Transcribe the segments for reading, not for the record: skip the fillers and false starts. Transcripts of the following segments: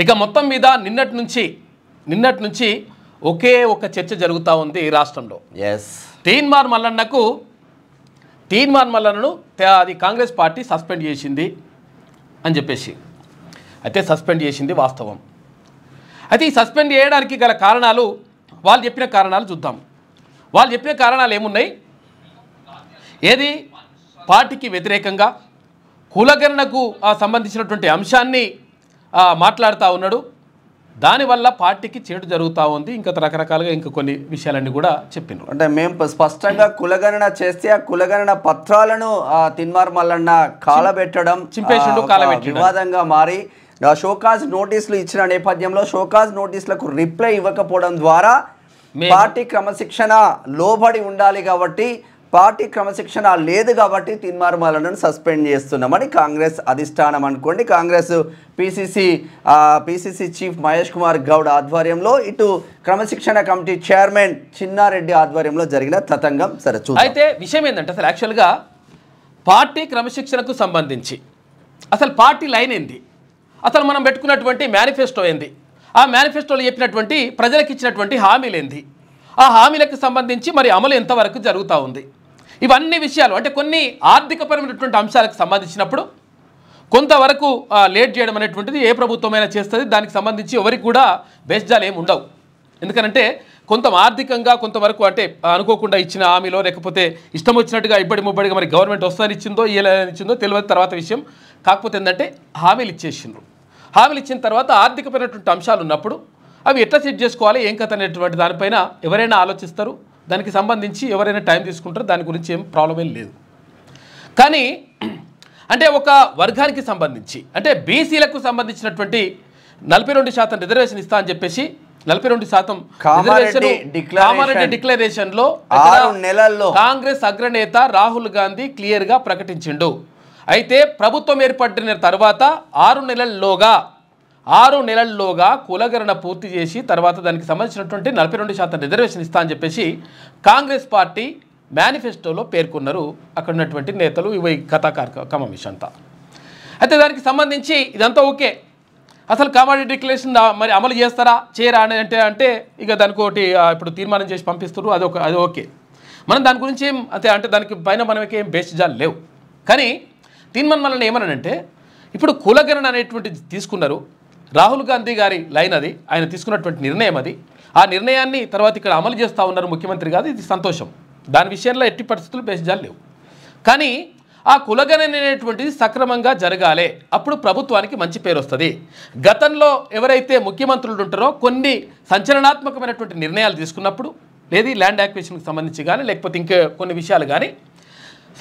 ఇక మొత్తం మీద నిన్నటి నుంచి ఒకే ఒక చర్చ జరుగుతూ ఉంది రాష్ట్రంలో. తీన్మార్ మల్లన్నను అది కాంగ్రెస్ పార్టీ సస్పెండ్ చేసింది అని చెప్పేసి. అయితే సస్పెండ్ చేసింది వాస్తవం. అయితే ఈ సస్పెండ్ చేయడానికి గల కారణాలు వాళ్ళు చెప్పిన కారణాలు చూద్దాం. వాళ్ళు చెప్పిన కారణాలు ఏమున్నాయి? ఏది పార్టీకి వ్యతిరేకంగా కులగణనకు సంబంధించినటువంటి అంశాన్ని మాట్లాడుతూ ఉన్నాడు. దానివల్ల పార్టీకి చేటు జరుగుతూ ఉంది. ఇంకా రకరకాలుగా ఇంకా కొన్ని విషయాలన్నీ కూడా చెప్పిండ్రు. అంటే మేము స్పష్టంగా కులగణన చేస్తే ఆ కులగణన పత్రాలను తిన్మార్ మల్లన్న కాలబెట్టడం చింపేసిండు, కాలబెట్టి వివాదంగా మారి షోకాజ్ నోటీసులు ఇచ్చిన నేపథ్యంలో షోకాజ్ నోటీసులకు రిప్లై ఇవ్వకపోవడం ద్వారా పార్టీ క్రమశిక్షణ లోబడి ఉండాలి కాబట్టి పార్టీ క్రమశిక్షణ లేదు కాబట్టి తిన్మార్ మల్లన్నను సస్పెండ్ చేస్తున్నామని కాంగ్రెస్ అధిష్టానం అనుకోండి. కాంగ్రెస్ పిసిసి చీఫ్ మహేష్ కుమార్ గౌడ్ ఆధ్వర్యంలో ఇటు క్రమశిక్షణ కమిటీ చైర్మన్ చిన్నారెడ్డి ఆధ్వర్యంలో జరిగిన తతంగం సరే చూద్దాం. అయితే విషయం ఏంటంటే అసలు యాక్చువల్గా పార్టీ క్రమశిక్షణకు సంబంధించి అసలు పార్టీ లైన్ ఏంది, అసలు మనం పెట్టుకున్నటువంటి మేనిఫెస్టో ఏంది, ఆ మేనిఫెస్టోలో చెప్పినటువంటి ప్రజలకు ఇచ్చినటువంటి హామీలు ఏంది, ఆ హామీలకు సంబంధించి మరి అమలు ఎంతవరకు జరుగుతూ ఉంది, ఇవన్నీ విషయాలు అంటే కొన్ని ఆర్థికపరమైనటువంటి అంశాలకు సంబంధించినప్పుడు కొంతవరకు లేట్ చేయడం అనేటువంటిది ఏ ప్రభుత్వమైనా చేస్తుంది. దానికి సంబంధించి ఎవరికి కూడా బేస్జాలు ఏమి ఉండవు. ఎందుకంటే కొంత ఆర్థికంగా కొంతవరకు అంటే అనుకోకుండా ఇచ్చిన హామీలో లేకపోతే ఇష్టం వచ్చినట్టుగా ఇబ్బడి ముబ్బడిగా మరి గవర్నమెంట్ వస్తుందని ఇచ్చిందో ఇచ్చిందో తెలియదు తర్వాత విషయం. కాకపోతే ఏంటంటే హామీలు ఇచ్చేసిండ్రు. హామీలు ఇచ్చిన తర్వాత ఆర్థికపరమైనటువంటి అంశాలు ఉన్నప్పుడు అవి ఎట్లా సెట్ చేసుకోవాలి ఏం కథ అనేటువంటి దానిపైన ఎవరైనా ఆలోచిస్తారు. దానికి సంబంధించి ఎవరైనా టైం తీసుకుంటారు. దాని గురించి ఏం ప్రాబ్లం ఏం లేదు. కానీ అంటే ఒక వర్గానికి సంబంధించి అంటే బీసీలకు సంబంధించినటువంటి 42% రిజర్వేషన్ ఇస్తా అని చెప్పేసి 42% కామారెడ్డి డిక్లరేషన్లో 6 నెలల్లో కాంగ్రెస్ అగ్రనేత రాహుల్ గాంధీ క్లియర్గా ప్రకటించిండు. అయితే ప్రభుత్వం ఏర్పడిన తర్వాత 6 నెలల్లోగా కులగణన పూర్తి చేసి తర్వాత దానికి సంబంధించినటువంటి 42% రిజర్వేషన్ ఇస్తా అని చెప్పేసి కాంగ్రెస్ పార్టీ మేనిఫెస్టోలో పేర్కొన్నారు అక్కడ ఉన్నటువంటి నేతలు. ఇవి కథాకార్యక్రమం విషయం అంతా. అయితే దానికి సంబంధించి ఇదంతా ఓకే. అసలు కామారెడ్డి డిక్లరేషన్ మరి అమలు చేస్తారా చేయరా అని అంటే ఇక దానికి ఒకటి ఇప్పుడు తీర్మానం చేసి పంపిస్తారు. అది ఓకే. మనం దాని గురించి ఏం అంటే దానికి పైన మనకి ఏం బేస్జాలు లేవు. కానీ తీర్మానం వలన ఏమనంటే ఇప్పుడు కులగణన అనేటువంటిది తీసుకున్నారు. రాహుల్ గాంధీ గారి లైన్ అది, ఆయన తీసుకున్నటువంటి నిర్ణయం అది. ఆ నిర్ణయాన్ని తర్వాత ఇక్కడ అమలు చేస్తూ ఉన్నారు ముఖ్యమంత్రి గారు. ఇది సంతోషం. దాని విషయంలో ఎట్టి పరిస్థితులు బేస్జాలు లేవు. కానీ ఆ కులగణన అనేటువంటిది సక్రమంగా జరగాలి. అప్పుడు ప్రభుత్వానికి మంచి పేరు వస్తుంది. గతంలో ఎవరైతే ముఖ్యమంత్రులు ఉంటారో కొన్ని సంచలనాత్మకమైనటువంటి నిర్ణయాలు తీసుకున్నప్పుడు లేదు ల్యాండ్ యాక్విజిషన్కి సంబంధించి కానీ లేకపోతే ఇంకా కొన్ని విషయాలు కానీ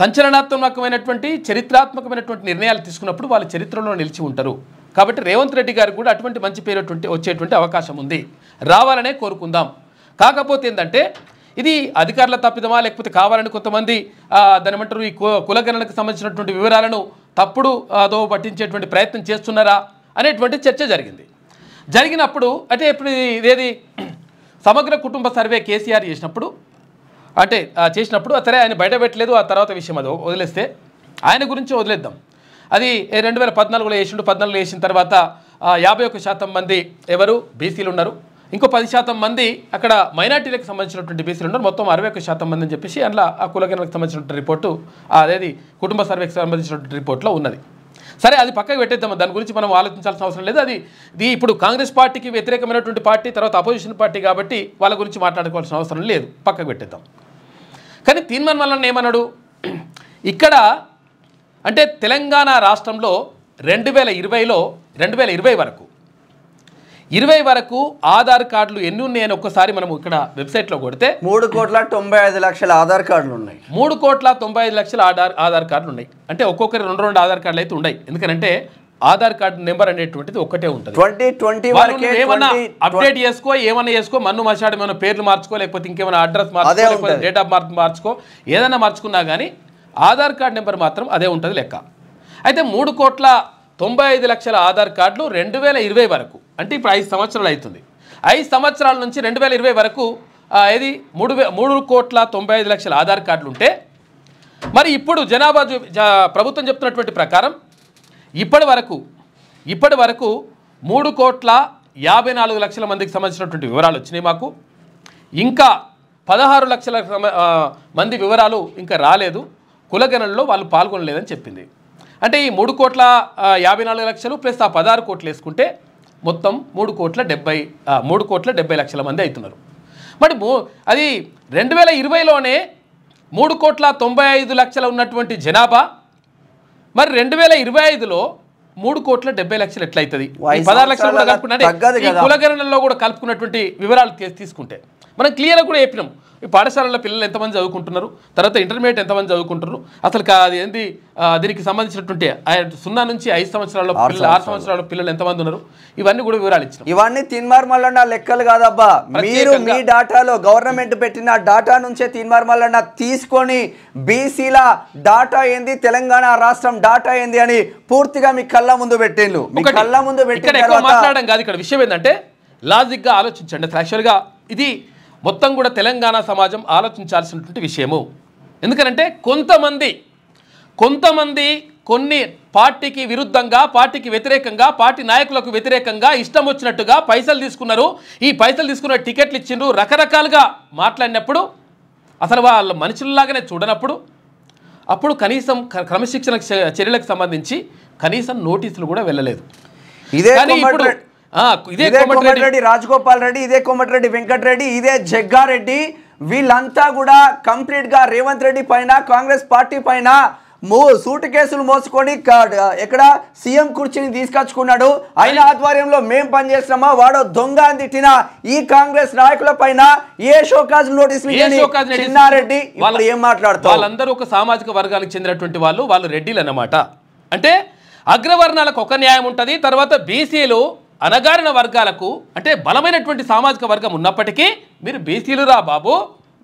సంచలనాత్మకమైనటువంటి చరిత్రాత్మకమైనటువంటి నిర్ణయాలు తీసుకున్నప్పుడు వాళ్ళ చరిత్రలో నిలిచి ఉంటారు. కాబట్టి రేవంత్ రెడ్డి గారికి కూడా అటువంటి మంచి పేరు వచ్చేటువంటి అవకాశం ఉంది. రావాలనే కోరుకుందాం. కాకపోతే ఏంటంటే ఇది అధికారుల తప్పిదమా లేకపోతే కావాలని కొంతమంది దాని ఏమంటారు ఈ కులగణనకు సంబంధించినటువంటి వివరాలను తప్పుడు దో పట్టించేటువంటి ప్రయత్నం చేస్తున్నారా అనేటువంటి చర్చ జరిగినప్పుడు అంటే ఇప్పుడు ఇదేది సమగ్ర కుటుంబ సర్వే కేసీఆర్ చేసినప్పుడు సరే ఆయన బయట పెట్టలేదు. ఆ తర్వాత విషయం అది వదిలేస్తే ఆయన గురించి వదిలేద్దాం. అది 2014లో వేసిండు. 14లో వేసిన తర్వాత 51% మంది ఎవరు బీసీలు ఉన్నారు. ఇంకో 10% మంది అక్కడ మైనార్టీలకు సంబంధించినటువంటి బీసీలు ఉన్నారు. మొత్తం 61% మంది అని చెప్పేసి అందులో ఆ కులగణనకు సంబంధించినటువంటి రిపోర్టు అదేది కుటుంబ సర్వేకి సంబంధించినటువంటి రిపోర్ట్లో ఉన్నది. సరే అది పక్కకు పెట్టేద్దాం. దాని గురించి మనం ఆలోచించాల్సిన అవసరం లేదు. ఇది ఇప్పుడు కాంగ్రెస్ పార్టీకి వ్యతిరేకమైనటువంటి పార్టీ తర్వాత అపోజిషన్ పార్టీ కాబట్టి వాళ్ళ గురించి మాట్లాడుకోవాల్సిన అవసరం లేదు. పక్కకు పెట్టేద్దాం. కానీ తీర్మానం వలన ఏమన్నాడు ఇక్కడ అంటే తెలంగాణ రాష్ట్రంలో 2020 వరకు ఆధార్ కార్డులు ఎన్ని ఉన్నాయని ఒక్కసారి మనం ఇక్కడ వెబ్సైట్లో కొడితే 3,95,00,000 ఆధార్ కార్డులు ఉన్నాయి. 3,95,00,000 ఆధార్ కార్డులు ఉన్నాయి. అంటే ఒక్కొక్కరి 2 ఆధార్ కార్డులు అయితే ఉన్నాయి. ఎందుకంటే ఆధార్ కార్డు నెంబర్ అనేటువంటిది ఒక్కటే ఉంటుంది. 2020 ఏమన్నా అప్డేట్ ఏమన్నా చేసుకో మన్ను మసాడు ఏమైనా పేర్లు మార్చుకో లేకపోతే ఇంకేమైనా అడ్రస్ మార్చుకో లేకపోతే డేట్ ఆఫ్ బర్త్ మార్చుకో ఏదైనా మార్చుకున్నా కానీ ఆధార్ కార్డు నెంబర్ మాత్రం అదే ఉంటుంది లెక్క. అయితే 3,95,00,000 ఆధార్ కార్డులు 2020 వరకు అంటే ఇప్పుడు 5 సంవత్సరాలు అవుతుంది. 5 సంవత్సరాల నుంచి 2020 వరకు ఇది 3,95,00,000 ఆధార్ కార్డులు ఉంటే మరి ఇప్పుడు జనాభా ప్రభుత్వం చెప్తున్నటువంటి ప్రకారం ఇప్పటి వరకు 3,54,00,000 మందికి సంబంధించినటువంటి వివరాలు వచ్చినాయి మాకు. ఇంకా 16 లక్షల మంది వివరాలు ఇంకా రాలేదు. కులగణనలో వాళ్ళు పాల్గొనలేదని చెప్పింది. అంటే ఈ 3,54,00,000 ప్లస్ ఆ 16 కోట్లు వేసుకుంటే మొత్తం 3,70,00,000 మంది అవుతున్నారు. మరి అది 2020లోనే 3,95,00,000 ఉన్నటువంటి జనాభా మరి 2025లో 3,70,00,000 ఎట్లయితుంది? 16 లక్షలు కూడా కలుపుకుంటే ఈ కులగణనలో కూడా కలుపుకున్నటువంటి వివరాలు తీసుకుంటే మనం క్లియర్గా కూడా చెప్పినాం. ఈ పాఠశాలలో పిల్లలు ఎంతమంది చదువుకుంటున్నారు, తర్వాత ఇంటర్మీడియట్ ఎంతమంది చదువుకుంటున్నారు, అసలు అది ఏంటి దీనికి సంబంధించినటువంటి 0 నుంచి 5 సంవత్సరాల పిల్లలు 6 సంవత్సరాల పిల్లలు ఎంతమంది ఉన్నారు, ఇవన్నీ కూడా వివరాలు ఇచ్చినాం. ఇవన్నీ తీన్మార్మల్లన్న లెక్కలు కాదబ్బా. మీరు మీ డాటాలో గవర్నమెంట్ పెట్టిన డాటా నుంచే తీన్మార్మల్లన్న తీసుకొని బీసీల డాటా ఏంది, తెలంగాణ రాష్ట్రం డాటా ఏంది అని పూర్తిగా మీ కళ్ళ ముందు పెట్టిండ్రు. మీ కళ్ళ ముందు పెట్టిన ఎక్కువ మాట్లాడడం కాదు. ఇక్కడ విషయం ఏంటంటే లాజిక్గా ఆలోచించండి. యాక్చువల్గా ఇది మొత్తం కూడా తెలంగాణ సమాజం ఆలోచించాల్సినటువంటి విషయము. ఎందుకంటే కొంతమంది కొన్ని పార్టీకి విరుద్ధంగా, పార్టీకి వ్యతిరేకంగా, పార్టీ నాయకులకు వ్యతిరేకంగా ఇష్టం వచ్చినట్టుగా పైసలు తీసుకున్నారు. ఈ పైసలు తీసుకున్న టికెట్లు ఇచ్చిండ్రు, రకరకాలుగా మాట్లాడినప్పుడు అసలు వాళ్ళ మనుషుల్లాగానే చూడనప్పుడు అప్పుడు కనీసం క్రమశిక్షణ చర్యలకు సంబంధించి కనీసం నోటీసులు కూడా వెళ్ళలేదు. ఇదే కోమటిరెడ్డి రాజగోపాల్ రెడ్డి, ఇదే కోమటిరెడ్డి వెంకటరెడ్డి, ఇదే జగ్గారెడ్డి, వీళ్ళంతా కూడా కంప్లీట్ గా రేవంత్ రెడ్డి పైన, కాంగ్రెస్ పార్టీ పైన సూటు కేసులు మోసుకొని ఎక్కడ సీఎం కుర్చీని తీసుకొచ్చుకున్నాడు. ఆయన ఆధ్వర్యంలో మేం పనిచేస్తున్నామా, వాడో దొంగ అని తిట్టిన ఈ కాంగ్రెస్ నాయకుల పైన ఏ షోకాజ్ నోటీసులు చిన్నారెడ్డి వాళ్ళు ఏం మాట్లాడుతారు? వాళ్ళందరూ ఒక సామాజిక వర్గానికి చెందినటువంటి వాళ్ళు రెడ్డిలు అన్నమాట. అంటే అగ్రవర్ణాలకు ఒక న్యాయం ఉంటుంది, తర్వాత బీసీలు అనగారిన వర్గాలకు అంటే బలమైనటువంటి సామాజిక వర్గం ఉన్నప్పటికీ మీరు బీసీలు రా బాబు,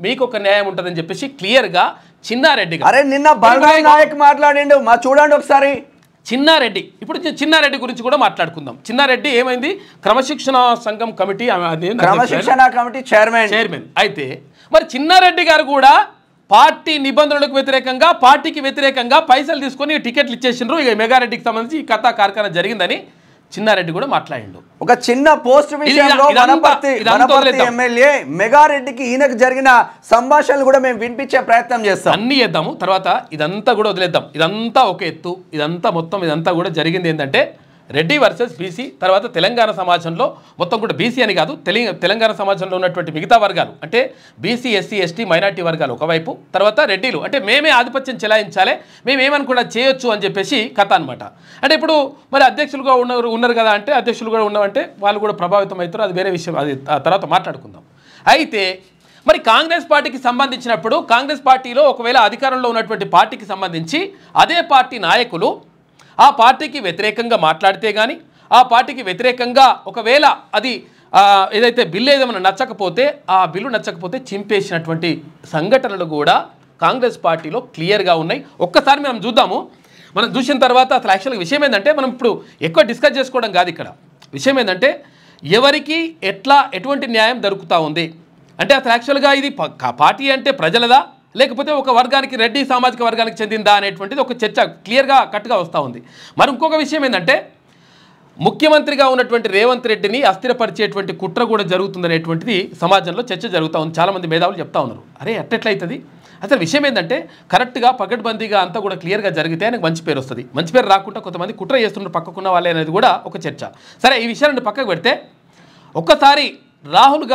మీకు ఒక న్యాయం ఉంటుందని చెప్పేసి క్లియర్గా చిన్నారెడ్డి అరే నిన్న బలరాం నాయక్ మాట్లాడిండు, మా చూడండి ఒకసారి. చిన్నారెడ్డి, ఇప్పుడు చిన్నారెడ్డి గురించి కూడా మాట్లాడుకుందాం. చిన్నారెడ్డి ఏమైంది, క్రమశిక్షణ సంఘం కమిటీ, క్రమశిక్షణ కమిటీ చైర్మన్. అయితే మరి చిన్నారెడ్డి గారు కూడా పార్టీ నిబంధనలకు వ్యతిరేకంగా, పార్టీకి వ్యతిరేకంగా పైసలు తీసుకొని టికెట్లు ఇచ్చేసిండ్రు. ఇక మెగారెడ్డికి సంబంధించి ఈ కథా కార్ఖానా జరిగిందని చిన్నారెడ్డి కూడా మాట్లాడిండు. ఒక చిన్న పోస్ట్ విషయంలో వనపర్తి ఎమ్మెల్యే మెగారెడ్డికి ఈయనకు జరిగిన సంభాషణలు కూడా మేము వినిపించే ప్రయత్నం చేస్తాం. అన్ని చేద్దాము, తర్వాత ఇదంతా కూడా వదిలేద్దాం. ఇదంతా ఒక ఎత్తు, ఇదంతా కూడా జరిగింది ఏంటంటే రెడ్డి వర్సెస్ బీసీ. తర్వాత తెలంగాణ సమాజంలో మొత్తం కూడా బీసీ అని కాదు, తెలంగాణ సమాజంలో ఉన్నటువంటి మిగతా వర్గాలు అంటే బీసీ, ఎస్సీ, ఎస్టీ, మైనార్టీ వర్గాలు ఒకవైపు, తర్వాత రెడ్డిలు అంటే మేమే ఆధిపత్యం చెలాయించాలి, మేమేమని కూడా చేయొచ్చు అని చెప్పేసి కథ అనమాట. అంటే ఇప్పుడు మరి అధ్యక్షులుగా ఉన్నారు కదా అంటే అధ్యక్షులు కూడా ఉన్నామంటే వాళ్ళు కూడా ప్రభావితం అవుతారు, అది వేరే విషయం, అది తర్వాత మాట్లాడుకుందాం. అయితే మరి కాంగ్రెస్ పార్టీకి సంబంధించినప్పుడు కాంగ్రెస్ పార్టీలో ఒకవేళ అధికారంలో ఉన్నటువంటి పార్టీకి సంబంధించి అదే పార్టీ నాయకులు ఆ పార్టీకి వ్యతిరేకంగా మాట్లాడితే కానీ, ఆ పార్టీకి వ్యతిరేకంగా ఒకవేళ అది ఏదైతే బిల్లు ఏదైనా నచ్చకపోతే, ఆ బిల్లు నచ్చకపోతే చింపేసినటువంటి సంఘటనలు కూడా కాంగ్రెస్ పార్టీలో క్లియర్గా ఉన్నాయి. ఒక్కసారి మనం చూద్దాము. మనం చూసిన తర్వాత అసలు యాక్చువల్గా విషయం ఏంటంటే మనం ఇప్పుడు ఎక్కువ డిస్కస్ చేసుకోవడం కాదు. ఇక్కడ విషయం ఏంటంటే ఎవరికి ఎటువంటి న్యాయం దొరుకుతూ ఉంది అంటే అసలు యాక్చువల్గా ఇది పార్టీ అంటే ప్రజలదా లేకపోతే ఒక వర్గానికి, రెడ్డి సామాజిక వర్గానికి చెందిందా అనేటువంటిది ఒక చర్చ క్లియర్గా కట్టుగా వస్తూ ఉంది. మరి ఇంకొక విషయం ఏంటంటే ముఖ్యమంత్రిగా ఉన్నటువంటి రేవంత్ రెడ్డిని అస్థిరపరిచేటువంటి కుట్ర కూడా జరుగుతుందనేటువంటిది సమాజంలో చర్చ జరుగుతూ ఉంది. చాలామంది మేధావులు చెప్తా ఉన్నారు, అరే అట్టెట్లయితుంది, అసలు విషయం ఏంటంటే కరెక్ట్గా పకడ్బందీగా అంతా కూడా క్లియర్గా జరిగితే ఆయనకు మంచి పేరు వస్తుంది. మంచి పేరు రాకుండా కొంతమంది కుట్ర చేస్తున్నారు పక్కకున్న వాళ్ళే అనేది కూడా ఒక చర్చ. సరే, ఈ విషయాన్ని పక్కకు పెడితే ఒక్కసారి రాహుల్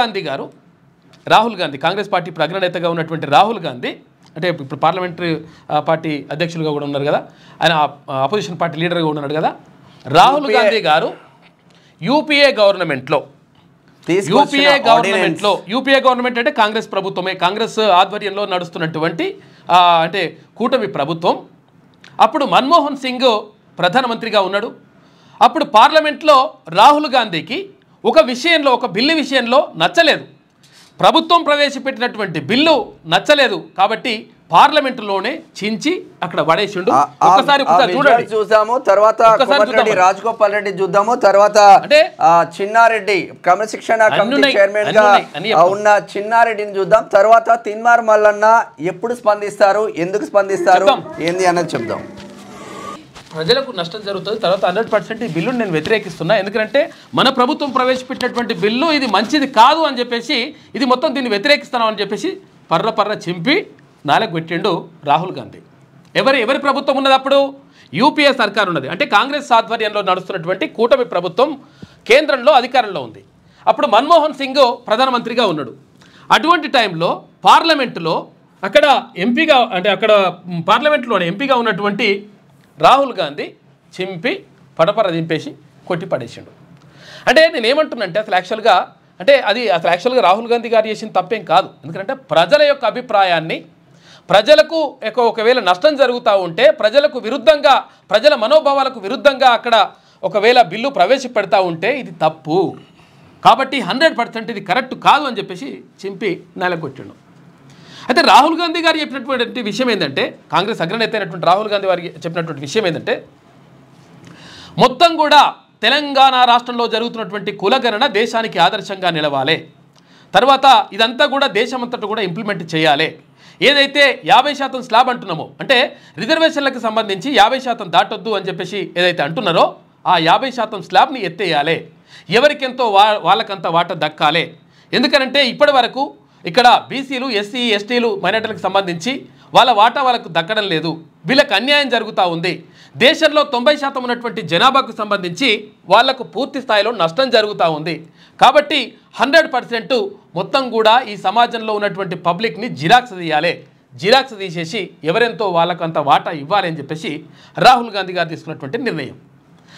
గాంధీ, కాంగ్రెస్ పార్టీ అగ్రనేతగా ఉన్నటువంటి రాహుల్ గాంధీ, అంటే ఇప్పుడు పార్లమెంటరీ పార్టీ అధ్యక్షులుగా కూడా ఉన్నారు కదా, ఆయన అపోజిషన్ పార్టీ లీడర్గా ఉన్నాడు కదా, రాహుల్ గాంధీ గారు యూపీఏ గవర్నమెంట్లో యూపీఏ గవర్నమెంట్ అంటే కాంగ్రెస్ ప్రభుత్వమే, కాంగ్రెస్ ఆధ్వర్యంలో నడుస్తున్నటువంటి అంటే కూటమి ప్రభుత్వం. అప్పుడు మన్మోహన్ సింగ్ ప్రధానమంత్రిగా ఉన్నాడు. అప్పుడు పార్లమెంట్లో రాహుల్ గాంధీకి ఒక బిల్లు విషయంలో నచ్చలేదు, ప్రభుత్వం ప్రవేశపెట్టినటువంటి బిల్లు నచ్చలేదు కాబట్టి పార్లమెంటులోనే చించి అక్కడ పడేసిండు. ఒకసారి చూడండి, చూద్దాము. తర్వాత రాజగోపాల్ రెడ్డి చూద్దాము. తర్వాత చిన్నారెడ్డి క్రమశిక్షణ కమిటీ చైర్మన్ గా ఉన్న చిన్నారెడ్డిని చూద్దాం. తర్వాత తిన్మార్ మల్లన్న ఎప్పుడు స్పందిస్తారు, ఎందుకు స్పందిస్తారు, ఏంది అన్నది చెప్దాం. ప్రజలకు నష్టం జరుగుతుంది. తర్వాత 100% ఈ బిల్లును నేను వ్యతిరేకిస్తున్నా. ఎందుకంటే మన ప్రభుత్వం ప్రవేశపెట్టినటువంటి బిల్లు ఇది మంచిది కాదు అని చెప్పేసి, ఇది మొత్తం దీన్ని వ్యతిరేకిస్తున్నాం అని చెప్పేసి పర్ర చింపి నాలుగు పెట్టిండు రాహుల్ గాంధీ. ఎవరి ప్రభుత్వం ఉన్నది అప్పుడు? యూపీఏ సర్కార్ ఉన్నది. అంటే కాంగ్రెస్ ఆధ్వర్యంలో నడుస్తున్నటువంటి కూటమి ప్రభుత్వం కేంద్రంలో అధికారంలో ఉంది. అప్పుడు మన్మోహన్ సింగ్ ప్రధానమంత్రిగా ఉన్నాడు. అటువంటి టైంలో పార్లమెంటులో అక్కడ ఎంపీగా, అంటే అక్కడ పార్లమెంట్లోనే ఎంపీగా ఉన్నటువంటి రాహుల్ గాంధీ చింపి పడపర దింపేసి కొట్టి పడేసిండు. అంటే నేనేమంటున్నానంటే అసలు యాక్చువల్గా రాహుల్ గాంధీ గారు చేసిన తప్పేం కాదు. ఎందుకంటే ప్రజల యొక్క అభిప్రాయాన్ని, ప్రజలకు ఒకవేళ నష్టం జరుగుతూ ఉంటే ప్రజలకు విరుద్ధంగా, ప్రజల మనోభావాలకు విరుద్ధంగా అక్కడ ఒకవేళ బిల్లు ప్రవేశపెడతా ఉంటే ఇది తప్పు. కాబట్టి 100% ఇది కరెక్ట్ కాదు అని చెప్పేసి చింపి నెలకొట్టిండు. అయితే రాహుల్ గాంధీ గారు చెప్పినటువంటి విషయం ఏంటంటే, కాంగ్రెస్ అగ్రనేత అయినటువంటి రాహుల్ గాంధీ వారికి చెప్పినటువంటి విషయం ఏంటంటే, మొత్తం కూడా తెలంగాణ రాష్ట్రంలో జరుగుతున్నటువంటి కులగణన దేశానికి ఆదర్శంగా నిలవాలి. తర్వాత ఇదంతా కూడా దేశమంతటా కూడా ఇంప్లిమెంట్ చేయాలి. ఏదైతే 50% స్లాబ్ అంటున్నామో, అంటే రిజర్వేషన్లకు సంబంధించి 50% దాటొద్దు అని చెప్పేసి ఏదైతే అంటున్నారో ఆ 50% స్లాబ్ని ఎత్తేయాలి. ఎవరికెంతో వాళ్ళకంత వాటా దక్కాలి. ఎందుకనంటే ఇప్పటి వరకు ఇక్కడ బీసీలు, ఎస్సీ, ఎస్టీలు, మైనార్టీలకు సంబంధించి వాళ్ళ వాటా వాళ్ళకు దక్కడం లేదు. వీళ్ళకి అన్యాయం జరుగుతూ ఉంది. దేశంలో 90% ఉన్నటువంటి జనాభాకు సంబంధించి వాళ్లకు పూర్తి స్థాయిలో నష్టం జరుగుతూ ఉంది. కాబట్టి 100% మొత్తం కూడా ఈ సమాజంలో ఉన్నటువంటి పబ్లిక్ని జిరాక్స్ తీయాలి. జిరాక్స్ తీసేసి ఎవరెంతో వాళ్ళకంత వాటా ఇవ్వాలి అని చెప్పేసి రాహుల్ గాంధీ గారు తీసుకున్నటువంటి నిర్ణయం.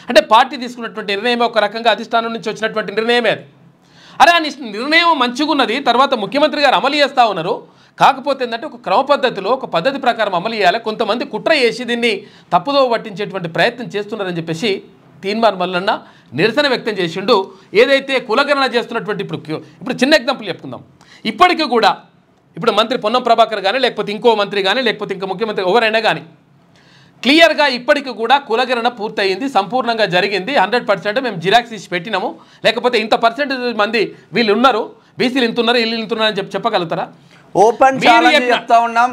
అంటే పార్టీ తీసుకున్నటువంటి నిర్ణయమే ఒక రకంగా అధిష్టానం నుంచి వచ్చినటువంటి నిర్ణయమే అది. అరే ఆ నిర్ణయం మంచిగా ఉన్నది, తర్వాత ముఖ్యమంత్రి గారు అమలు చేస్తూ ఉన్నారు. కాకపోతే ఏంటంటే ఒక క్రమ పద్ధతిలో, ఒక పద్ధతి ప్రకారం అమలు చేయాలి. కొంతమంది కుట్ర చేసి దీన్ని తప్పుదో పట్టించేటువంటి ప్రయత్నం చేస్తున్నారని చెప్పేసి తీన్మార్ మల్లన్న నిరసన వ్యక్తం చేసిండు. ఏదైతే కులగణన చేస్తున్నటువంటి ఇప్పుడు చిన్న ఎగ్జాంపుల్ చెప్పుకుందాం. ఇప్పటికీ కూడా ఇప్పుడు మంత్రి పొన్నం ప్రభాకర్ కానీ, లేకపోతే ఇంకో మంత్రి కానీ, లేకపోతే ఇంకో ముఖ్యమంత్రి ఎవరైనా కానీ క్లియర్గా ఇప్పటికి కూడా కులగణన పూర్తయింది, సంపూర్ణంగా జరిగింది. 100% మేము జిరాక్స్ తీసి పెట్టినాము. లేకపోతే ఇంత % మంది వీళ్ళు ఉన్నారు, బీసీలు ఇంత ఉన్నారు, వీళ్ళు ఇంత ఉన్నారు అని చెప్పగలుగుతారా? ఓపెన్ ఛాలెంజ్ చెప్తా ఉన్నాం.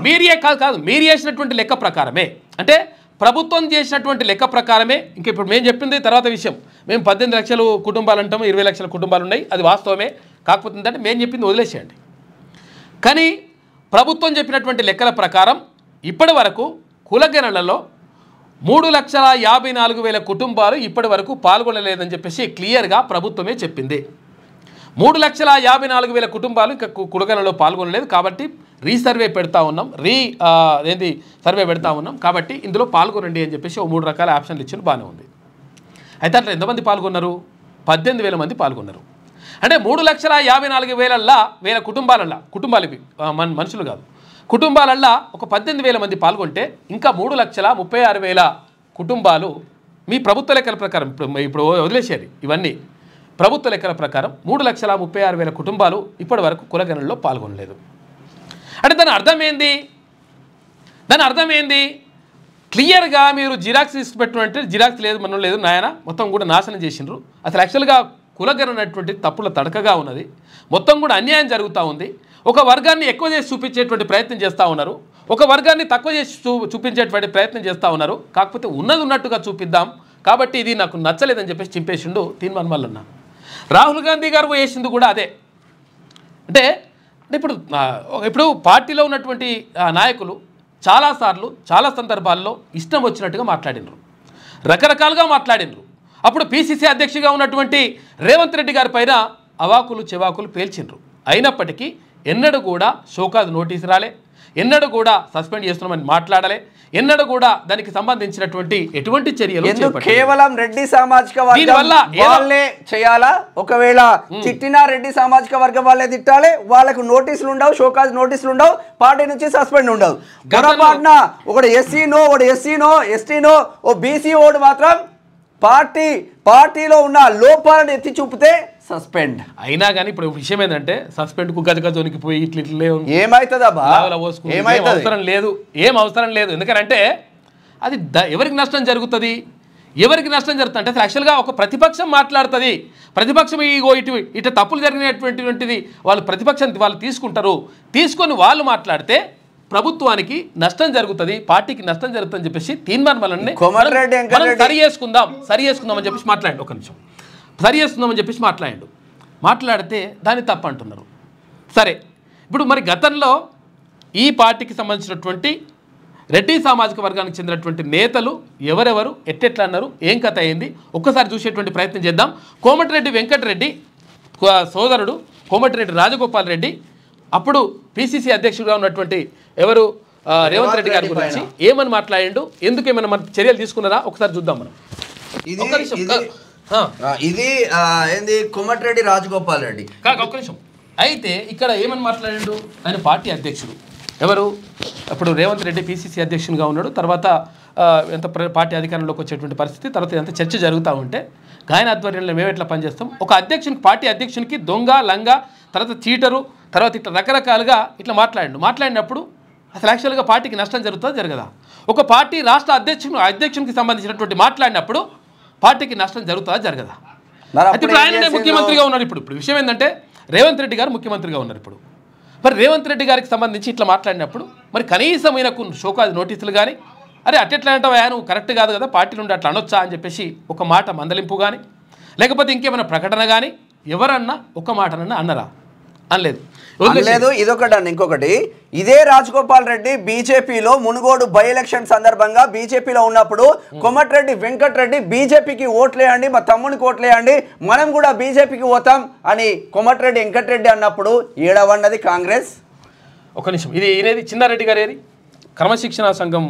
మీరు చేసినటువంటి లెక్క ప్రకారమే, అంటే ప్రభుత్వం చేసినటువంటి లెక్క ప్రకారమే. ఇంకా ఇప్పుడు మేము చెప్పింది తర్వాత విషయం. మేము 18 లక్షల కుటుంబాలు అంటాము, 20 లక్షల కుటుంబాలు ఉన్నాయి, అది వాస్తవమే. కాకపోతే ఏంటంటే మేము చెప్పింది వదిలేసేయండి. కానీ ప్రభుత్వం చెప్పినటువంటి లెక్కల ప్రకారం ఇప్పటి వరకు కులగణనలో 3,54,000 కుటుంబాలు ఇప్పటి వరకు పాల్గొనలేదని చెప్పేసి క్లియర్గా ప్రభుత్వమే చెప్పింది. 3,54,000 కుటుంబాలు ఇంకా కులగణనలో పాల్గొనలేదు. కాబట్టి రీసర్వే పెడతా ఉన్నాం, సర్వే పెడతా ఉన్నాం. కాబట్టి ఇందులో పాల్గొనండి అని చెప్పేసి 3 రకాల ఆప్షన్లు ఇచ్చిన బాగానే ఉంది. అయితే అట్లా ఎంతమంది పాల్గొన్నారు? 18,000 మంది పాల్గొన్నారు. అంటే 3,54,000 కుటుంబాలు ఇవి మనుషులు కాదు, కుటుంబాలల్లో ఒక 18,000 మంది పాల్గొంటే ఇంకా 3,36,000 కుటుంబాలు మీ ప్రభుత్వ లెక్కల ప్రకారం, ఇప్పుడు వదిలేసేది ఇవన్నీ ప్రభుత్వ లెక్కల ప్రకారం 3,36,000 కుటుంబాలు ఇప్పటి వరకు కులగణనలో పాల్గొనలేదు. అంటే దాని అర్థం ఏంది? క్లియర్గా మీరు జిరాక్స్ తీసుకుపెట్టినట్టు జిరాక్స్ లేదు, మనం లేదు నాయన, మొత్తం కూడా నాశనం చేసిండ్రు. అసలు యాక్చువల్గా కులగణన అనేటువంటి తప్పుల తడకగా ఉన్నది. మొత్తం కూడా అన్యాయం జరుగుతూ ఉంది. ఒక వర్గాన్ని ఎక్కువ చేసి చూపించేటువంటి ప్రయత్నం చేస్తూ ఉన్నారు, ఒక వర్గాన్ని తక్కువ చేసి చూపించేటువంటి ప్రయత్నం చేస్తూ ఉన్నారు. కాకపోతే ఉన్నది ఉన్నట్టుగా చూపిద్దాం, కాబట్టి ఇది నాకు నచ్చలేదని చెప్పేసి చింపేసిండు తీన్మార్ మల్లన్న. రాహుల్ గాంధీ గారు వేసింది కూడా అదే. అంటే ఇప్పుడు పార్టీలో ఉన్నటువంటి నాయకులు చాలాసార్లు చాలా సందర్భాల్లో ఇష్టం వచ్చినట్టుగా మాట్లాడినరు, రకరకాలుగా మాట్లాడినరు. అప్పుడు పిసిసి అధ్యక్షుడిగా ఉన్నటువంటి రేవంత్ రెడ్డి గారి పైన అవాకులు చెవాకులు పేల్చిండ్రు. అయినప్పటికీ ఎన్నడూ కూడా షోకాజ్ నోటీసు రాలే, ఎన్నడూ కూడా సస్పెండ్ చేస్తున్నామని మాట్లాడలే, ఎన్నడూ కూడా దానికి సంబంధించినటువంటి ఎటువంటి చర్యలు కేవలం రెడ్డి సామాజిక వర్గం వాళ్ళే చేయాలా? ఒకవేళ చిట్టినా రెడ్డి సామాజిక వర్గం వాళ్ళే తిట్టాలి, వాళ్ళకు నోటీసులు ఉండవు, షోకాజ్ నోటీసులు ఉండవు, పార్టీ నుంచి సస్పెండ్ ఉండవు. పొరపాటున ఒకటి ఎస్సీనో, ఒకటి ఎస్సీనో, ఎస్టీనో, ఓ బీసీ ఓటు మాత్రం పార్టీలో ఉన్న లోపాలను ఎత్తి చూపితే సస్పెండ్. అయినా కానీ ఇప్పుడు విషయం ఏంటంటే సస్పెండ్కు గజగజోనికి పోయి ఇట్లా ఏం అవసరం లేదు. ఎందుకంటే అది ఎవరికి నష్టం జరుగుతుంది? అంటే యాక్చువల్గా ఒక ప్రతిపక్షం మాట్లాడుతుంది, ప్రతిపక్షం ఇటు తప్పులు జరిగినటువంటిది వాళ్ళు ప్రతిపక్షం వాళ్ళు తీసుకుంటారు, తీసుకొని వాళ్ళు మాట్లాడితే ప్రభుత్వానికి నష్టం జరుగుతుంది, పార్టీకి నష్టం జరుగుతుందని చెప్పేసి తీర్మానం సరి చేసుకుందామని చెప్పేసి మాట్లాడండి. ఒక నిమిషం, సరి చేసుకుందామని చెప్పేసి మాట్లాడితే దాన్ని తప్పు అంటున్నారు. సరే, ఇప్పుడు మరి గతంలో ఈ పార్టీకి సంబంధించినటువంటి రెడ్డి సామాజిక వర్గానికి చెందినటువంటి నేతలు ఎవరెవరు ఎట్టెట్లా అన్నారు, ఏం కథ అయింది ఒక్కసారి చూసేటువంటి ప్రయత్నం చేద్దాం. కోమటిరెడ్డి వెంకటరెడ్డి సోదరుడు కోమటిరెడ్డి రాజగోపాల్ రెడ్డి అప్పుడు పిసిసి అధ్యక్షుడిగా ఉన్నటువంటి ఎవరు రేవంత్ రెడ్డి గారి గురించి ఏమని మాట్లాడిండు, ఎందుకు ఏమైనా మన చర్యలు తీసుకున్నారా ఒకసారి చూద్దాం మనం. ఇది ఏంది కోమటిరెడ్డి రాజగోపాల్ రెడ్డి ఒక్క నిమిషం. అయితే ఇక్కడ ఏమని మాట్లాడిండు, ఆయన పార్టీ అధ్యక్షుడు ఎవరు అప్పుడు రేవంత్ రెడ్డి పిసిసి అధ్యక్షునిగా ఉన్నాడు. తర్వాత ఎంత పార్టీ అధికారంలోకి వచ్చేటువంటి పరిస్థితి, తర్వాత ఎంత చర్చ జరుగుతూ ఉంటే గాయన ఆధ్వర్యంలో మేము ఎట్లా పనిచేస్తాం, ఒక అధ్యక్షునికి పార్టీ అధ్యక్షునికి దొంగ లంగా తర్వాత చీటరు తర్వాత ఇట్లా రకరకాలుగా ఇట్లా మాట్లాడినప్పుడు అసలు యాక్చువల్గా పార్టీకి నష్టం జరుగుతుందా జరగదా? ఒక పార్టీ రాష్ట్ర అధ్యక్షునికి సంబంధించినటువంటి మాట్లాడినప్పుడు పార్టీకి నష్టం జరుగుతుందా జరగదా? అయితే ఇప్పుడు ఆయననే ముఖ్యమంత్రిగా ఉన్నారు. ఇప్పుడు విషయం ఏంటంటే రేవంత్ రెడ్డి గారు ముఖ్యమంత్రిగా ఉన్నారు. ఇప్పుడు మరి రేవంత్ రెడ్డి గారికి సంబంధించి ఇట్లా మాట్లాడినప్పుడు మరి కనీసం ఈయనకు షోకాజ్ నోటీసులు కానీ, అరే అట్టెట్లా అంటావా నువ్వు కరెక్ట్ కాదు కదా పార్టీ నుండి అట్లా అనొచ్చా అని చెప్పేసి ఒక మాట మందలింపు కానీ, లేకపోతే ఇంకేమైనా ప్రకటన కానీ ఎవరన్నా ఒక మాటనన్నా అన్నరా? అనలేదు. ఇదొకటి అండి. ఇంకొకటి, ఇదే రాజగోపాల్ రెడ్డి బీజేపీలో మునుగోడు బై ఎలక్షన్ సందర్భంగా బీజేపీలో ఉన్నప్పుడు కోమటిరెడ్డి వెంకటరెడ్డి బీజేపీకి ఓట్లేయండి, మా తమ్మునికి ఓట్లేయండి, మనం కూడా బీజేపీకి పోతాం అని కోమటిరెడ్డి వెంకటరెడ్డి అన్నప్పుడు ఏడవన్నది కాంగ్రెస్. ఒక నిమిషం, ఇది ఈయనది చిన్నారెడ్డి గారు ఏది క్రమశిక్షణ సంఘం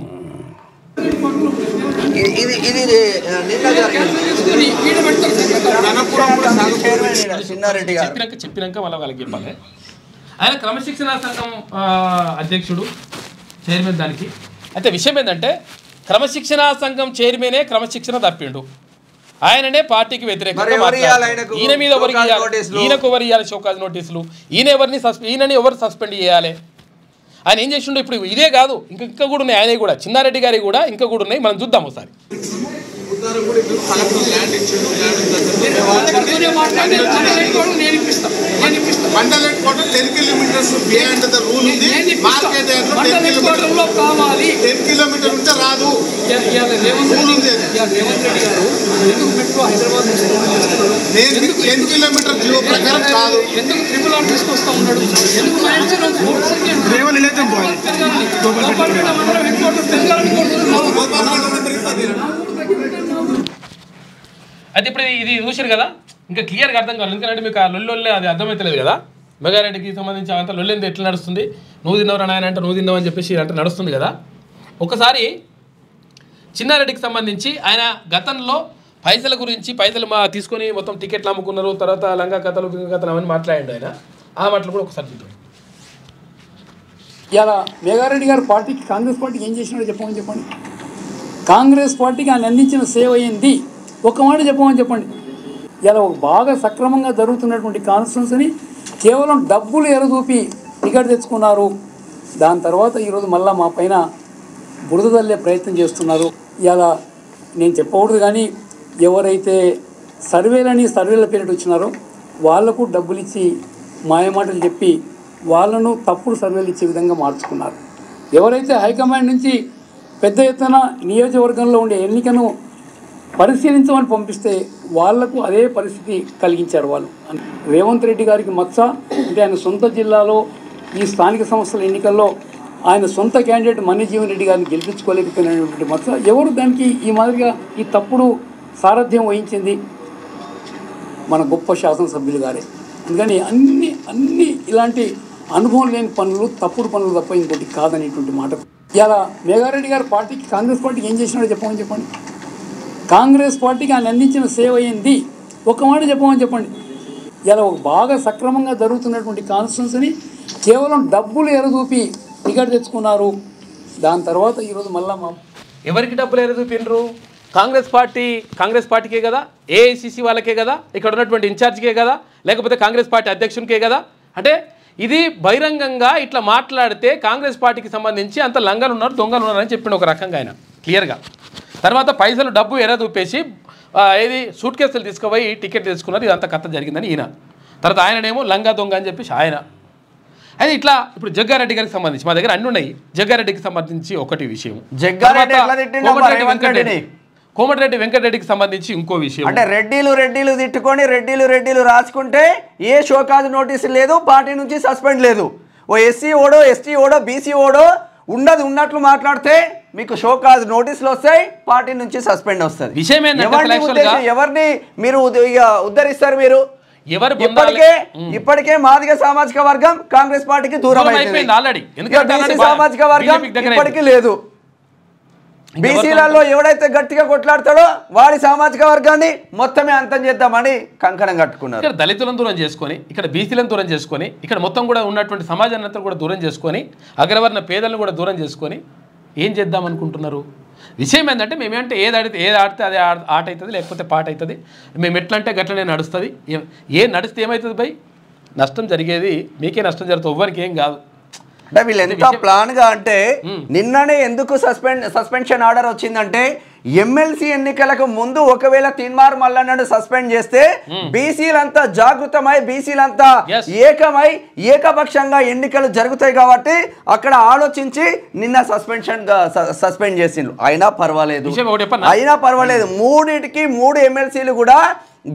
చెప్పినాక మళ్ళీ వాళ్ళకి చెప్పాలి. ఆయన క్రమశిక్షణ సంఘం అధ్యక్షుడు చైర్మన్ దానికి. అయితే విషయం ఏంటంటే క్రమశిక్షణ సంఘం చైర్మనే క్రమశిక్షణ తప్పిండు, ఆయననే పార్టీకి వ్యతిరేకంగా ఈయన మీద ఈయనకు ఎవరు ఇవ్వాలి షోకాజ్ నోటీసులు, ఈయనని ఎవరు సస్పెండ్ చేయాలి, ఆయన ఏం చేసిండో ఇప్పుడు ఇదే కాదు ఇంకా కూడా ఉన్నాయి, ఆయన కూడా చిన్నారెడ్డి గారి కూడా ఇంకా కూడా ఉన్నాయి, మనం చూద్దాం ఒకసారి. అయితే ఇప్పుడు ఇది చూసారు కదా, ఇంకా క్లియర్గా అర్థం కావాలి. ఎందుకంటే మీకు ఆ లొల్లొల్లే అది అర్థమవుతలేదు కదా. మెగారెడ్డికి సంబంధించి అంత లొల్లేంది ఎట్లా నడుస్తుంది, నువ్వు తిన్నవరా నాయన అంటే నువ్వు తిన్నావు అని చెప్పేసి అంటే నడుస్తుంది కదా. ఒకసారి చిన్నారెడ్డికి సంబంధించి ఆయన గతంలో పైసల గురించి పైసలు తీసుకొని మొత్తం టికెట్లు అమ్ముకున్నారు, తర్వాత లంగా కథలు అవన్నీ మాట్లాడండి ఆయన. ఆ మాటలు కూడా ఒకసారి చూద్దాం. ఇలా మెగారెడ్డి గారు పార్టీకి కాంగ్రెస్ పార్టీకి ఏం చేసినాడో చెప్పండి. కాంగ్రెస్ పార్టీకి ఆయన అందించిన సేవ ఏంది ఒక మాట చెప్పండి. ఇలా బాగా సక్రమంగా జరుగుతున్నటువంటి కాన్స్టిట్యూన్సీని కేవలం డబ్బులు ఎరదూపి టికెట్ తెచ్చుకున్నారు. దాని తర్వాత ఈరోజు మళ్ళీ మా పైన బురద తల్లే ప్రయత్నం చేస్తున్నారు. ఇలా నేను చెప్పకూడదు కానీ ఎవరైతే సర్వేల పేరిట వచ్చినారో వాళ్లకు డబ్బులు ఇచ్చి మాయమాటలు చెప్పి వాళ్ళను తప్పుడు సర్వేలు ఇచ్చే విధంగా మార్చుకున్నారు. ఎవరైతే హైకమాండ్ నుంచి పెద్ద ఎత్తున నియోజకవర్గంలో ఉండే ఎన్నికను పరిశీలించమని పంపిస్తే వాళ్లకు అదే పరిస్థితి కలిగించారు వాళ్ళు. రేవంత్ రెడ్డి గారికి మచ్చ అంటే ఆయన సొంత జిల్లాలో ఈ స్థానిక సంస్థల ఎన్నికల్లో ఆయన సొంత క్యాండిడేట్ మన్యజీవన్ రెడ్డి గారిని గెలిపించుకోలేకపోయినటువంటి మచ్చ. ఎవరు దానికి ఈ మాదిరిగా ఈ తప్పుడు సారథ్యం వహించింది? మన గొప్ప శాసనసభ్యులు గారే. అందుకని అన్ని ఇలాంటి అనుభవం లేని పనులు తప్పుడు పనులు తప్ప ఇంకోటి కాదనేటువంటి మాట. ఇలా మెగారెడ్డి గారు పార్టీకి కాంగ్రెస్ పార్టీకి ఏం చేసినాడో చెప్పండి. కాంగ్రెస్ పార్టీకి ఆయన అందించిన సేవ ఏంది ఒక మాట చెప్పండి. ఇలా బాగా సక్రమంగా జరుగుతున్నటువంటి కాన్స్టిట్యూన్సీని కేవలం డబ్బులు ఎరదూపి టికెట్ తెచ్చుకున్నారు. దాని తర్వాత ఈరోజు మళ్ళా ఎవరికి డబ్బులు ఎరదూపినరు? కాంగ్రెస్ పార్టీకే కదా, ఏఐసిసి వాళ్ళకే కదా, ఇక్కడ ఉన్నటువంటి ఇన్ఛార్జ్కే కదా, లేకపోతే కాంగ్రెస్ పార్టీ అధ్యక్షునికే కదా. అంటే ఇది బహిరంగంగా ఇట్లా మాట్లాడితే కాంగ్రెస్ పార్టీకి సంబంధించి అంత లంగలు ఉన్నారు దొంగలు ఉన్నారని చెప్పిండు ఒక రకంగా ఆయన క్లియర్గా. తర్వాత పైసలు డబ్బు ఎరదూపేసి ఏది సూట్ కేసులు తీసుకుపోయి టికెట్ తెచ్చుకున్నారు, ఇదంతా కథ జరిగిందని ఈయన. తర్వాత ఆయననేమో లంగా దొంగ అని చెప్పేసి ఆయన. అది ఇట్లా ఇప్పుడు జగ్గారెడ్డి గారికి సంబంధించి మా దగ్గర అన్ని ఉన్నాయి. జగ్గారెడ్డికి సంబంధించి ఒకటి విషయం, కోమటిరెడ్డి వెంకటరెడ్డికి సంబంధించి ఇంకో విషయం. అంటే రెడ్డిలు తిట్టుకొని రెడ్డిలు రాసుకుంటే ఏ షోకాజ్ నోటీసు లేదు, పార్టీ నుంచి సస్పెండ్ లేదు. ఓ ఎస్సీ ఓడో ఎస్టీ ఓడో బీసీ ఓడో ఉన్నట్లు మాట్లాడితే మీకు షోకాజ్ నోటీసులు వస్తాయి, పార్టీ నుంచి సస్పెండ్ వస్తుంది. విషయం ఎవరిని మీరు ఉద్ధరిస్తారు? మీరు ఇప్పటికే మాదిగ సామాజిక వర్గం కాంగ్రెస్ పార్టీకి దూరం అయిపోయింది ఆల్రెడీ. సామాజిక వర్గం ఇప్పటికీ లేదు. బీసీలలో ఎవడైతే గట్టిగా కొట్లాడతాడో వాడి సామాజిక వర్గాన్ని మొత్తమే అంతం చేద్దామని కంకణం కట్టుకున్నారు. ఇక్కడ దళితులను దూరం చేసుకొని, ఇక్కడ బీసీలను దూరం చేసుకొని, ఇక్కడ మొత్తం కూడా ఉన్నటువంటి సమాజాన్ని అంతా కూడా దూరం చేసుకొని, అగ్రవర్ణ పేదలను కూడా దూరం చేసుకొని ఏం చేద్దాం అనుకుంటున్నారు? విషయం ఏంటంటే మేమేంటే ఏది ఆడితే అదే ఆట అవుతుంది, లేకపోతే పాట అవుతుంది. మేము ఎట్లా అంటే గట్లనే నడుస్తుంది. నడిస్తే ఏమవుతుంది భయ్? నష్టం జరిగేది మీకే, నష్టం జరుగుతుంది, ఎవ్వరికి ఏం కాదు. అంటే వీళ్ళు ఎంత ప్లాన్గా అంటే నిన్ననే ఎందుకు సస్పెన్షన్ ఆర్డర్ వచ్చిందంటే ఎమ్మెల్సీ ఎన్నికలకు ముందు ఒకవేళ తీన్మార్ మల్లన్నను సస్పెండ్ చేస్తే బీసీలంతా జాగృతమై బీసీలంతా ఏకమై ఏకపక్షంగా ఎన్నికలు జరుగుతాయి కాబట్టి అక్కడ ఆలోచించి నిన్న సస్పెండ్ చేసిండ్రు. అయినా పర్వాలేదు, మూడింటికి 3 ఎమ్మెల్సీలు కూడా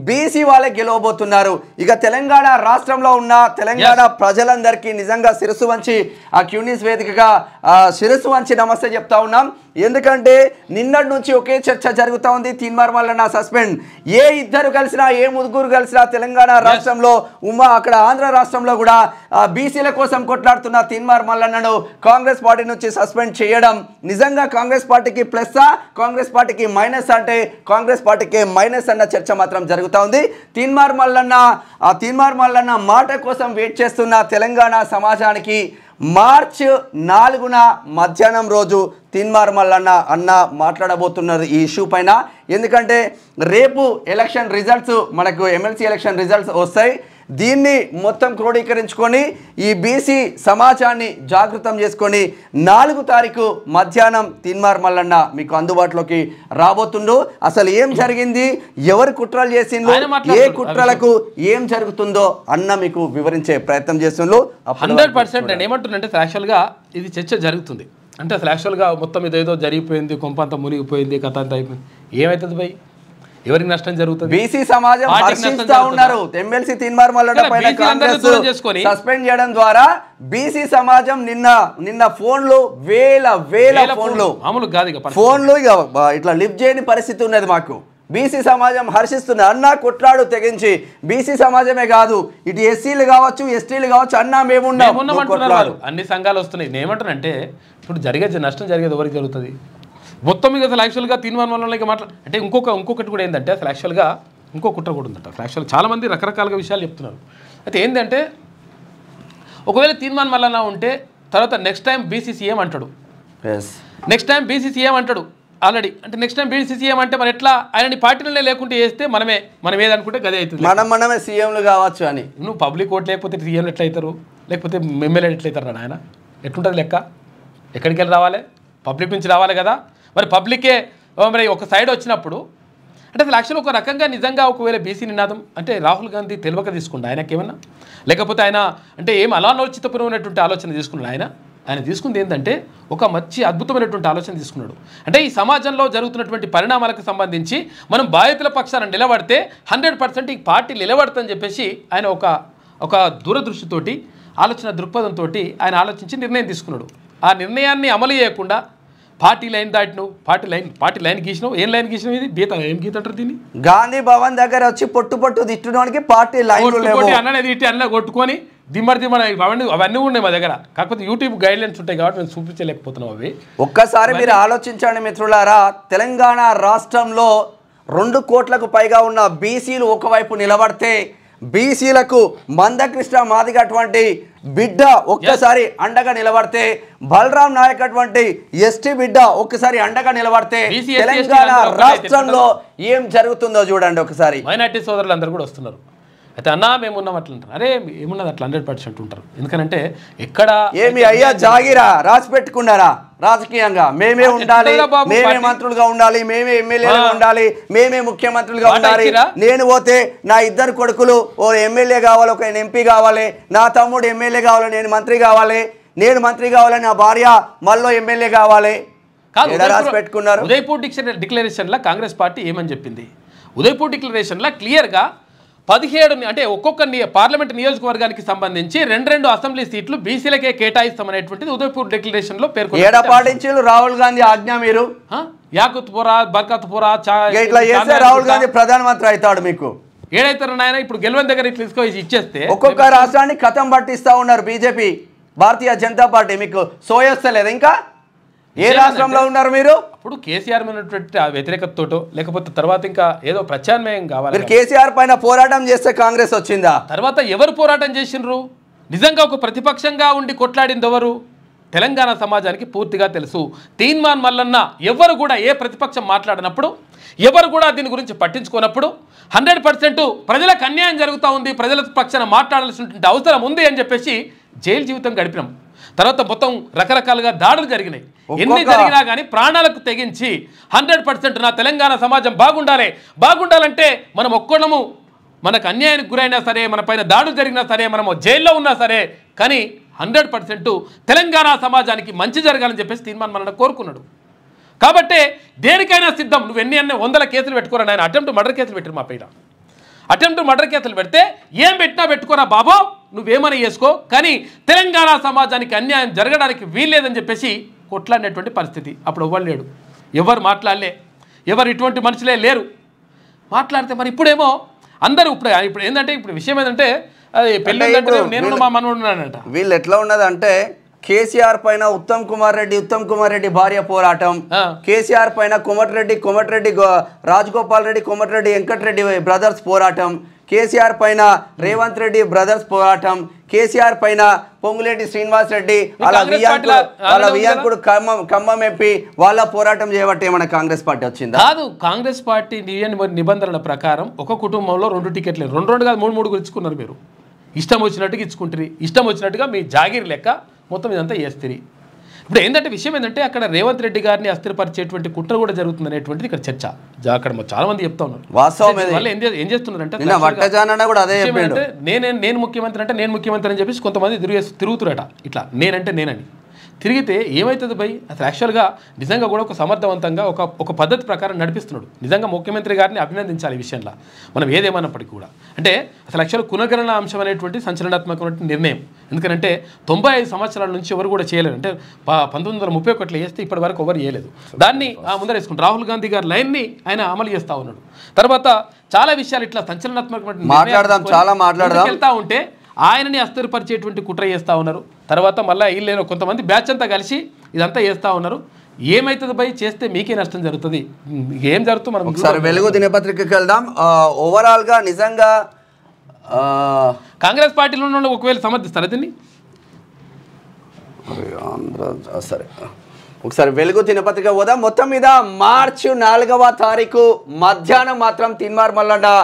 బీసీ వాళ్ళే గెలవబోతున్నారు. ఇక తెలంగాణ రాష్ట్రంలో ఉన్న తెలంగాణ ప్రజలందరికీ నిజంగా శిరస్సు వంచి ఆ క్యూనిస్ వేదికగా శిరస్సు వంచి నమస్తే చెప్తా ఉన్నాం. ఎందుకంటే నిన్నటి నుంచి ఒకే చర్చ జరుగుతూ ఉంది. తీన్మార్ మల్లన్న సస్పెండ్. ఏ ఇద్దరు కలిసినా ఏ ముగ్గురు కలిసినా తెలంగాణ రాష్ట్రంలో అక్కడ ఆంధ్ర రాష్ట్రంలో కూడా బీసీల కోసం కొట్లాడుతున్న తీన్మార్ మల్లన్నను కాంగ్రెస్ పార్టీ నుంచి సస్పెండ్ చేయడం నిజంగా కాంగ్రెస్ పార్టీకి ప్లస్సా, కాంగ్రెస్ పార్టీకి మైనస్ అంటే కాంగ్రెస్ పార్టీకి మైనస్ అన్న చర్చ మాత్రం జరుగుతూ ఉంది. తీన్మార్ మల్లన్న మాట కోసం వెయిట్ చేస్తున్న తెలంగాణ సమాజానికి మార్చ్ 4న మధ్యాహ్నం రోజు తీన్మార్ మల్లన్న అన్న మాట్లాడబోతున్నారు ఈ ఇష్యూ పైన. ఎందుకంటే రేపు ఎలక్షన్ రిజల్ట్స్ మనకు ఎమ్మెల్సీ ఎలక్షన్ రిజల్ట్స్ వస్తాయి. దీన్ని మొత్తం క్రోడీకరించుకొని ఈ బీసీ సమాజాన్ని జాగృతం చేసుకొని 4 తారీఖు మధ్యాహ్నం తీన్మార్ మల్లన్న మీకు అందుబాటులోకి రాబోతుండు. అసలు ఏం జరిగింది, ఎవరు కుట్రలు చేసిండ్రు, ఏ కుట్రలకు ఏం జరుగుతుందో అన్న మీకు వివరించే ప్రయత్నం చేస్తుండ్రు. 100% నేను ఏమంటున్నానంటే యాక్చువల్గా ఇది చర్చ జరుగుతుంది. అంటే అసలు యాక్చువల్గా మొత్తం ఇదేదో జరిగిపోయింది, కొంపంతా మునిగిపోయింది, కథ అంతా అయిపోయింది. ఏమవుతుంది భయ్? ఎవరికి నష్టం జరుగుతుంది? బీసీ సమాజం హర్షిస్తా ఉన్నారు. ఎమ్మెల్సీ తీన్మార్ మల్లన్న పైన కాంగ్రెస్ సస్పెండ్ చేయడం ద్వారా బీసీ సమాజం నిన్న ఫోన్లు వేల ఫోన్లు మామూలు కాదు, ఫోన్లు ఇట్లా లిఫ్ట్ చేయని పరిస్థితి ఉన్నది. మాకు బీసీ సమాజం హర్షిస్తుంది. అన్నా కొట్లాడు తెగించి, బీసీ సమాజమే కాదు ఇటు ఎస్సీలు కావచ్చు ఎస్టీలు కావచ్చు, అన్నా మేమున్నాం. అన్ని సంఘాలు వస్తున్నాయి. నేను ఏమంటానంటే ఇప్పుడు నష్టం జరిగేది ఎవరికి జరుగుతుంది? మొత్తం మీద అసలు యాక్చువల్గా తీన్మార్ మల్లన్నకి అంటే ఇంకొకటి కూడా ఏంటంటే అసలు యాక్చువల్గా ఇంకో కుట్ర కూడా ఉందట. యాక్చువల్గా చాలామంది రకరకాలుగా విషయాలు చెప్తున్నారు. అయితే ఏంటంటే ఒకవేళ తీన్మార్ మల్లన్న ఉంటే తర్వాత నెక్స్ట్ టైం బీసీసీఎం అంటాడు, ఆల్రెడీ. అంటే నెక్స్ట్ టైం బీసీసీఎం అంటే మరి ఎట్లా? ఆయనని పార్టీలనే లేకుంటే చేస్తే మనం ఏదనుకుంటే గదే అవుతుంది, మనమే సీఎంలు కావచ్చు అని. నువ్వు పబ్లిక్ ఓట్ లేకపోతే సీఎంలు ఎట్లయితారు, లేకపోతే ఎమ్మెల్యేలు ఎట్లయితారు? ఆయన ఎట్లుంటుంది లెక్క? ఎక్కడికి వెళ్ళి రావాలి? పబ్లిక్ నుంచి రావాలి కదా. మరి పబ్లికే మరి ఒక సైడ్ వచ్చినప్పుడు అంటే అసలు యాక్చువల్ ఒక రకంగా నిజంగా ఒకవేళ బీసీ నినాదం అంటే రాహుల్ గాంధీ తెలియక తీసుకుంటా ఆయనకేమన్నా, లేకపోతే ఆయన అంటే ఏం అనాలోచితపరమైనటువంటి ఆలోచన తీసుకున్నాడు. ఆయన తీసుకుంది ఏంటంటే ఒక మంచి అద్భుతమైనటువంటి ఆలోచన తీసుకున్నాడు. అంటే ఈ సమాజంలో జరుగుతున్నటువంటి పరిణామాలకు సంబంధించి మనం బాధితుల పక్షాన నిలబడితే 100% ఈ పార్టీ నిలబడతాని చెప్పేసి ఆయన ఒక దూరదృష్టితోటి ఆలోచన దృక్పథంతో ఆయన ఆలోచించి నిర్ణయం తీసుకున్నాడు. ఆ నిర్ణయాన్ని అమలు చేయకుండా పార్టీ లైన్ దాటినావు, పార్టీ లైన్ గీసినావు. ఏం లైన్ గీసినావు? ఇది గీత ఏం గీత అంటారు దీన్ని? గాంధీ భవన్ దగ్గర వచ్చి పొట్టు తిట్టడానికి పార్టీ లైన్ అన్నది తిట్టి అన్న కొట్టుకొని దిమ్మడి అవన్నీ ఉన్నాయి మా దగ్గర. కాకపోతే యూట్యూబ్ గైడ్ లైన్స్ ఉంటాయి కాబట్టి మేము చూపించలేకపోతున్నాం అవి. ఒక్కసారి మీరు ఆలోచించండి మిత్రులారా. తెలంగాణ రాష్ట్రంలో 2 కోట్లకు పైగా ఉన్న బీసీలు ఒకవైపు నిలబడితే బీసీలకు మందకృష్ణ మాదిగ అటువంటి బిడ్డ ఒక్కసారి అండగా నిలబడితే, బలరాం నాయక్ అటువంటి ఎస్టీ బిడ్డ ఒక్కసారి అండగా నిలబడితే తెలంగాణ రాష్ట్రంలో ఏం జరుగుతుందో చూడండి ఒకసారి. మైనార్టీ సోదరులు అందరూ కూడా వస్తున్నారు. అయితే అన్నా మేము ఉన్నాం అట్లా అంటారు. అరే ఏమున్నది అట్లా 100% ఉంటారు. ఎందుకంటే ఎక్కడ ఏమి అయ్యా జాగిరా రాసి పెట్టుకున్నారా? రాజకీయంగా మేమే ఉండాలి, మేమే మంత్రులుగా ఉండాలి, మేమే ఎమ్మెల్యేలుగా ఉండాలి, మేమే ముఖ్యమంత్రులుగా ఉండాలి, నేను పోతే నా ఇద్దరు కొడుకులు ఓ ఎమ్మెల్యే కావాలి, ఒక ఎంపీ కావాలి, నా తమ్ముడు ఎమ్మెల్యే కావాలి, నేను మంత్రి కావాలి, నేను మంత్రి కావాలి, నా భార్య మళ్ళీ ఎమ్మెల్యే కావాలి రాసి పెట్టుకున్నారు. ఉదయపూర్ డిక్లరేషన్లో కాంగ్రెస్ పార్టీ ఏమని చెప్పింది? ఉదయపూర్ డిక్లరేషన్లో క్లియర్గా 17 అంటే ఒక్కొక్క పార్లమెంట్ నియోజకవర్గానికి సంబంధించి 2 అసెంబ్లీ సీట్లు బీసీలకే కేటాయిస్తామనేటువంటిది ఉదయపూర్ డిక్లరేషన్లో పేర్కొన్నారు. రాహుల్ గాంధీ ఆజ్ఞ మీరు యాకుత్పురా బర్కత్పురా రాహుల్ గాంధీ ప్రధానమంత్రి అవుతాడు మీకు ఏడైతారు నాయన. ఇప్పుడు గెలవని దగ్గర ఇచ్చేస్తే ఒక్కొక్క రాష్ట్రాన్ని కథం పట్టిస్తా ఉన్నారు బీజేపీ, భారతీయ జనతా పార్టీ. మీకు సోయొస్తలేదు ఇంకా? ఏ రాష్ట్రంలో ఉన్నారు మీరు? అప్పుడు కేసీఆర్ ఉన్నటువంటి వ్యతిరేకతతో లేకపోతే తర్వాత ఇంకా ఏదో ప్రత్యామ్నాయం కావాలి. కేసీఆర్ పైన పోరాటం చేస్తే కాంగ్రెస్ వచ్చిందా? తర్వాత ఎవరు పోరాటం చేసిండ్రు? నిజంగా ఒక ప్రతిపక్షంగా ఉండి కొట్లాడింది ఎవరు? తెలంగాణ సమాజానికి పూర్తిగా తెలుసు. తీన్మాన్ మల్లన్న ఎవరు కూడా ఏ ప్రతిపక్షం మాట్లాడినప్పుడు, ఎవరు కూడా దీని గురించి పట్టించుకున్నప్పుడు 100% ప్రజలకు అన్యాయం జరుగుతూ ఉంది, ప్రజల పక్షాన మాట్లాడాల్సినటువంటి అవసరం ఉంది అని చెప్పేసి జైలు జీవితం గడిపినాం. తర్వాత మొత్తం రకరకాలుగా దాడులు జరిగినాయి. ఎన్ని జరిగినా కానీ ప్రాణాలకు తెగించి 100% నా తెలంగాణ సమాజం బాగుండాలంటే మనం ఒక్కడము మనకు అన్యాయానికి గురైనా సరే, మన పైన దాడులు జరిగినా సరే, మనము జైల్లో ఉన్నా సరే, కానీ 100% తెలంగాణ సమాజానికి మంచి జరగాలని చెప్పేసి తీర్మానం మన కోరుకున్నాడు. కాబట్టి దేనికైనా సిద్ధం. నువ్వు ఎన్ని 100 కేసులు పెట్టుకోరా నాయన. అటెంప్ట్ మర్డర్ కేసులు పెట్టారు మా పైన. అటెంప్ట్ మర్డర్ కేసులు పెడితే ఏం పెట్టినా పెట్టుకోరా బాబు, నువ్వేమని చేసుకో, కానీ తెలంగాణ సమాజానికి అన్యాయం జరగడానికి వీల్లేదని చెప్పేసి కొట్లాడినటువంటి పరిస్థితి. అప్పుడు ఎవ్వరు లేడు, ఎవరు మాట్లాడలే, ఎవరు ఇటువంటి మనుషులే లేరు మాట్లాడితే. మరి ఇప్పుడేమో అందరూ ఇప్పుడు ఏంటంటే ఇప్పుడు విషయం ఏంటంటే పెళ్ళి నేను మా మనవడున్నానంట. వీళ్ళు ఎట్లా ఉన్నదంటే కేసీఆర్ పైన ఉత్తమ్ కుమార్ రెడ్డి భార్య పోరాటం, కేసీఆర్ పైన కోమటిరెడ్డి రాజగోపాల్ రెడ్డి, కోమటిరెడ్డి వెంకటరెడ్డి బ్రదర్స్ పోరాటం, కేసీఆర్ పైన రేవంత్ రెడ్డి బ్రదర్స్ పోరాటం, కేసీఆర్ పైన పొంగులేటి శ్రీనివాస్ రెడ్డి వాళ్ళ వియాంకుడు ఖమ్మం ఎంపీ వాళ్ళ పోరాటం చేయబట్టి ఏమన్నా కాంగ్రెస్ పార్టీ వచ్చిందా? కాదు. కాంగ్రెస్ పార్టీ నిబంధనల ప్రకారం ఒక కుటుంబంలో 2 టికెట్లు 2 కాదు 3 గురించుకున్నారు. మీరు ఇష్టం వచ్చినట్టుగా ఇచ్చుకుంటారు, ఇష్టం వచ్చినట్టుగా మీ జాగీర్ లెక్క మొత్తం ఇదంతా చేస్తారు. ఇప్పుడు ఏంటంటే విషయం ఏంటంటే అక్కడ రేవంత్ రెడ్డి గారిని అస్థిరపరిచేటువంటి కుట్ర కూడా జరుగుతుంది అనేటువంటిది ఇక్కడ చర్చ. అక్కడ చాలా మంది చెప్తా ఉన్నారు. వాస్తవం ఏం చేస్తున్నారంటే నేను ముఖ్యమంత్రి అంటే నేను ముఖ్యమంత్రి అని చెప్పేసి కొంతమంది తిరుగుతురట. ఇట్లా నేనంటే తిరిగితే ఏమవుతుంది భయ్? అసలు యాక్చువల్గా నిజంగా కూడా ఒక సమర్థవంతంగా ఒక పద్ధతి ప్రకారం నడిపిస్తున్నాడు. నిజంగా ముఖ్యమంత్రి గారిని అభినందించాలి ఈ విషయంలో, మనం ఏదేమన్నప్పటికీ కూడా. అంటే అసలు యాక్చువల్గా పునర్గణన అంశం అనేటువంటి సంచలనాత్మకమైన నిర్ణయం. ఎందుకంటే 95 సంవత్సరాల నుంచి ఎవరు కూడా చేయలేరు. అంటే 1931 చేస్తే ఇప్పటి వరకు ఎవరు చేయలేదు. దాన్ని ముందర వేసుకుంటారు. రాహుల్ గాంధీ గారి లైన్ని ఆయన అమలు చేస్తూ ఉన్నాడు. తర్వాత చాలా విషయాలు ఇట్లా సంచలనాత్మకమైన వెళ్తూ ఉంటే ఆయనని అస్థిరపరిచేటువంటి కుట్ర చేస్తూ ఉన్నారు. తర్వాత మళ్ళీ వీళ్ళు కొంతమంది బ్యాచ్ అంతా కలిసి ఇదంతా చేస్తూ ఉన్నారు. ఏమవుతుంది భయ్? చేస్తే మీకే నష్టం జరుగుతుంది. ఏం జరుగుతుంది మనం ఒకసారి వెలుగు దినపత్రికకి వెళ్దాం. ఓవరాల్గా నిజంగా కాంగ్రెస్ పార్టీలో ఉన్న ఒకవేళ సమర్థిస్తారా దీన్ని? సరే ఒకసారి వెలుగు దినపత్రిక పోదాం. మొత్తం మీద మార్చి 4వ తారీఖు మధ్యాహ్నం మాత్రం తీన్మార్ మల్లన్న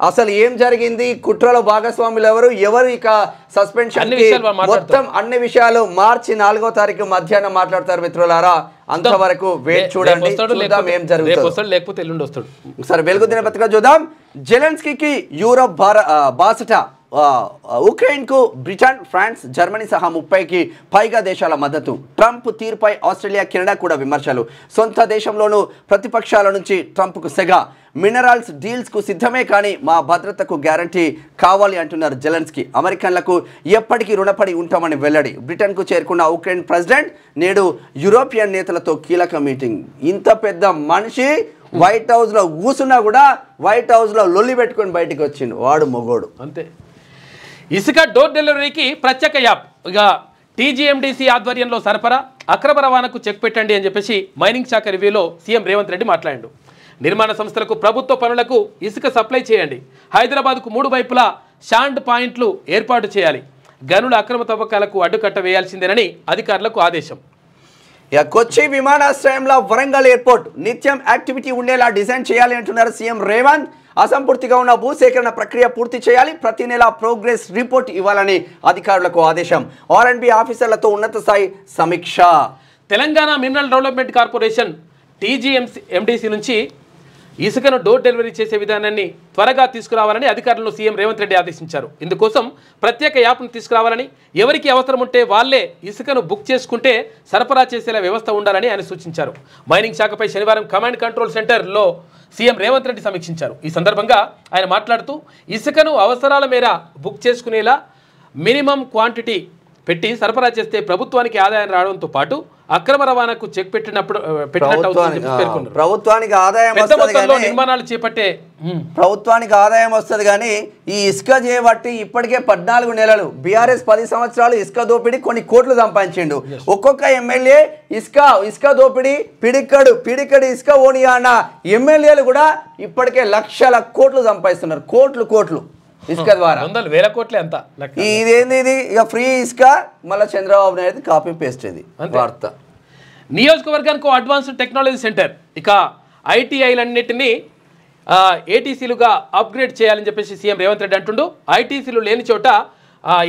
అసలు ఏం జరిగింది, కుట్రలో భాగస్వాములు ఎవరు ఇక సస్పెన్షన్ మొత్తం అన్ని విషయాలు మార్చి 4వ తారీఖు మధ్యాహ్నం మాట్లాడతారు మిత్రులారా. అంతవరకు వేచి చూడండి, చూద్దాం ఏం జరుగుతుంది. లేకపోతే ఎల్లుండి వస్తాడు. ఒకసారి వెలుగు దినపత్రిక చూద్దాం. జెలెన్స్కీకి యూరోప్ బాసట, ఉక్రెయిన్కు బ్రిటన్, ఫ్రాన్స్, జర్మనీ సహా 30కి పైగా దేశాల మద్దతు. ట్రంప్ తీరుపై ఆస్ట్రేలియా, కెనడా కూడా విమర్శలు. సొంత దేశంలోనూ ప్రతిపక్షాల నుంచి ట్రంప్కు సెగ. మినరల్స్ డీల్స్కు సిద్ధమే కానీ మా భద్రతకు గ్యారంటీ కావాలి అంటున్నారు జెలెన్స్కీ. అమెరికన్లకు ఎప్పటికీ రుణపడి ఉంటామని వెల్లడి. బ్రిటన్కు చేరుకున్న ఉక్రెయిన్ ప్రెసిడెంట్ నేడు యూరోపియన్ నేతలతో కీలక మీటింగ్. ఇంత పెద్ద మనిషి వైట్ హౌస్లో కూసున్నా కూడా వైట్ హౌస్లో లొల్లి పెట్టుకొని బయటకు వచ్చిండు వాడు మొగోడు అంతే. ఇసుక డోర్ డెలివరీకి ప్రత్యేక యాప్. ఇక టీజీఎండీసీ ఆధ్వర్యంలో సరఫరా, అక్రమ రవాణాకు చెక్ పెట్టండి అని చెప్పేసి మైనింగ్ శాఖ రివ్యూలో సీఎం రేవంత్ రెడ్డి మాట్లాడాడు. నిర్మాణ సంస్థలకు, ప్రభుత్వ పనులకు ఇసుక సప్లై చేయండి. హైదరాబాద్కు 3 వైపులా షాండ్ పాయింట్లు ఏర్పాటు చేయాలి. గనుల అక్రమ తవ్వకాలకు అడ్డుకట్ట వేయాల్సిందేనని అధికారులకు ఆదేశం. కొచ్చి విమానాశ్రయంలో వరంగల్ ఎయిర్పోర్ట్ నిత్యం యాక్టివిటీ ఉండేలా డిజైన్ చేయాలి అంటున్నారు సీఎం రేవంత్. అసంపూర్తిగా ఉన్న భూసేకరణ ప్రక్రియ పూర్తి చేయాలి. ప్రతి నెల ప్రోగ్రెస్ రిపోర్ట్ ఇవ్వాలని అధికారులకు ఆదేశం. ఆర్ఎండ్బి ఆఫీసర్లతో ఉన్నత స్థాయి సమీక్ష. Telangana mineral development corporation TGMC MDC నుంచి ఇసుకను డోర్ డెలివరీ చేసే విధానాన్ని త్వరగా తీసుకురావాలని అధికారులను సీఎం రేవంత్ రెడ్డి ఆదేశించారు. ఇందుకోసం ప్రత్యేక యాప్ను తీసుకురావాలని, ఎవరికి అవసరం ఉంటే వాళ్లే ఇసుకను బుక్ చేసుకుంటే సరఫరా చేసేలా వ్యవస్థ ఉండాలని ఆయన సూచించారు. మైనింగ్ శాఖపై శనివారం కమాండ్ కంట్రోల్ సెంటర్లో సీఎం రేవంత్ రెడ్డి సమీక్షించారు. ఈ సందర్భంగా ఆయన మాట్లాడుతూ ఇసుకను అవసరాల మేర బుక్ చేసుకునేలా మినిమం క్వాంటిటీ పెట్టి సరఫరా చేస్తే ప్రభుత్వానికి ఆదాయం రావడంతో పాటు అక్రమ రవాణాకు చెక్ ప్రభుత్వానికి ఆదాయం నిర్మాణాలు చేపట్టే ప్రభుత్వానికి ఆదాయం వస్తుంది. కానీ ఈ ఇసుక చేయబట్టి ఇప్పటికే 14 నెలలు బీఆర్ఎస్ 10 సంవత్సరాలు ఇసుక దోపిడీ కొన్ని కోట్లు సంపాదించిండు. ఒక్కొక్క ఎమ్మెల్యే ఇసుక దోపిడీ పిడికడు ఇసుక ఓనియా అన్న ఎమ్మెల్యేలు కూడా ఇప్పటికే లక్షల కోట్లు సంపాదిస్తున్నారు. కోట్లు ఇసుక ద్వారా 100,000 కోట్లే అంత. ఇదేంది ఇది ఇక ఫ్రీ ఇసుక మళ్ళీ చంద్రబాబు నాయుడు కాపీ పేస్ట్ ఇది వార్త. నియోజకవర్గానికి అడ్వాన్స్డ్ టెక్నాలజీ సెంటర్, ఇక ఐటీఐలన్నింటినీ ఏటీసీలుగా అప్గ్రేడ్ చేయాలని చెప్పేసి సీఎం రేవంత్ రెడ్డి అంటుండు. ఐటీసీలు లేని చోట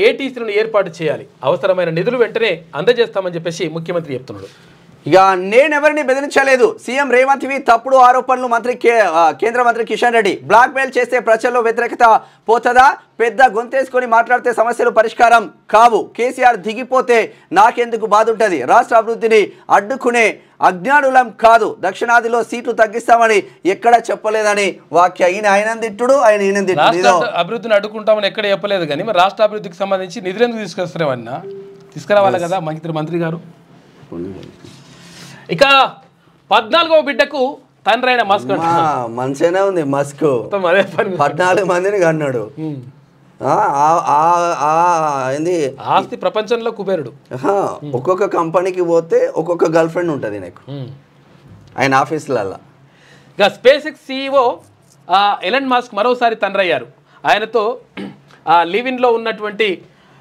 ఏటీసీలను ఏర్పాటు చేయాలి, అవసరమైన నిధులు వెంటనే అందజేస్తామని చెప్పేసి ముఖ్యమంత్రి చెప్తున్నాడు. ఇక నేనెవరిని బెదిరించలేదు, సీఎం రేవంత్ వి తప్పుడు ఆరోపణలు. కేంద్ర మంత్రి కిషన్ రెడ్డి బ్లాక్మెయిల్ చేస్తే ప్రజల్లో వ్యతిరేకత పోతుందా? పెద్ద గొంతేసుకొని మాట్లాడితే సమస్యలు పరిష్కారం కావు. కేసీఆర్ దిగిపోతే నాకెందుకు బాధ ఉంటుంది? రాష్ట్ర అభివృద్ధిని అడ్డుకునే అజ్ఞానులం కాదు, దక్షిణాదిలో సీట్లు తగ్గిస్తామని ఎక్కడ చెప్పలేదని వాక్య. ఆయన తిట్టుడు, ఈయన తిట్టుడు. అభివృద్ధిని అడ్డుకుంటామని ఎక్కడ చెప్పలేదు. కానీ మరి రాష్ట్ర అభివృద్ధికి సంబంధించి నిధులు ఎందుకు తీసుకొస్తున్నామన్నా? తీసుకురావాలి కదా మంత్రి గారు. ఇక 14వ బిడ్డకు తండ్రి అయిన మస్క్ మంచిగానే ఉంది. మస్క్ 14 మందిని కన్నాడు. ఆస్తి ప్రపంచంలో కుబేరుడు. ఒక్కొక్క కంపెనీకి పోతే ఒక్కొక్క గర్ల్ ఫ్రెండ్ ఉంటుంది నాకు ఆయన ఆఫీసులలో. ఇక space X CEO Elon Musk మరోసారి తండ్రి అయ్యారు. ఆయనతో లివిన్లో ఉన్నటువంటి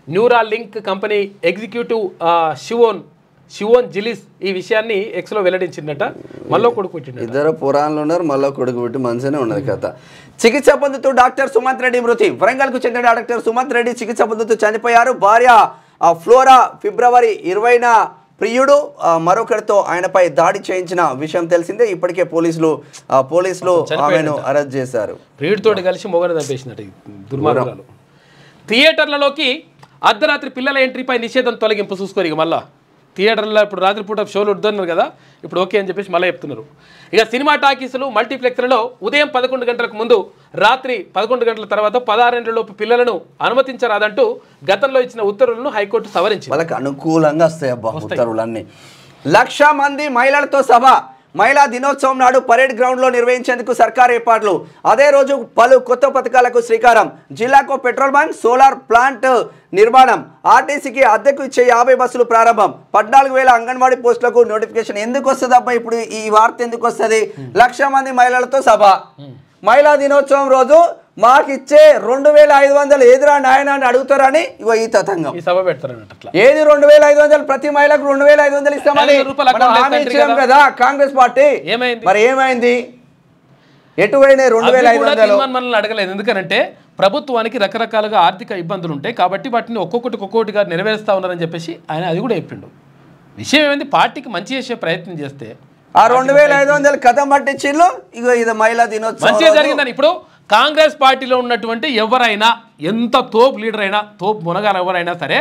న్యూరా లింక్ కంపెనీ ఎగ్జిక్యూటివ్ షివోన్ జిలిస్ ఈ విషయాన్ని ఎక్స్లో వెల్లడించిందట. మళ్ళీ కొడుకు పుట్టిండు. ఇద్దరు పురాణాలు ఉన్నారు, మళ్ళీ కొడుకు పుట్టి మంచిగానే ఉన్నది కథ. చికిత్స పొందుతూ డాక్టర్ సుమంత్ రెడ్డి మృతి. వరంగల్కు చెందిన డాక్టర్ సుమంత్ రెడ్డి చికిత్స పొందుతూ చనిపోయారు. భార్య ఫ్లోరా ఫిబ్రవరి 20న ప్రియుడు మరొకరితో ఆయనపై దాడి చేయించిన విషయం తెలిసిందే. ఇప్పటికే పోలీసులు ఆమెను అరెస్ట్ చేశారు. ప్రియుడితోటి కలిసి మొగను చంపేసినట్టు దుర్మార్గాలు. థియేటర్లలోకి అర్ధరాత్రి పిల్లల ఎంట్రీపై నిషేధం తొలగింపు చూసుకోరు. ఇక మళ్ళా థియేటర్లో ఇప్పుడు రాత్రిపూట షోలు వద్దన్నారు కదా, ఇప్పుడు ఓకే అని చెప్పేసి మళ్ళీ చెప్తున్నారు. ఇక సినిమా టాకీసులు మల్టీప్లెక్స్లలో ఉదయం 11 గంటలకు ముందు రాత్రి 11 గంటల తర్వాత 16 ఏళ్లలోపు పిల్లలను అనుమతించరాదంటూ గతంలో ఇచ్చిన ఉత్తర్వులను హైకోర్టు సవరించింది. వాళ్ళకి అనుకూలంగా వస్తాయి అబ్బా ఉత్తర్వులన్నీ. 1,00,000 మంది మహిళలతో సభ మహిళా దినోత్సవం నాడు పరేడ్ గ్రౌండ్లో నిర్వహించేందుకు సర్కార్ ఏర్పాట్లు. అదే రోజు పలు కొత్త పథకాలకు శ్రీకారం. జిల్లాకు పెట్రోల్ బంక్, సోలార్ ప్లాంట్ నిర్మాణం, ఆర్టీసీకి అద్దెకు ఇచ్చే 50 బస్సులు ప్రారంభం, 14,000 అంగన్వాడీ పోస్టులకు నోటిఫికేషన్. ఎందుకు వస్తుంది అబ్బా ఇప్పుడు ఈ వార్త? ఎందుకు వస్తుంది? 1,00,000 మంది మహిళలతో సభ మహిళా దినోత్సవం రోజు మాకిచ్చే 2,500 ఎదురా నాయన అని అడుగుతారని ఇగో ఈ తతంగం ఈ సభ పెడతారన్నట్ల. ఏది 2,500? ప్రతి మహిళకు 2,500 ఇస్తామని హామీ ఇచ్చాం కదా కాంగ్రెస్ పార్టీ. మరి ఏమైంది? ఎటువైనా 2,500 మనల్ని అడగలేదు. ఎందుకంటే ప్రభుత్వానికి రకరకాలుగా ఆర్థిక ఇబ్బందులు ఉంటాయి కాబట్టి వాటిని ఒక్కొక్కటిగా నెరవేరుస్తా ఉన్నారని చెప్పేసి ఆయన అది కూడా చెప్పిండు. విషయం ఏమైంది? పార్టీకి మంచి చేసే ప్రయత్నం చేస్తే ఆ 2,500 కథం పట్టించిళ్ళు. ఇగో ఇది మహిళా దినోత్సవం మంచిగా జరిగిందని. ఇప్పుడు కాంగ్రెస్ పార్టీలో ఉన్నటువంటి ఎవరైనా, ఎంత తోపు లీడర్ అయినా, తోపు మునగారు ఎవరైనా సరే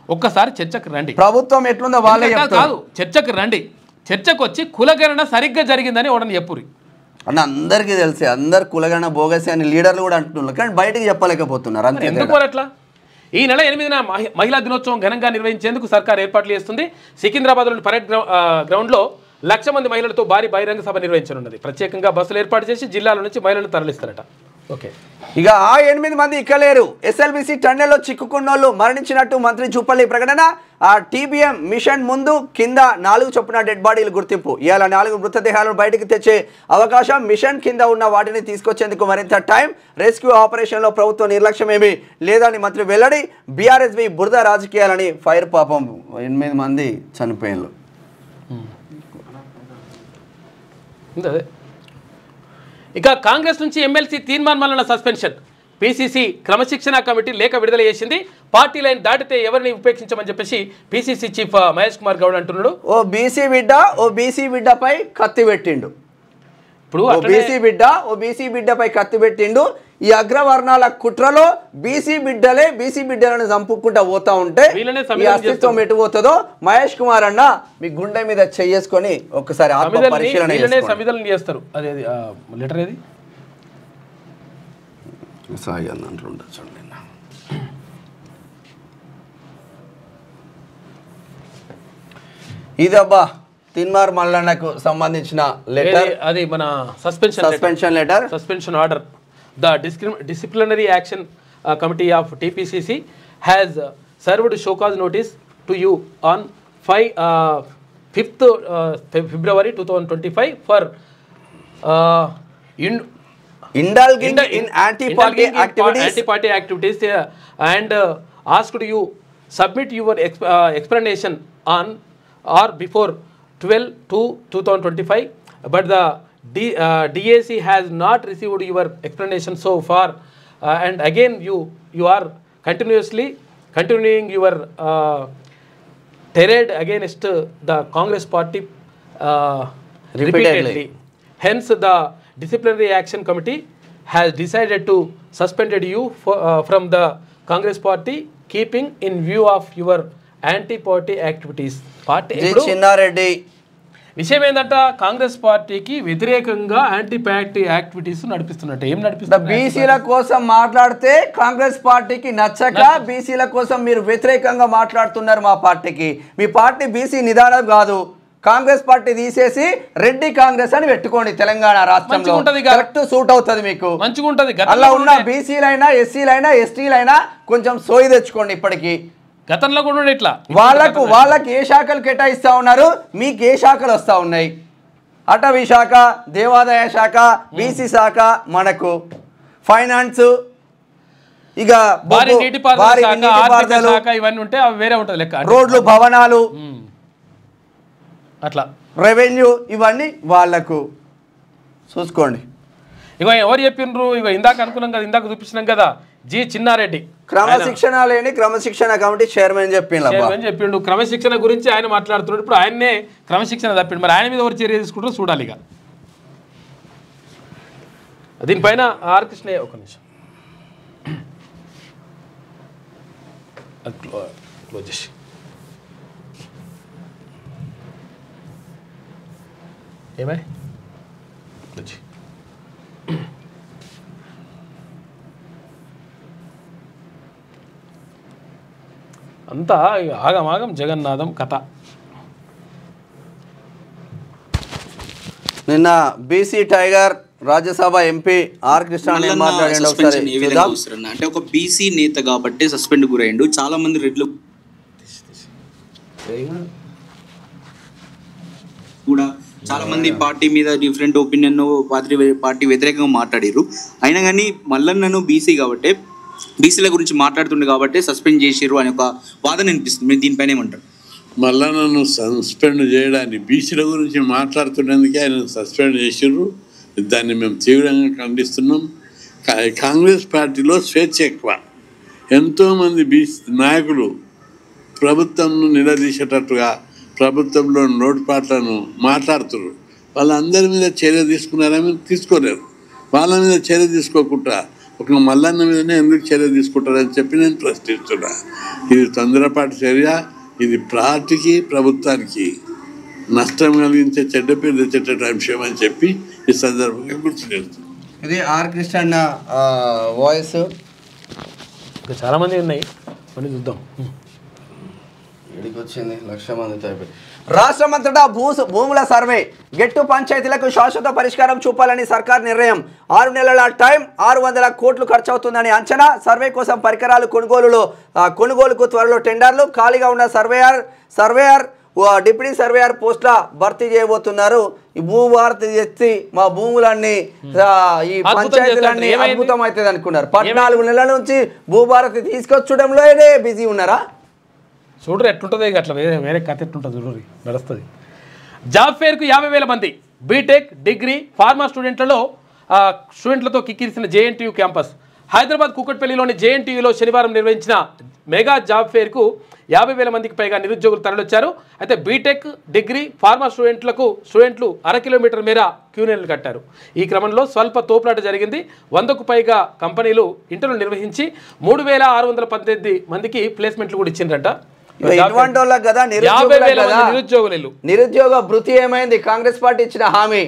ఒక్కసారి చర్చకు రండి. ప్రభుత్వం ఎట్లుందో వాళ్ళే కాదు, చర్చకు రండి. చర్చకు వచ్చి కులగణన సరిగ్గా జరిగిందని ఒకటి చెప్పురి అన్న. అందరికీ తెలిసే అందరు కులగణన బోగసి అని లీడర్లు కూడా అంటున్నారు, కానీ బయటకు చెప్పలేకపోతున్నారు. అంతే. ఎందుకు అట్లా? ఈ నెల 8న మహిళా దినోత్సవం ఘనంగా నిర్వహించేందుకు సర్కార్ ఏర్పాట్లు చేస్తుంది. సికింద్రాబాద్లోని పరేడ్ గ్రౌండ్లో 1,00,000 మంది మహిళలతో భారీ బహిరంగ సభ నిర్వహించనున్నది. ప్రత్యేకంగా బస్సులు ఏర్పాటు చేసి జిల్లాల నుంచి మహిళలను తరలిస్తారట. ఓకే. ఇక ఆ 8 మంది ఇక్కలేరు. ఎస్ఎల్బిసి టన్నెల్లో చిక్కుకున్నోళ్ళు మరణించినట్టు మంత్రి జూపల్లి ప్రకటన. ఆ టీబీఎం మిషన్ ముందు కింద 4 చొప్పున డెడ్ బాడీలు గుర్తింపు. ఇవాళ 4 మృతదేహాలను బయటకు తెచ్చే అవకాశం. మిషన్ కింద ఉన్న వాటిని తీసుకొచ్చేందుకు మరింత టైం. రెస్క్యూ ఆపరేషన్లో ప్రభుత్వ నిర్లక్ష్యం ఏమీ లేదని మంత్రి వెల్లడి. బీఆర్ఎస్వి బురద రాజకీయాలని ఫైర్. పాపం 8 మంది చనిపోయారు. అదే. ఇక కాంగ్రెస్ నుంచి ఎమ్మెల్సీ తీర్మాన్ మల్లన సస్పెన్షన్. పిసిసి క్రమశిక్షణ కమిటీ లేఖ విడుదల చేసింది. పార్టీ లైన్ దాటితే ఎవరిని ఉపేక్షించమని చెప్పేసి పిసిసి చీఫ్ మహేష్ కుమార్ గౌడ్ అంటున్నాడు. ఓ బీసీ బిడ్డపై కత్తి పెట్టిండు. ఇప్పుడు బీసీ బిడ్డపై కత్తి పెట్టిండు. ఈ అగ్రవర్ణాల కుట్రలో బీసీ బిడ్డలను చంపుకుంటా పోతా ఉంటే ఈ అస్తిత్వం ఎటు పోతుందో మహేష్ కుమార్ అన్న మీ గుండె మీద చేసుకొని ఒకసారి ఆత్మ పరిశీలన చేస్తారు. అదే లెటర్ ఏది సాయి అన్న చూడండి. ఇదబ్బా తిన్మార్ మల్లన్నకు సంబంధించిన లెటర్. అది మన suspension order. The disciplinary action committee of TPCC has served show cause notice to you on 5th February 2025 for indulging in anti-party activities and asked you submit your explanation on or before 12/2/2025, but the DAC has not received your explanation so far, and again you are continuing your tirade against the Congress party repeatedly. Hence the disciplinary action committee has decided to suspended you from the Congress party, keeping in view of your anti-party activities. Chinna Reddy విషయం ఏంటంటే కాంగ్రెస్ పార్టీకి వ్యతిరేకంగా anti party activities నడిపిస్తున్నట్టు. ఏం నడిపిస్తున్నారు? బీసీల కోసం మాట్లాడితే కాంగ్రెస్ పార్టీకి నచ్చక బీసీల కోసం మీరు వ్యతిరేకంగా మాట్లాడుతున్నారు. మా పార్టీకి మీ పార్టీ బీసీ నిదానం కాదు. కాంగ్రెస్ పార్టీ తీసేసి రెడ్డి కాంగ్రెస్ అని పెట్టుకోండి. తెలంగాణ రాష్ట్రంలో కరెక్ట్ సూట్ అవుతుంది మీకు, మంచిగా ఉంటుంది. అలా ఉన్న బీసీలైనా ఎస్సీలైనా ఎస్టీలైనా కొంచెం సోయి తెచ్చుకోండి. ఇప్పటికీ గతంలో కూడా ఇట్లా వాళ్ళకి ఏ శాఖలు కేటాయిస్తా ఉన్నారు, మీకు ఏ శాఖలు వస్తూ ఉన్నాయి? అటవీ శాఖ, దేవాదాయ శాఖ, బీసీ శాఖ, మనకు ఫైనాన్స్, ఇక ఇవన్నీ ఉంటే అవి వేరే ఉంటుంది లెక్క. రోడ్లు, భవనాలు, అట్లా రెవెన్యూ, ఇవన్నీ వాళ్లకు చూసుకోండి. ఇక ఎవరు చెప్పిండ్రు? ఇక ఇందాక అనుకున్నాం కదా, ఇందాక చూపించినాం కదా, జి చిన్నారెడ్డి క్రమశిక్షణ లేని క్రమశిక్షణ కమిటీ చైర్మన్ చెప్పిండు. క్రమశిక్షణ గురించి ఆయన మాట్లాడుతున్నాడు. ఇప్పుడు ఆయన్నే క్రమశిక్షణ తప్పిండు. మరి ఆయన మీద ఎవరు చర్య తీసుకుంటారో చూడాలి. ఇక దీనిపైన ఆర్ కృష్ణయ్య ఒక నిమిషం క్లోజ్ చేసి ఏమై అంతా ఆగమాగం జగన్నాథం కథ. నిన్న BC tiger Rajya Sabha MP R Krishna అంటే ఒక బీసీ నేత కాబట్టి సస్పెండ్ గురైండు. చాలా మంది రెడ్లు కూడా చాలా మంది పార్టీ మీద డిఫరెంట్ ఒపీనియన్ పార్టీ వ్యతిరేకంగా మాట్లాడారు. అయినా కానీ మల్లన్నను బీసీ కాబట్టి బీసీల గురించి మాట్లాడుతుండే కాబట్టి సస్పెండ్ చేసిర్రు అనే ఒక వాదన అనిపిస్తుంది. మీరు దీనిపైన ఏమంటారు? మల్లన్నను సస్పెండ్ చేయడాన్ని, బీసీల గురించి మాట్లాడుతున్నందుకే ఆయన సస్పెండ్ చేసిర్రు. దాన్ని మేము తీవ్రంగా ఖండిస్తున్నాం. కాంగ్రెస్ పార్టీలో స్వేచ్ఛ ఎక్కువ. ఎంతోమంది బీసీ నాయకులు ప్రభుత్వంను నిలదీసేటట్టుగా ప్రభుత్వంలో లోటుపాట్లను మాట్లాడుతున్నారు. వాళ్ళందరి మీద చర్య తీసుకున్నారని తీసుకోలేరు. వాళ్ళ మీద చర్య తీసుకోకుండా ఒక మల్లన్న మీదనే ఎందుకు చర్య తీసుకుంటారని చెప్పి నేను ప్రశ్నిస్తున్నా. ఇది తొందరపాటు చర్య. ఇది పార్టీకి ప్రభుత్వానికి నష్టం కలిగించే, చెడ్డ పేరు తెచ్చేట అంశం అని చెప్పి ఈ సందర్భంగా గుర్తు చేస్తున్నాను. ఇది ఆర్ కృష్ణ వాయిస్. ఇంకా చాలామంది ఉన్నాయి, కొన్ని చూద్దాం. వచ్చింది 1,00,000 మందితో అయిపోయి. రాష్ట్రమంతటా భూముల సర్వే, గెట్టు పంచాయతీలకు శాశ్వత పరిష్కారం చూపాలని సర్కార్ నిర్ణయం. 6 నెలల టైం, 600 కోట్లు ఖర్చు అవుతుందని అంచనా. సర్వే కోసం పరికరాలు కొనుగోలుకు త్వరలో టెండర్లు. ఖాళీగా ఉన్న సర్వేయర్ డిప్యూటీ సర్వేయర్ పోస్టుల భర్తీ చేయబోతున్నారు. ఈ భూభారతి చేసి మా భూములన్నీ ఈ పంచాయతీలన్నీ అద్భుతం అవుతుంది అనుకున్నారు. 14 నెలల నుంచి భూభారతి తీసుకొచ్చడంలోనే బిజీ ఉన్నారా? చూడరు ఎట్లుంటుంది. అట్లా వేరే కథ ఎట్లుంటుంది చూడరు, నడుస్తుంది. జాబ్ ఫేర్కు 50,000 మంది బీటెక్, డిగ్రీ, ఫార్మా స్టూడెంట్లతో కిక్కిరిసిన జేఎన్టీయూ క్యాంపస్. హైదరాబాద్ కూకట్పల్లిలోని జేఎన్టీయూలో శనివారం నిర్వహించిన మెగా జాబ్ ఫేర్కు 50,000 మందికి పైగా నిరుద్యోగులు తరలివచ్చారు. అయితే బీటెక్, డిగ్రీ, ఫార్మా స్టూడెంట్లు 1/2 కిలోమీటర్ మేర క్యూలైన్లు కట్టారు. ఈ క్రమంలో స్వల్ప తోపులాట జరిగింది. 100కు పైగా కంపెనీలు ఇంటర్వ్యూలు నిర్వహించి 3,618 మందికి ప్లేస్మెంట్లు కూడా ఇచ్చిండ్రట. నిరుద్యోగ భృతి ఏమైంది? కాంగ్రెస్ పార్టీ ఇచ్చిన హామీ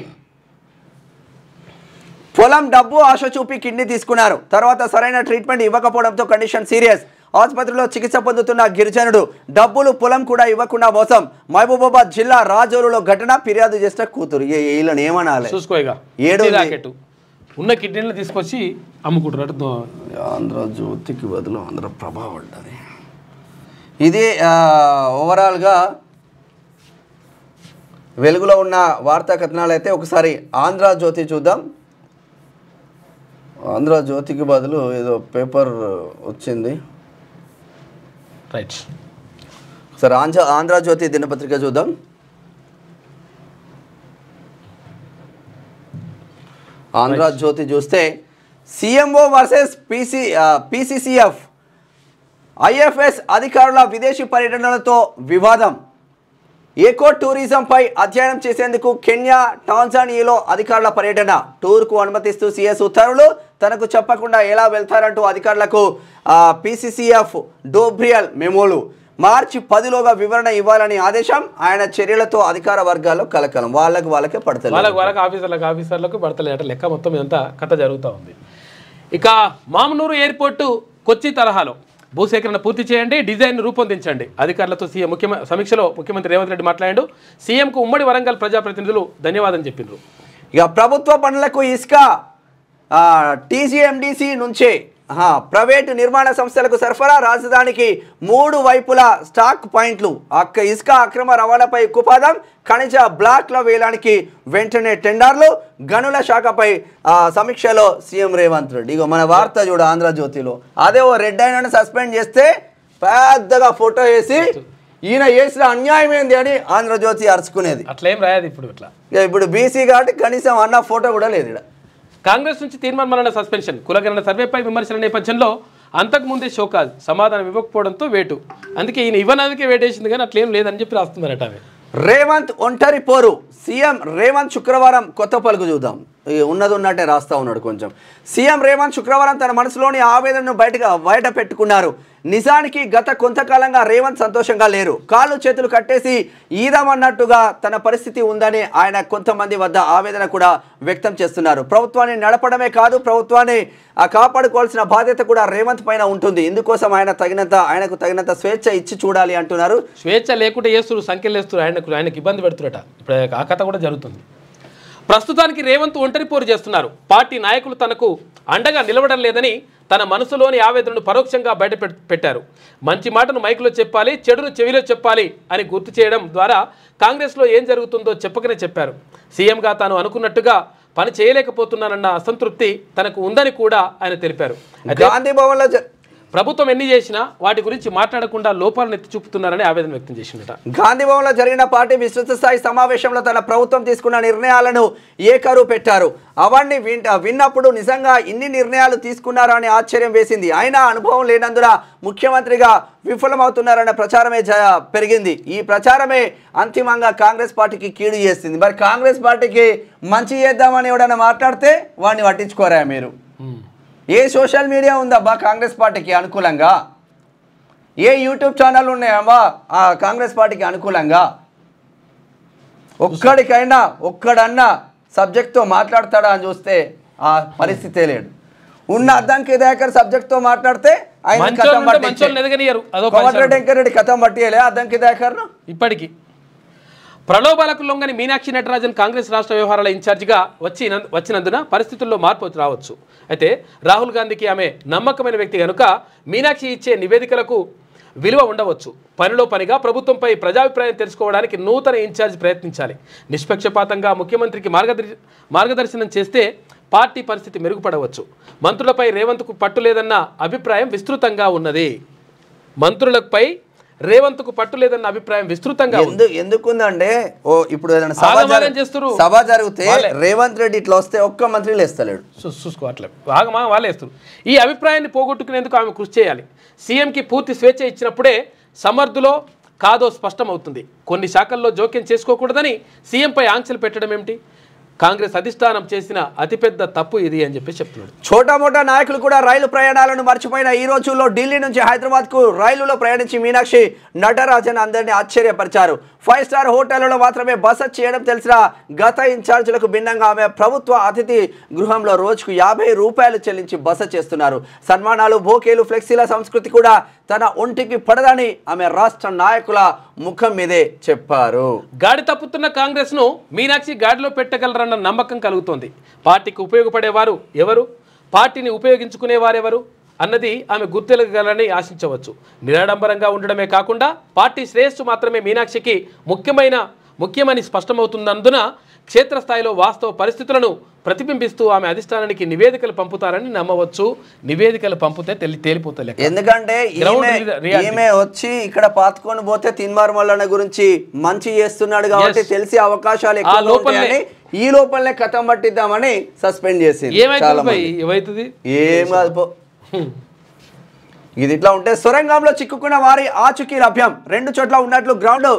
పొలం డబ్బు ఆశ చూపి కిడ్నీ తీసుకున్నారు. తర్వాత సరైన ట్రీట్మెంట్ ఇవ్వకపోవడంతో కండిషన్ సీరియస్. ఆసుపత్రిలో చికిత్స పొందుతున్న గిరిజనుడు డబ్బులు పొలం కూడా ఇవ్వకుండా మోసం. మహబూబాబాద్ జిల్లా రాజోలులో ఘటన. ఫిర్యాదు చేసిన కూతురు. వీళ్ళని ఏమనాలి? ఉన్న కిడ్నీలు తీసుకొచ్చి అమ్ముకుంటున్నారు. ఆంధ్రజ్యోతికి బదులు ఆంధ్రప్రభ ఉంటుంది. ఇది ఓవరాల్గా వెలుగులో ఉన్న వార్తా కథనాలు. అయితే ఒకసారి ఆంధ్రజ్యోతి చూద్దాం. ఆంధ్రజ్యోతికి బదులు ఏదో పేపర్ వచ్చింది. రైట్, సరే ఆంధ్రజ్యోతి దినపత్రిక చూద్దాం. ఆంధ్రజ్యోతి చూస్తే సీఎంఓ వర్సెస్ పీసీసీఎఫ్, ఐఎఫ్ఎస్ అధికారుల విదేశీ పర్యటనలతో వివాదం. ఎకో టూరిజంపై అధ్యయనం చేసేందుకు కెన్యా, టాంజానియాలో అధికారుల పర్యటన. టూర్కు అనుమతిస్తూ సీఎస్ ఉత్తర్వులు. తనకు చెప్పకుండా ఎలా వెళ్తారంటూ అధికారులకు పీసీసీఎఫ్ డోబ్రియల్ మెమోలు. మార్చి 10లోగా వివరణ ఇవ్వాలని ఆదేశం. ఆయన చర్యలతో అధికార వర్గాల్లో కలకలం. వాళ్ళకే పడతలేదు, ఆఫీసర్లకు పడతలేట లెక్క. మొత్తం ఇదంతా కథ జరుగుతూ ఉంది. ఇక మామనూరు ఎయిర్పోర్టు కొచ్చి తరహాలో భూసేకరణ పూర్తి చేయండి, డిజైన్ రూపొందించండి. అధికారులతో సీఎం సమీక్షలో ముఖ్యమంత్రి రేవంత్ రెడ్డి మాట్లాడాడు. సీఎంకు ఉమ్మడి వరంగల్ ప్రజాప్రతినిధులు ధన్యవాదం చెప్పిండ్రు. ఇక ప్రభుత్వ పనులకు ఇసుక టీజీఎండీసీ నుంచే ప్రైవేటు నిర్మాణ సంస్థలకు సరఫరా. రాజధానికి 3 వైపులా స్టాక్ పాయింట్లు. ఇసుక అక్రమ రవాణాపై కుపాదం. ఖనిజ బ్లాక్ల వేలానికి వెంటనే టెండర్లు. గనుల శాఖపై సమీక్షలో సీఎం రేవంత్ రెడ్డి. ఇగో మన వార్త చూడ ఆంధ్రజ్యోతిలో. అదే ఓ రెడ్ అయినా సస్పెండ్ చేస్తే పెద్దగా ఫోటో వేసి ఈయన చేసిన అన్యాయం ఏంది అని ఆంధ్రజ్యోతి అరుచుకునేది. అట్లేం రాయదు ఇప్పుడు బీసీ కాబట్టి కనీసం అన్న ఫోటో కూడా లేదు. ఇక్కడ కాంగ్రెస్ నుంచి తీర్మానం సస్పెన్షన్. కులగణన సర్వేపై విమర్శల నేపథ్యంలో అంతకుముందే షోకాజ్ సమాధానం ఇవ్వకపోవడంతో వేటు. అందుకే ఈయన ఇవ్వడానికి వేటేసింది కానీ అట్లేం లేదని చెప్పి రాస్తున్నారట. రేవంత్ ఒంటరి పోరు. సీఎం రేవంత్ శుక్రవారం కొత్త పలుకు చూద్దాం. ఉన్నది ఉన్నట్టే రాస్తా ఉన్నాడు కొంచెం. సీఎం రేవంత్ శుక్రవారం తన మనసులోని ఆవేదనను బయట పెట్టుకున్నారు. నిజానికి గత కొంతకాలంగా రేవంత్ సంతోషంగా లేరు. కాళ్ళు చేతులు కట్టేసి ఈదమన్నట్టుగా తన పరిస్థితి ఉందని ఆయన కొంతమంది వద్ద ఆవేదన కూడా వ్యక్తం చేస్తున్నారు. ప్రభుత్వాన్ని నడపడమే కాదు, ప్రభుత్వాన్ని కాపాడుకోవాల్సిన బాధ్యత కూడా రేవంత్ పైన ఉంటుంది. ఇందుకోసం ఆయనకు తగినంత స్వేచ్ఛ ఇచ్చి చూడాలి అంటున్నారు. స్వేచ్ఛ లేకుంటే వేస్తున్నారు, సంఖ్యలు వేస్తున్నారు, ఆయనకు ఇబ్బంది పెడుతున్నట. ఇప్పుడు ఆ కథ కూడా జరుగుతుంది. ప్రస్తుతానికి రేవంత్ ఒంటరి పోరు చేస్తున్నారు. పార్టీ నాయకులు తనకు అండగా నిలవడం లేదని తన మనసులోని ఆవేదనను పరోక్షంగా బయట పెట్టారు. మంచి మాటను మైకులో చెప్పాలి, చెడును చెవిలో చెప్పాలి అని గుర్తు చేయడం ద్వారా కాంగ్రెస్లో ఏం జరుగుతుందో చెప్పకనే చెప్పారు. సీఎంగా తాను అనుకున్నట్టుగా పని చేయలేకపోతున్నానన్న అసంతృప్తి తనకు ఉందని కూడా ఆయన తెలిపారు. గాంధీ భవన్లో ప్రభుత్వం ఎన్ని చేసినా వాటి గురించి మాట్లాడకుండా లోపాలను ఎత్తి చూపుతున్నారని ఆవేదన వ్యక్తం చేసిందట. గాంధీ భవన్లో జరిగిన పార్టీ విస్తృత స్థాయి సమావేశంలో తన ప్రభుత్వం తీసుకున్న నిర్ణయాలను ఏకరువు పెట్టారు. అవన్నీ విన్నప్పుడు నిజంగా ఇన్ని నిర్ణయాలు తీసుకున్నారా అని ఆశ్చర్యం వేసింది. అయినా అనుభవం లేనందున ముఖ్యమంత్రిగా విఫలమవుతున్నారన్న ప్రచారమే పెరిగింది. ఈ ప్రచారమే అంతిమంగా కాంగ్రెస్ పార్టీకి కీడు చేసింది. మరి కాంగ్రెస్ పార్టీకి మంచి చేద్దామని ఎవడన్నా మాట్లాడితే వాడిని పట్టించుకోరా మీరు? ఏ సోషల్ మీడియా ఉందబ్బా కాంగ్రెస్ పార్టీకి అనుకూలంగా? ఏ యూట్యూబ్ ఛానల్ ఉన్నాయమ్మా కాంగ్రెస్ పార్టీకి అనుకూలంగా? ఒక్కడన్నా సబ్జెక్ట్తో మాట్లాడతాడా అని చూస్తే ఆ పరిస్థితే లేడు. ఉన్న అద్దంకి దయాకర్ సబ్జెక్ట్తో మాట్లాడితే ఆయన కోమటిరెడ్డి కథం పట్టియలే అద్దంకి దయాకర్ను. ఇప్పటికీ ప్రలోభాలకు లొంగని మీనాక్షి నటరాజన్ కాంగ్రెస్ రాష్ట్ర వ్యవహారాల ఇన్ఛార్జిగా వచ్చినందున పరిస్థితుల్లో మార్పు రావచ్చు. అయితే రాహుల్ గాంధీకి ఆమె నమ్మకమైన వ్యక్తి కనుక మీనాక్షి ఇచ్చే నివేదికలకు విలువ ఉండవచ్చు. పనిలో పనిగా ప్రభుత్వంపై ప్రజాభిప్రాయం తెలుసుకోవడానికి నూతన ఇన్ఛార్జ్ ప్రయత్నించాలి. నిష్పక్షపాతంగా ముఖ్యమంత్రికి మార్గదర్శనం చేస్తే పార్టీ పరిస్థితి మెరుగుపడవచ్చు. మంత్రులపై రేవంత్కు పట్టు లేదన్న అభిప్రాయం విస్తృతంగా ఉన్నది. మంత్రులపై రేవంత్కు పట్టు లేదన్న అభిప్రాయం విస్తృతంగా ఎందుకుందంటే ఇప్పుడు ఏదైనా సభ జరిగితే రేవంత్ రెడ్డి ఇట్లా వస్తే ఒక్క మంత్రి లేస్తలేడు చూసుకోవట్లేదు వాళ్ళే వేస్తారు. ఈ అభిప్రాయాన్ని పోగొట్టుకునేందుకు ఆమె కృషి చేయాలి. సీఎంకి పూర్తి స్వేచ్ఛ ఇచ్చినప్పుడే సమర్థులో కాదో స్పష్టమవుతుంది. కొన్ని శాఖల్లో జోక్యం చేసుకోకూడదని సీఎంపై ఆంక్షలు పెట్టడం ఏమిటి? కాంగ్రెస్ అధిష్టానం చేసిన అతిపెద్ద తప్పు ఇది అని చెప్పి చెప్తున్నాడు. చోటామోటా నాయకులు కూడా రైలు ప్రయాణాలను మర్చిపోయిన ఈ రోజుల్లో ఢిల్లీ నుంచి హైదరాబాద్కు రైలులో ప్రయాణించి మీనాక్షి నటరాజన్ అందరినీ ఆశ్చర్యపరిచారు. 5 స్టార్ హోటళ్లలో మాత్రమే బస చేయడం తెలిసిన గత ఇన్ఛార్జీలకు భిన్నంగా ఆమె ప్రభుత్వ అతిథి గృహంలో రోజుకు 50 రూపాయలు చెల్లించి బస చేస్తున్నారు. సన్మానాలు, బోకేలు, ఫ్లెక్సీల సంస్కృతి కూడా తన ఒంటికి పడదని ఆమె రాష్ట్ర నాయకుల ముఖం మీదే చెప్పారు. గాడి తప్పుతున్న కాంగ్రెస్ ను మీనాక్షి గాడిలో పెట్టగలరన్న నమ్మకం కలుగుతోంది. పార్టీకి ఉపయోగపడేవారు ఎవరు, పార్టీని ఉపయోగించుకునేవారెవరు అన్నది ఆమె గుర్తెలగలని ఆశించవచ్చు. నిరాడంబరంగా ఉండడమే కాకుండా పార్టీ శ్రేయస్సు మాత్రమే మీనాక్షికి ముఖ్యమని స్పష్టమవుతున్నందున క్షేత్రస్థాయిలో వాస్తవ పరిస్థితులను ప్రతిబింబిస్తూ ఆమె అధిష్టానానికి నివేదికలు పంపుతారని నమ్మవచ్చు. నివేదికలు పంపితే తేలిపోతలే. ఎందుకంటే ఈమె వచ్చి ఇక్కడ పాతుకొని పోతే తిన్మార్ మల్లన్న గురించి మంచి చేస్తున్నాడు కాబట్టి తెలిసి అవకాశాలు ఎక్కువ ఉంటాయని ఈ లోపలనే కథం పట్టిద్దామని సస్పెండ్ చేసింది. ఏమైతుంది ఏం కాదు. ఇది ఇట్లా ఉంటే సొరంగంలో చిక్కుకున్న వారి ఆచూకీ లభ్యం. 2 చోట్ల ఉన్నట్లు గ్రౌండ్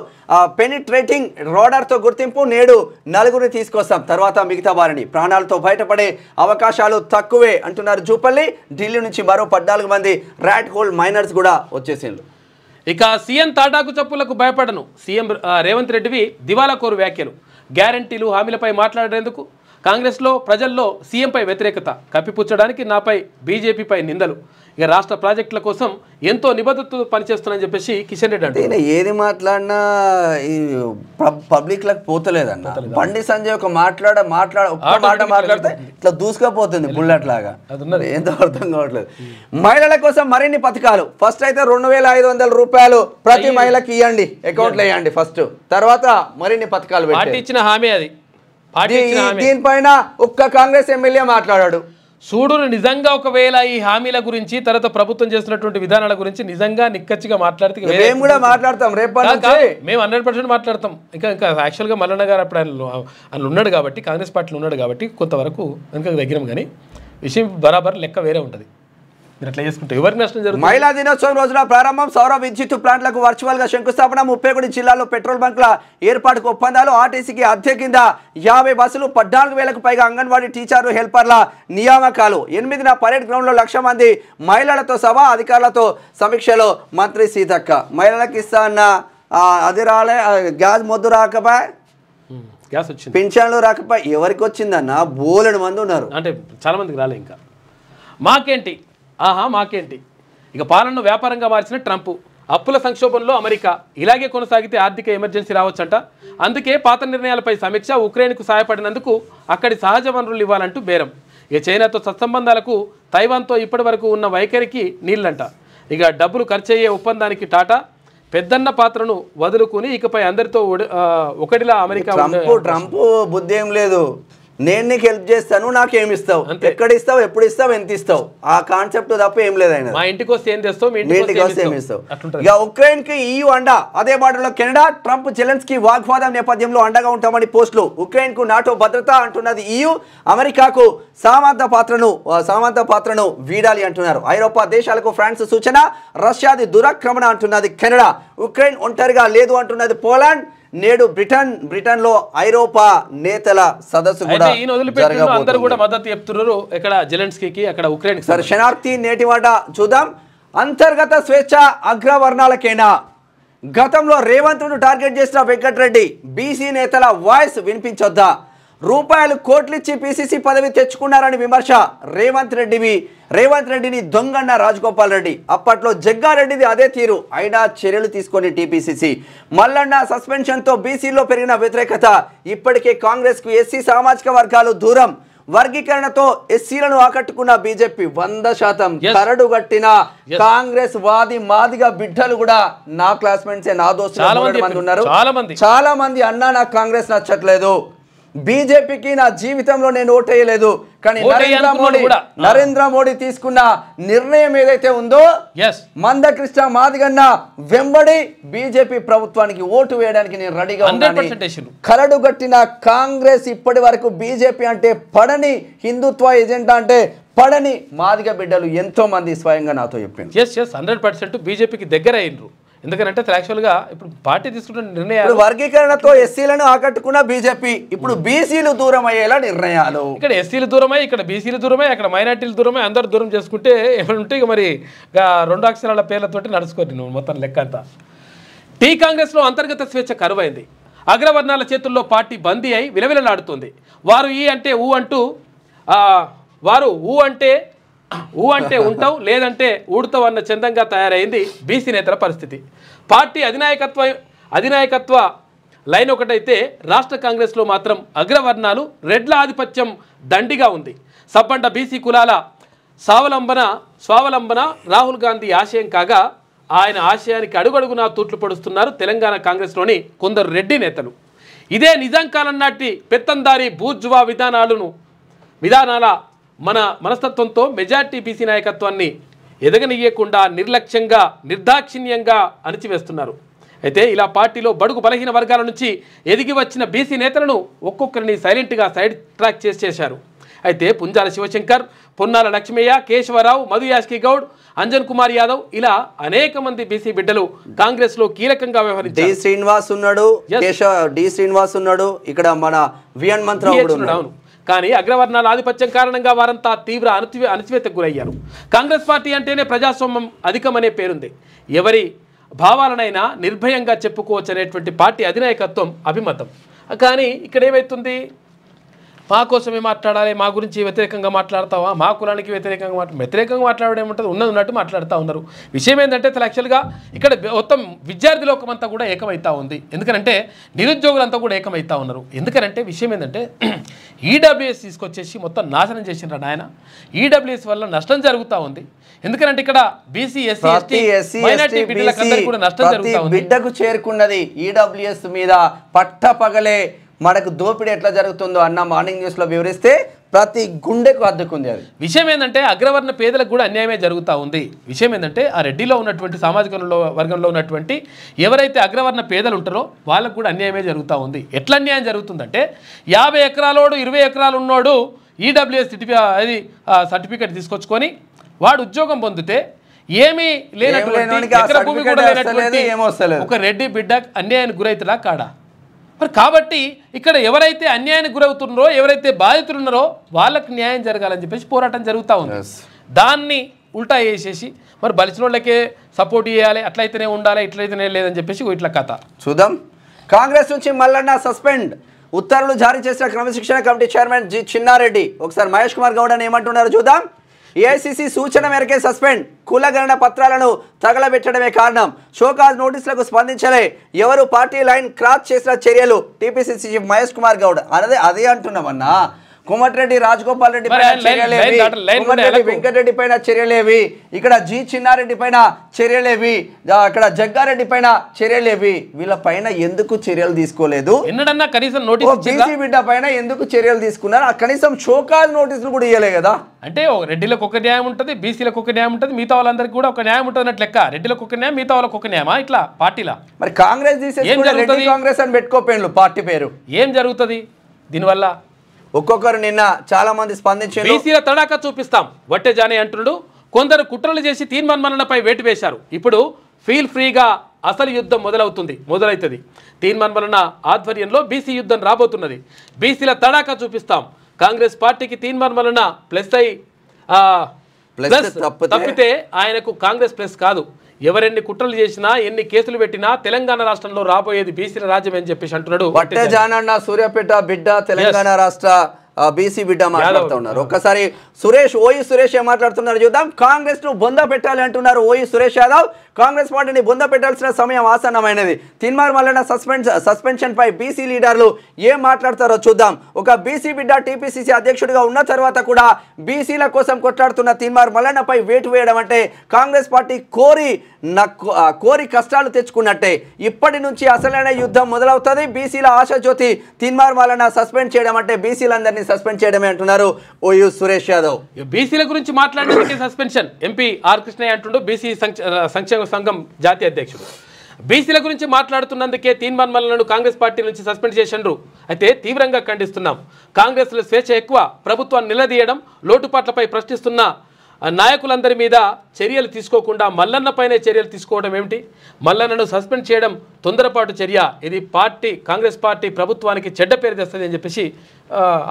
పెనిట్రేటింగ్ రాడార్తో గుర్తింపు. నేడు 4 తీసుకొస్తాం, తర్వాత మిగతా వారిని. ప్రాణాలతో బయటపడే అవకాశాలు తక్కువే అంటున్నారు జూపల్లి. ఢిల్లీ నుంచి మరో 14 మంది ర్యాట్ హోల్ మైనర్స్ కూడా వచ్చేసిండ్రు. ఇక సీఎం తాటాకు చప్పులకు భయపడను సీఎం రేవంత్ రెడ్డివి దివాలా కోరు వ్యాఖ్యలు. గ్యారంటీలు, హామీలపై మాట్లాడేందుకు కాంగ్రెస్లో ప్రజల్లో సీఎంపై వ్యతిరేకత కప్పిపుచ్చడానికి నాపై బీజేపీపై నిందలు. ఇక రాష్ట్ర ప్రాజెక్టుల కోసం ఎంతో నిబద్ధతతో పనిచేస్తున్నానని చెప్పేసి కిషన్ రెడ్డి అంటే ఏది మాట్లాడినా ఈ పబ్లిక్లకు పోతలేదన్న. బండి సంజయ్ ఒక మాట్లాడితే ఇట్లా దూసుకపోతుంది బుల్లెట్ లాగా. ఏందో అర్థం కావట్లేదు. మహిళల కోసం మరిన్ని పథకాలు. ఫస్ట్ అయితే 2500 రూపాయలు ప్రతి మహిళకి ఇవ్వండి, అకౌంట్లో వేయండి ఫస్ట్, తర్వాత మరిన్ని పథకాలు పార్టీ ఇచ్చిన హామీ అది. దీనిపైన ఒక్క కాంగ్రెస్ ఎమ్మెల్యే మాట్లాడాడు. చూడు, నిజంగా ఒకవేళ ఈ హామీల గురించి తర్వాత ప్రభుత్వం చేస్తున్నటువంటి విధానాల గురించి నిజంగా నిక్కచ్చిగా మాట్లాడితే మేము కూడా మాట్లాడతాం. మేము 100% మాట్లాడతాం. ఇంకా యాక్చువల్గా మల్లన్న గారు అప్పుడు ఆయన ఉన్నాడు కాబట్టి, కాంగ్రెస్ పార్టీలో ఉన్నాడు కాబట్టి కొంతవరకు వెనుక దగ్గరం. కానీ విషయం బరాబర్ లెక్క వేరే ఉంటుంది. మీరు అట్లా చేసుకుంటే ఎవరికి నష్టం జరుగుతుంది? మహిళా దినోత్సవం రోజున ప్రారంభం. సౌర విద్యుత్ ప్లాంట్లకు వర్చువల్ గా శంకుస్థాపన. 31 జిల్లాల్లో పెట్రోల్ బంక్ల ఏర్పాటుకు ఒప్పందాలు. ఆర్టీసీకి అద్దె కింద 50 బస్సులు. 14,000కు పైగా అంగన్వాడీ టీచర్లు, హెల్పర్ల నియామకాలు. 8న పరేడ్ గ్రౌండ్ లో 1,00,000 మంది మహిళలతో సభ. అధికారులతో సమీక్షలో మంత్రి సీతక్క. మహిళలకు ఇస్తా అన్న అది రాలే, గ్యాస్ మొద్దు రాకపోయా, గ్యాస్ వచ్చింది, పింఛన్లు రాకపోయా. ఎవరికి వచ్చిందన్న? బోలెడు మంది ఉన్నారు. అంటే చాలా మందికి రాలే. ఇంకా మాకేంటి ఇక పాలనను వ్యాపారంగా మార్చిన ట్రంప్. అప్పుల సంక్షోభంలో అమెరికా. ఇలాగే కొనసాగితే ఆర్థిక ఎమర్జెన్సీ రావచ్చంట. అందుకే పాత నిర్ణయాలపై సమీక్ష. ఉక్రెయిన్కు సహాయపడినందుకు అక్కడి సహజ వనరులు ఇవ్వాలంటూ బేరం. ఇక చైనాతో సత్సంబంధాలకు, తైవాన్తో ఇప్పటి వరకు ఉన్న వైఖరికి నీళ్ళంట. ఇక డబ్బులు ఖర్చయ్యే ఒప్పందానికి టాటా. పెద్దన్న పాత్రను వదులుకుని ఇకపై అందరితో ఒకటిలా అమెరికా. ట్రంప్ బుద్ధి ఏం లేదు. నేను నీకు హెల్ప్ చేస్తాను, నాకేమి ఇస్తావు, ఎక్కడ ఇస్తావు, ఎప్పుడు ఇస్తావు, ఎంత ఇస్తావు, ఆ కాన్సెప్ట్ తప్ప ఏం లేదు. ఆయన మా ఇంటికి వస్తే ఏం తెస్తావు, మీ ఇంటికి వస్తే ఏమి ఇస్తావు. ఇక ఉక్రెయిన్ కి EU అండ. అదే బాటలో కెనడా. ట్రంప్ జెలెన్స్కీ వాగ్వాదం నేపథ్యంలో అండగా ఉంటామని పోస్టులు. ఉక్రెయిన్ కు నాటో భద్రత అంటున్నది EU. అమెరికాకు సామంత పాత్రను వీడాలి అంటున్నారు. ఐరోపా దేశాలకు ఫ్రాన్స్ సూచన. రష్యాది దురాక్రమణ అంటున్నది కెనడా. ఉక్రెయిన్ ఒంటరిగా లేదు అంటున్నది పోలాండ్. నేడు బ్రిటన్లో ఐరోపా నేతల సదస్సు కూడా అందరూ కూడా మద్దతు చెప్తున్నారు. ఇక్కడ జెలెన్స్కీకి, అక్కడ ఉక్రెయిన్. సరే, శనార్థి నేటి మాట చూద్దాం. అంతర్గత స్వేచ్ఛ అగ్రవర్ణాలకేనా? గతంలో రేవంత్ను టార్గెట్ చేసిన వెంకటరెడ్డి బీసీ నేతల వాయిస్ వినిపించొద్దా? రూపాయలు కోట్లిచ్చి PCC పదవి తెచ్చుకున్నారని విమర్శ. రేవంత్ రెడ్డిని దొంగన్న రాజగోపాల్ రెడ్డి. అప్పట్లో జగ్గారెడ్డిది అదే తీరు. అయినా చర్యలు తీసుకొని TPCC. మల్లన్న సస్పెన్షన్తో బీసీలో పెరిగిన వ్యతిరేకత. ఇప్పటికే కాంగ్రెస్కు ఎస్సీ సామాజిక వర్గాలు దూరం. వర్గీకరణతో ఎస్సీలను ఆకట్టుకున్న బీజేపీ 100% కరడు గట్టిన కాంగ్రెస్ వాది మాదిగా బిడ్డలు కూడా నా క్లాస్మేట్సే, నా దోస్తులు ఉన్నారు. చాలా మంది అన్నా నాకు కాంగ్రెస్ నచ్చట్లేదు, బీజేపీకి నా జీవితంలో నేను ఓటేయలేదు, కానీ నరేంద్ర మోడీ తీసుకున్న నిర్ణయం ఏదైతే ఉందో మందకృష్ణ మాదిగన్న వెంబడి బీజేపీ ప్రభుత్వానికి ఓటు వేయడానికి నేను రెడీగా ఉన్నాను. కరడుగట్టిన కాంగ్రెస్ ఇప్పటి వరకు బీజేపీ అంటే పడని, హిందుత్వ ఎజెండా అంటే పడని మాదిగ బిడ్డలు ఎంతో మంది స్వయంగా నాతో చెప్పారు. 100% బీజేపీకి దగ్గర అయినరు. ఎందుకంటే యాక్చువల్గా ఇప్పుడు పార్టీ తీసుకుంటున్న నిర్ణయాలు వర్గీకరణతో ఎస్సీలను ఆకట్టుకున్న బీజేపీ ఇప్పుడు బీసీలు దూరం అయ్యేలా నిర్ణయాలు. ఇక్కడ ఎస్సీలు దూరమై, ఇక్కడ బీసీలు దూరమై, అక్కడ మైనార్టీలు దూరమై, అందరు దూరం చేసుకుంటే ఏమంటే ఇక మరి 2 అక్షరాల పేర్లతోటి నడుచుకోండి నువ్వు మొత్తం లెక్క అంతా. టీ కాంగ్రెస్లో అంతర్గత స్వేచ్ఛ కరువైంది. అగ్రవర్ణాల చేతుల్లో పార్టీ బందీ అయి విలవిలలాడుతుంది. వారు ఈ అంటే ఊ అంటూ వారు ఊ అంటే ఉంటావు, లేదంటే ఊడుతావు అన్న చందంగా తయారైంది బీసీ నేతల పరిస్థితి. పార్టీ అధినాయకత్వ లైన్ ఒకటైతే రాష్ట్ర కాంగ్రెస్లో మాత్రం అగ్రవర్ణాలు రెడ్ల ఆధిపత్యం దండిగా ఉంది. సబ్బండ బీసీ కులాల స్వావలంబన రాహుల్ గాంధీ ఆశయం కాగా ఆయన ఆశయానికి అడుగడుగునా తూట్లు పడుస్తున్నారు తెలంగాణ కాంగ్రెస్లోని కొందరు రెడ్డి నేతలు. ఇదే నిజాం కాలం నాటి పెత్తందారీ బూర్జువా విధానాల మనస్తత్వంతో మెజార్టీ బీసీ నాయకత్వాన్ని ఎదగనియ్యకుండా నిర్లక్ష్యంగా నిర్దాక్షిణ్యంగా అణిచివేస్తున్నారు. అయితే ఇలా పార్టీలో బడుగు బలహీన వర్గాల నుంచి ఎదిగి వచ్చిన బీసీ నేతలను ఒక్కొక్కరిని సైలెంట్గా సైడ్ ట్రాక్ చేశారు. అయితే పుంజాల శివశంకర్, పొన్నాల లక్ష్మయ్య, కేశవరావు, మధు యాష్కి గౌడ్, అంజన్ కుమార్ యాదవ్ ఇలా అనేక మంది బీసీ బిడ్డలు కాంగ్రెస్ లో కీలకంగా వ్యవహరించారు. డి శ్రీనివాస్ ఉన్నాడు, ఇక్కడ మన విఎన్ మంత్రావు. కానీ అగ్రవర్ణాల ఆధిపత్యం కారణంగా వారంతా తీవ్ర అణచివేతకు గురయ్యారు. కాంగ్రెస్ పార్టీ అంటేనే ప్రజాస్వామ్యం అధికమనే పేరుంది. ఎవరి భావాలనైనా నిర్భయంగా చెప్పుకోవచ్చు అనేటువంటి పార్టీ అధినాయకత్వం అభిమతం. కానీ ఇక్కడ ఏమవుతుంది, మా కోసమే మాట్లాడాలి, మా గురించి వ్యతిరేకంగా మాట్లాడతావా, మా కులానికి వ్యతిరేకంగా మాట్లాడడం ఏముంటుంది, ఉన్నట్టు మాట్లాడుతూ ఉన్నారు. విషయం ఏంటంటే యాక్చువల్గా ఇక్కడ మొత్తం విద్యార్థి లోకమంతా కూడా ఏకమవుతా ఉంది. ఎందుకంటే నిరుద్యోగులంతా కూడా ఏకమవుతా ఉన్నారు. ఎందుకంటే విషయం ఏంటంటే ఈడబ్ల్యూఎస్ తీసుకొచ్చేసి మొత్తం నాశనం చేసినారు ఆయన. ఈడబ్ల్యూఎస్ వల్ల నష్టం జరుగుతూ ఉంది. ఎందుకంటే ఇక్కడ బీసీ ఎస్సీ మైనారిటీ బిడ్డలకు కూడా నష్టం జరుగుతూ ఉంది. బిడ్డకు చేరుకున్నది ఈడబ్ల్యూఎస్ మీద పట్టపగలే మనకు దోపిడీ ఎట్లా జరుగుతుందో అన్న మార్నింగ్ న్యూస్లో వివరిస్తే ప్రతి గుండెకు అద్దుకుంది. అది విషయం ఏంటంటే అగ్రవర్ణ పేదలకు కూడా అన్యాయమే జరుగుతూ ఉంది. విషయం ఏంటంటే ఆ రెడ్డిలో ఉన్నటువంటి సామాజిక వర్గంలో ఉన్నటువంటి ఎవరైతే అగ్రవర్ణ పేదలు ఉంటారో వాళ్ళకు కూడా అన్యాయమే జరుగుతూ ఉంది. ఎట్లా అన్యాయం జరుగుతుందంటే 50 ఎకరాలోడు 20 ఎకరాలు ఉన్నోడు ఈడబ్ల్యూఎస్ సర్టిఫికేట్ తీసుకొచ్చుకొని వాడు ఉద్యోగం పొందితే ఏమీ లేనటువంటి ఎకర భూమి కూడా లేనటువంటి ఒక రెడ్డి బిడ్డ అన్యాయానికి గురవుతుందా కాడా? మరి కాబట్టి ఇక్కడ ఎవరైతే అన్యాయానికి గురవుతున్నారో, ఎవరైతే బాధితులు ఉన్నారో వాళ్ళకి న్యాయం జరగాలని చెప్పేసి పోరాటం జరుగుతూ ఉంది. దాన్ని ఉల్టా చేసేసి మరి బలిసినోళ్ళకే సపోర్ట్ చేయాలి, అట్లయితేనే ఉండాలి, ఇట్లయితేనే లేదని చెప్పేసి ఇట్లా కథ చూద్దాం. కాంగ్రెస్ నుంచి మల్లన్న సస్పెండ్, ఉత్తర్వులు జారీ చేసిన క్రమశిక్షణ కమిటీ చైర్మన్ జి చిన్నారెడ్డి. ఒకసారి మహేష్ కుమార్ గౌడ్ అని ఏమంటున్నారో చూద్దాం. ఏఐసిసి సూచన మేరకే సస్పెండ్, కులగణన పత్రాలను తగలబెట్టడమే కారణం, షోకాజ్ నోటీసులకు స్పందించలే, ఎవరు పార్టీ లైన్ క్రాస్ చేసిన చర్యలు. టీపీసీసీ చీఫ్ మహేష్ కుమార్ గౌడ్ అదే అంటున్నామన్నా. కోమటిరెడ్డి రాజగోపాల్ రెడ్డి పైన చర్యలేవి, కోమటిరెడ్డి వెంకటరెడ్డి పైన చర్యలేవి, ఇక్కడ జి చిన్నారెడ్డి పైన చర్యలేవి, అక్కడ జగ్గారెడ్డి పైన చర్యలేవి. వీళ్ళ పైన ఎందుకు చర్యలు తీసుకోలేదు? ఎన్నడన్నా కనీసం నోటీస్ బీసీ బిడ్డ పైన ఎందుకు చర్యలు తీసుకున్నారు? కనీసం షోకాజ్ నోటీసులు కూడా ఇవ్వలే కదా. అంటే రెడ్డిలకు ఒక న్యాయం ఉంటుంది, బీసీలకు ఒక న్యాయం ఉంటుంది, మిగతా వాళ్ళందరికీ కూడా ఒక న్యాయం ఉంటుంది అన్నట్లు లెక్క. రెడ్డిలకు ఒక న్యాయం, మిగతా వాళ్ళకి ఒక న్యాయమా ఇట్లా పార్టీలా? మరి కాంగ్రెస్ కాంగ్రెస్ అని పెట్టుకోపోయిన పార్టీ పేరు ఏం జరుగుతుంది దీనివల్ల? ఒక్కొక్కరు నిన్న చాలా మంది స్పందించారు. బీసీల తడాకా చూపిస్తాం వట్టే జానే అంటున్నాడు. కొందరు కుట్రలు చేసి తీన్మన్మలపై వేటు వేశారు. ఇప్పుడు ఫీల్ ఫ్రీగా అసలు యుద్ధం మొదలవుతుంది. తీన్మన్మలన ఆధ్వర్యంలో బీసీ యుద్ధం రాబోతున్నది. బీసీల తడాకా చూపిస్తాం. కాంగ్రెస్ పార్టీకి తీన్మన్మలన ప్లస్ తప్పితే ఆయనకు కాంగ్రెస్ ప్లస్ కాదు. ఎవరెన్ని కుట్రలు చేసినా, ఎన్ని కేసులు పెట్టినా తెలంగాణ రాష్ట్రంలో రాబోయేది బీసీల రాజ్యం అని చెప్పేసి అంటున్నాడు. సూర్యాపేట బిడ్డ, తెలంగాణ రాష్ట్ర బీసీ బిడ్డ మాట్లాడుతున్నారు. ఒక్కసారి ఓయి సురేష్ ఏం మాట్లాడుతున్నారు చూద్దాం. కాంగ్రెస్ ను బొంద పెట్టాలి అంటున్నారు ఓయి సురేష్ యాదవ్. కాంగ్రెస్ పార్టీని బొంద పెట్టాల్సిన సమయం ఆసన్నమైనది. తీన్మార్ మల్లన్న సస్పెన్షన్ పై బీసీ లీడర్లు ఏం మాట్లాడతారో చూద్దాం. ఒక బీసీ బిడ్డ టీపీసీసీ అధ్యక్షుడిగా ఉన్న తర్వాత కూడా బీసీల కోసం కొట్లాడుతున్న తీన్మార్ మల్లన్నపై వేటు వేయడం అంటే కాంగ్రెస్ పార్టీ కోరి కష్టాలు తెచ్చుకున్నట్టే. ఇప్పటి నుంచి అసలైన యుద్ధం మొదలవుతుంది. బీసీల ఆశాజ్యోతి తీన్మార్ మల్లన్న సస్పెండ్ చేయడం అంటే బీసీలందరినీ సస్పెండ్ చేయడమే అంటున్నారు ఓయూ సురేష్ యాదవ్. బీసీల గురించి మాట్లాడడానికి సస్పెన్షన్ ఎంపీ ఆర్ కృష్ణయ్య అంటుండు, బీసీ సంక్షేమ సంఘం జాతీయ అధ్యక్షుడు. బీసీల గురించి మాట్లాడుతున్నందుకే తీన్మార్ మల్లన్నను కాంగ్రెస్ పార్టీ నుంచి సస్పెండ్ చేసిండ్రు. అయితే తీవ్రంగా ఖండిస్తున్నాం. కాంగ్రెస్లో స్వేచ్ఛ ఎక్కువ, ప్రభుత్వాన్ని నిలదీయడం, లోటుపాట్లపై ప్రశ్నిస్తున్న నాయకులందరి మీద చర్యలు తీసుకోకుండా మల్లన్నపైనే చర్యలు తీసుకోవడం ఏమిటి? మల్లన్నను సస్పెండ్ చేయడం తొందరపాటు చర్య. ఇది కాంగ్రెస్ పార్టీ ప్రభుత్వానికి చెడ్డ పేరు తెస్తుంది అని చెప్పేసి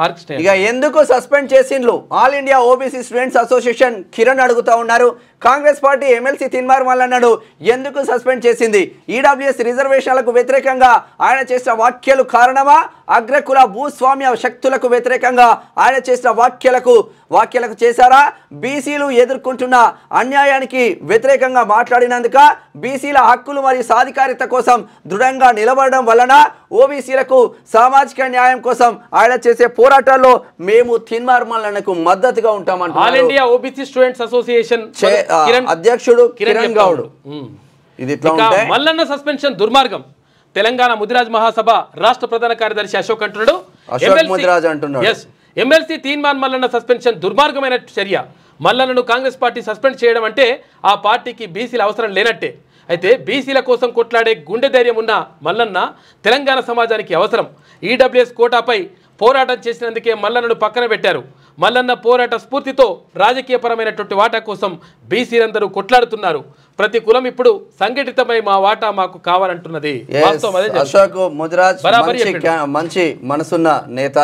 ఆర్కిస్ట్రా. ఇక ఎందుకు సస్పెండ్ చేసిండ్రు? All India OBC students association Kiran అడుగుతా ఉన్నారు. కాంగ్రెస్ పార్టీ ఎమ్మెల్సీ తీన్మార్ మల్లన్నను ఎందుకు సస్పెండ్ చేసింది? ఈడబ్ల్యూఎస్ రిజర్వేషన్లకు వ్యతిరేకంగా ఆయన చేసిన వ్యాఖ్యలు కారణమా? అగ్రకుల భూస్వామ్య శక్తులకు వ్యతిరేకంగా ఆయన చేసిన వ్యాఖ్యలకు చేశారా? బీసీలు ఎదుర్కొంటున్న అన్యాయానికి వ్యతిరేకంగా మాట్లాడినందుక? బీసీల హక్కులు మరియు సాధికారిత కోసం దృఢంగా నిలబడడం వలన? ఓబీసీలకు సామాజిక న్యాయం కోసం ఆయన చేసే పోరాటాల్లో మేము తీన్మార్ మల్లన్నకు మద్దతుగా ఉంటామంటారు all India OBC students association అధ్యక్షుడు కిరణ్ గౌడ్. ఇది మల్లన్న సస్పెన్షన్ దుర్మార్గం. తెలంగాణ ముదిరాజ్ మహాసభ రాష్ట్ర ప్రధాన కార్యదర్శి అశోక్ అంటున్నాడు. ఎమ్మెల్సీ తీన్మార్ మల్లన్న సస్పెన్షన్ దుర్మార్గమైన చర్య. మల్లన్నను కాంగ్రెస్ పార్టీ సస్పెండ్ చేయడం అంటే ఆ పార్టీకి బీసీల అవసరం లేనట్టే. అయితే బీసీల కోసం కొట్లాడే గుండె ధైర్యం ఉన్న మల్లన్న తెలంగాణ సమాజానికి అవసరం. ఈడబ్ల్యూఎస్ కోటాపై పోరాటం చేసినందుకే మల్లన్నను పక్కన పెట్టారు. మల్లన్న పోరాట స్ఫూర్తితో రాజకీయపరమైనటువంటి వాటా కోసం బీసీలందరూ కొట్లాడుతున్నారు. ప్రతి కులం ఇప్పుడు సంఘటితమై మా వాటా మాకు కావాలంటున్నది. అశోక్ ముదిరాజ్ మంచి మనసున్న నేత.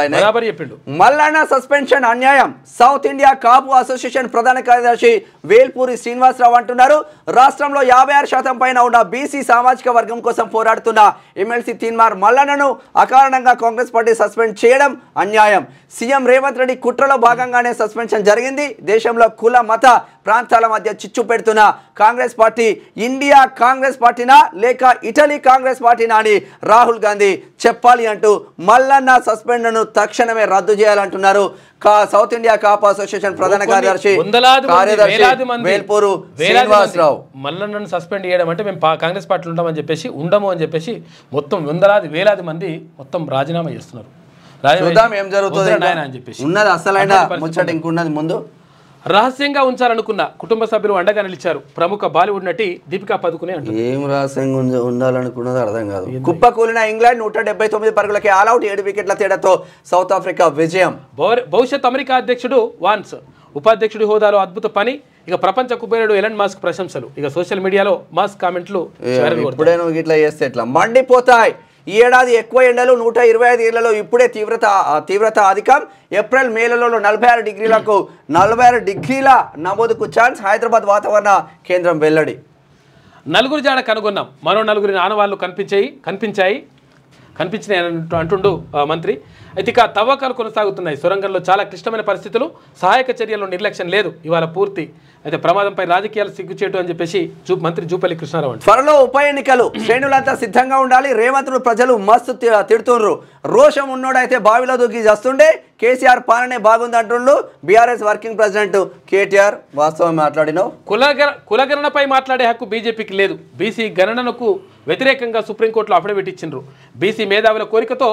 మల్లన్న సస్పెన్షన్ అన్యాయం. సౌత్ ఇండియా కాపు అసోసియేషన్ ప్రధాన కార్యదర్శి వేల్పూరి శ్రీనివాసరావు అంటున్నారు. రాష్ట్రంలో 56% పైన ఉన్న బీసీ సామాజిక వర్గం కోసం పోరాడుతున్న ఎమ్మెల్సీ తీన్మార్ మల్లన్నను అకారణంగా కాంగ్రెస్ పార్టీ సస్పెండ్ చేయడం అన్యాయం. సీఎం రేవంత్ రెడ్డి కుట్రలో భాగంగానే సస్పెన్షన్ జరిగింది. దేశంలో కుల మత ప్రాంతాల మధ్య చిచ్చు పెడుతున్న కాంగ్రెస్ పార్టీ ఇండియా కాంగ్రెస్ పార్టీనా లేక ఇటలీ కాంగ్రెస్ పార్టీనా అని రాహుల్ గాంధీ చెప్పాలి అంటూ మల్లన్న సస్పెండ్ను తక్షణమే రద్దు చేయాలంటున్నారు సౌత్ ఇండియా కాపు అసోసియేషన్ ప్రధాన కార్యదర్శి వేల్పూరు శ్రీనివాసరావు. మల్లన్నను సస్పెండ్ చేయడం అంటే మేము కాంగ్రెస్ పార్టీలో ఉంటామని చెప్పేసి ఉండము అని చెప్పేసి మొత్తం వేలాది మంది మొత్తం రాజీనామా చేస్తున్నారు. ఏం జరుగుతుంది ఉన్నది అసలైన ముచ్చట ఇంకున్నది. ముందు రహస్యంగా ఉంచాలనుకున్న కుటుంబ సభ్యులు అండగా నిలిచారు. ప్రముఖ బాలీవుడ్ నటి దీపికా పదుకునే అంటారు. ఏం రహస్యంగా ఉండాలనుకున్నది అర్థం కాదు. కుప్పకూలిన ఇంగ్లాండ్ 179 పరుగులకి ఆల్అౌట్, 7 వికెట్ల తేడాతో సౌత్ ఆఫ్రికా విజయం. భవిష్యత్ అమెరికా అధ్యక్షుడు వాన్స్ ఉపాధ్యక్షుడి హోదాలో అద్భుత పని. ఇక ప్రపంచ కుబేరుడు ఎలన్ మస్క్ ప్రశంసలు. ఇక సోషల్ మీడియాలో మస్క్ కామెంట్లు ఇప్పుడే నువ్వు ఇట్లా చేస్తే ఎట్లా మండిపోతాయి. ఈ ఏడాది ఎక్కువ ఎండలు 125 ఏళ్లలో ఇప్పుడే తీవ్రత అధికం. ఏప్రిల్ మేలలో 46 డిగ్రీల నమోదుకు ఛాన్స్. హైదరాబాద్ వాతావరణ కేంద్రం వెల్లడి. 4 జాడ కనుగొన్నాం. మరో 4 ఆనవాళ్లు కనిపించాయి అంటుండు మంత్రి. అయితే ఇక తవ్వకాలు కొనసాగుతున్నాయి. సొరంగంలో చాలా క్లిష్టమైన పరిస్థితులు, సహాయక చర్యల్లో నిర్లక్ష్యం లేదు. ఇవాళ పూర్తి అయితే ప్రమాదంపై రాజకీయాలు సిగ్గుచేటు అని చెప్పేసి మంత్రి జూపల్లి కృష్ణారావు. త్వరలో ఉప ఎన్నికలు, శ్రేణులంతా సిద్ధంగా ఉండాలి. రేవంత్ను ప్రజలు మస్తు తిడుతుండ్రు. రోషం ఉన్నోడైతే బావిలో దూకి చేస్తుండే. కేసీఆర్ పాలనే బాగుంది అంటుండ్రు బీఆర్ఎస్ వర్కింగ్ ప్రెసిడెంట్ కేటీఆర్. వాస్తవం మాట్లాడినావు. కులగణనపై మాట్లాడే హక్కు బీజేపీకి లేదు. బీసీ గణనకు వ్యతిరేకంగా సుప్రీంకోర్టులో అఫిడవిట్ ఇచ్చిండ్రు. బీసీ మేధావుల కోరికతో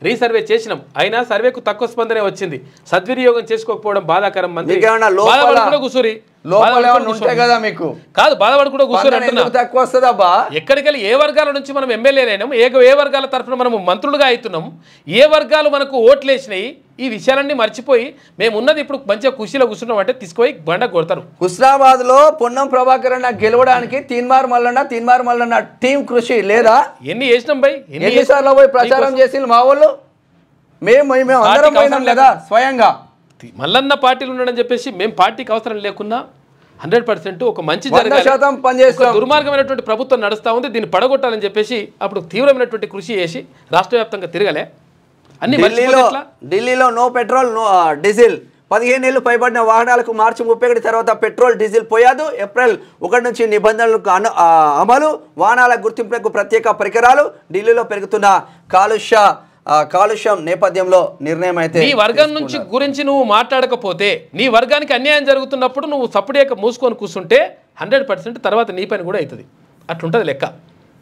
రీసర్వే చేసినాం, అయినా సర్వేకు తక్కువ స్పందనే వచ్చింది. సద్వినియోగం చేసుకోకపోవడం బాధాకరం. మంత్రి ఎక్కడికెళ్ళి ఏ వర్గాల నుంచి మనం ఎమ్మెల్యేలైనాం, ఏ వర్గాల తరఫున మనం మంత్రులుగా అవుతున్నాం, ఏ వర్గాలు మనకు ఓట్లేసినాయి, ఈ విషయాలన్నీ మర్చిపోయి మేము ఉన్నది ఇప్పుడు మంచిగా కుషిలో కూర్చున్నాం అంటే తీసుకుపోయి బండ కొడతారు. హుస్నాబాద్ లో పొన్నం ప్రభాకర్ అన్న గెలవడానికి తీన్మార్ మల్లన్న టీం కృషి లేదా? ఎన్ని చేసినాం బై, ఎన్నిసార్లు పోయి ప్రచారం చేసి మా వాళ్ళు మేము అందరం పోయినాం కదా స్వయంగా. మల్లన్న పార్టీలు ఉన్నాడని చెప్పేసి మేము పార్టీకి అవసరం లేకున్నా 100% ఒక మంచి దుర్మార్గమైనటువంటి ప్రభుత్వం నడుస్తూ ఉంది, దీన్ని పడగొట్టాలని చెప్పేసి అప్పుడు తీవ్రమైనటువంటి కృషి చేసి రాష్ట్ర వ్యాప్తంగా తిరగలే. ఢిల్లీలో నో పెట్రోల్ నో డీజిల్, 15 ఏళ్లు పైబడిన వాహనాలకు మార్చి 31 తర్వాత పెట్రోల్ డీజిల్ పోయాదు. ఏప్రిల్ 1 నుంచి నిబంధనలకు అమలు. వాహనాల గుర్తింపులకు ప్రత్యేక పరికరాలు. ఢిల్లీలో పెరుగుతున్న కాలుష్యం నేపథ్యంలో నిర్ణయం అయితే నీ వర్గం నుంచి గురించి నువ్వు మాట్లాడకపోతే, నీ వర్గానికి అన్యాయం జరుగుతున్నప్పుడు నువ్వు సపరేట్గా మూసుకొని కూర్చుంటే 100% తర్వాత నీ పని కూడా అవుతుంది. అట్లుంటుంది లెక్క.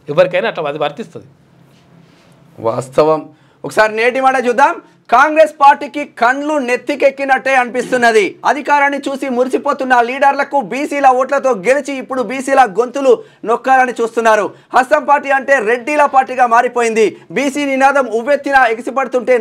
ఎవరికైనా అట్లా అది వర్తిస్తుంది. వాస్తవం. ఒకసారి నేటి మాట చూద్దాం. కాంగ్రెస్ పార్టీకి కండ్లు నెత్తికెక్కినట్టే అనిపిస్తున్నది. అధికారాన్ని చూసి మురిసిపోతున్న లీడర్లకు బీసీల ఓట్లతో గెలిచి ఇప్పుడు బీసీల గొంతులు నొక్కాలని చూస్తున్నారు. హస్తం పార్టీ అంటే రెడ్డిల పార్టీగా మారిపోయింది. బీసీ నినాదం ఉవ్వెత్తిన ఎగిసిపడుతుంటే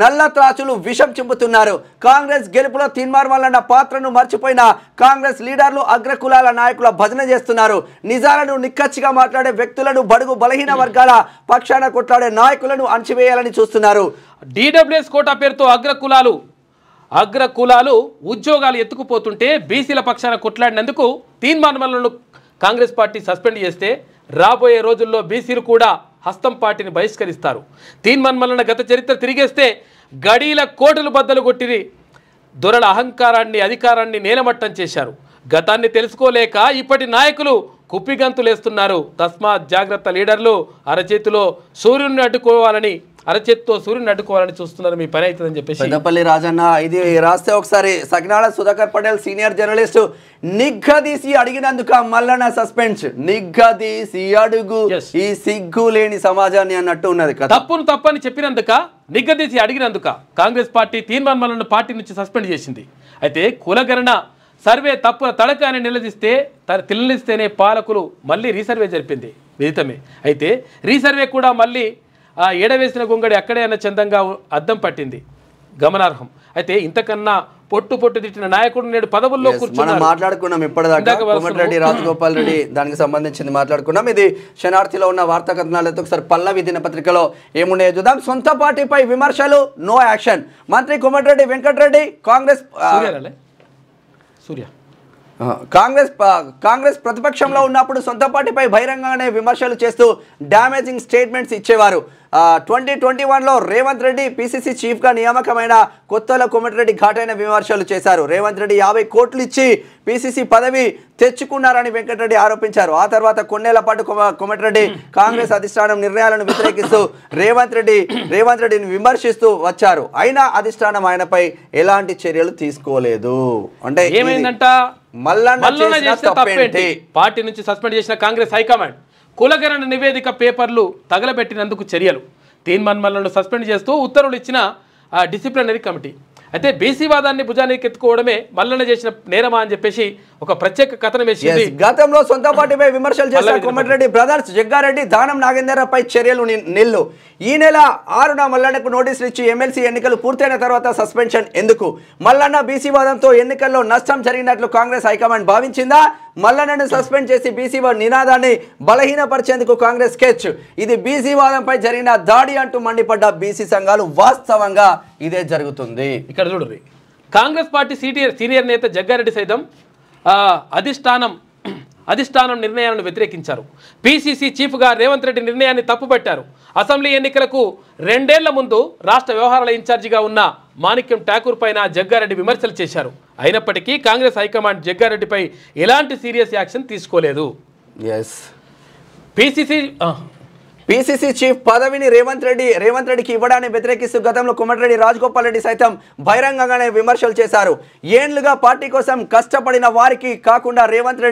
నల్ల త్రాచులు విషం చింపుతున్నారు. కాంగ్రెస్ గెలుపులో తీన్మార్ మల్లన్న పాత్రను మర్చిపోయిన కాంగ్రెస్ లీడర్లు అగ్రకులాల నాయకుల భజన చేస్తున్నారు. నిజాలను నిక్కచ్చిగా మాట్లాడే వ్యక్తులను, బడుగు బలహీన వర్గాల పక్షాన కొట్లాడే నాయకులను అణచివేయాలని చూస్తున్నారు. డీడబ్ల్యూఎస్ కోటా పేరుతో అగ్రకులాలు ఉద్యోగాలు ఎత్తుకుపోతుంటే బీసీల పక్షాన కొట్లాడినందుకు తీన్మార్ మల్లన్నను కాంగ్రెస్ పార్టీ సస్పెండ్ చేస్తే రాబోయే రోజుల్లో బీసీలు కూడా హస్తం పార్టీని బహిష్కరిస్తారు. తీన్మార్ మల్లన్న గత చరిత్ర తిరిగేస్తే గడీల కోటలు బద్దలు కొట్టి దొరల అహంకారాన్ని, అధికారాన్ని నేలమట్టం చేశారు. గతాన్ని తెలుసుకోలేక ఇప్పటి నాయకులు కుప్పిగంతులేస్తున్నారు. తస్మాత్ జాగ్రత్త. లీడర్లు అరచేతితో సూర్యుని అడ్డుకోవాలని చూస్తున్నారు. మీ పని అవుతుందని చెప్పేసి పెద్దపల్లి రాజన్న ఇది రాస్తే ఒకసారి సకినాల సుధాకర్ పటేల్ సీనియర్ జర్నలిస్ట్ నిగ్గదీసి అడిగినందుక మల్లన్న సస్పెన్స్. నిగ్గదీసి అడుగు ఈ సిగ్గు లేని సమాజాన్ని అన్నట్టు ఉన్నది. తప్పని చెప్పినందుక, నిగ్గదీసి అడిగినందుక కాంగ్రెస్ పార్టీ తీన్మార్ మల్లన్న పార్టీ నుంచి సస్పెండ్ చేసింది. అయితే కులగణన సర్వే తడక అని నిలదీస్తేనే పాలకులు మళ్ళీ రీసర్వే జరిపింది. విదితమే. అయితే రీసర్వే కూడా మళ్ళీ ఎడవేసిన గొంగడి అక్కడే అన్న చందంగా అద్దం పట్టింది. గమనార్హం. అయితే ఇంతకన్నా పొట్టు తిట్టిన నాయకుడు నేడు పదవుల్లో కూర్చున్నారు. మాట్లాడుకున్నాం ఇప్పటిదాకా కోమటిరెడ్డి రాజగోపాల్ రెడ్డి దానికి సంబంధించింది మాట్లాడుకున్నాం. ఇది శనార్థిలో ఉన్న వార్తా కథనాలతో ఒకసారి పల్లవి దినపత్రికలో ఏమున్నాయో చూద్దాం. సొంత పార్టీపై విమర్శలు, నో యాక్షన్. మంత్రి కోమటిరెడ్డి వెంకటరెడ్డి కాంగ్రెస్ ప్రతిపక్షంలో ఉన్నప్పుడు సొంత పార్టీపై బహిరంగంగానే విమర్శలు చేస్తూ డ్యామేజింగ్ స్టేట్మెంట్స్ ఇచ్చేవారు. 2021లో రేవంత్ రెడ్డి పిసిసి చీఫ్గా నియామకమైన కొత్తలో కోమటిరెడ్డి ఘాటైన విమర్శలు చేశారు. రేవంత్ రెడ్డి 50 కోట్లు ఇచ్చి పిసిసి పదవి తెచ్చుకున్నారని వెంకటరెడ్డి ఆరోపించారు. ఆ తర్వాత కొన్నేళ్ల పాటు కోమటిరెడ్డి కాంగ్రెస్ అధిష్టానం నిర్ణయాలను వ్యతిరేకిస్తూ రేవంత్ రెడ్డిని విమర్శిస్తూ వచ్చారు. అయినా అధిష్టానం ఆయనపై ఎలాంటి చర్యలు తీసుకోలేదు. అంటే ఏమైందంట? పార్టీ నుంచి సస్పెండ్ చేసిన కాంగ్రెస్ హైకమాండ్ కులగణన నివేదిక పేపర్లు తగలబెట్టినందుకు చర్యలు. తీన్మార్ మల్లన్నను సస్పెండ్ చేస్తూ ఉత్తర్వులు ఇచ్చిన డిసిప్లినరీ కమిటీ. అయితే బీసీ వాదాన్ని భుజానికి ఎత్తుకోవడమే మల్లన్న చేసిన నేరమా అని చెప్పేసి ఒక ప్రత్యేక కథనం వేసింది. గతంలో సొంత పార్టీపై విమర్శలు చేసిన కోమటిరెడ్డి బ్రదర్స్ జగ్గారెడ్డి, దానం నాగేందర్పై చర్యలు నిల్లు. ఈ నెల 6న మల్లన్నకు నోటీసులు ఇచ్చి ఎమ్మెల్సీ ఎన్నికలు పూర్తయిన తర్వాత సస్పెన్షన్ ఎందుకు? మల్లన్న బీసీ వాదంతో ఎన్నికల్లో నష్టం జరిగినట్లు కాంగ్రెస్ హైకమాండ్ భావించిందా? మల్లన్నను సస్పెండ్ చేసి బీసీ నినాదాన్ని బలహీనపరిచేందుకు కాంగ్రెస్ స్కెచ్. ఇది బీసీ వాదంపై జరిగిన దాడి అంటూ మండిపడ్డ బీసీ సంఘాలు వాస్తవంగా ఇదే జరుగుతుంది. ఇక్కడ చూడండి, కాంగ్రెస్ పార్టీ సీనియర్ నేత జగ్గారెడ్డి సైతం అధిష్టానం నిర్ణయాలను వ్యతిరేకించారు. పిసిసి చీఫ్గా రేవంత్ రెడ్డి నిర్ణయాన్ని తప్పుపట్టారు. అసెంబ్లీ ఎన్నికలకు 2 ఏళ్ల ముందు రాష్ట్ర వ్యవహారాల ఇన్ఛార్జిగా ఉన్న మాణిక్యం ఠాకూర్ పైన జగ్గారెడ్డి విమర్శలు చేశారు. అయినప్పటికీ కాంగ్రెస్ హైకమాండ్ జగ్గారెడ్డిపై ఎలాంటి సీరియస్ యాక్షన్ తీసుకోలేదు. పిసిసి చీఫ్ పదవిని రేవంత్ రెడ్డికి ఇవ్వడాన్ని వ్యతిరేకిస్తూ గతంలో కోమటిరెడ్డి రాజగోపాల్ రెడ్డి సైతం బహిరంగంగానే విమర్శలు చేశారు. ఏండ్లుగా పార్టీ కోసం కష్టపడిన వారికి కాకుండా రేవంత్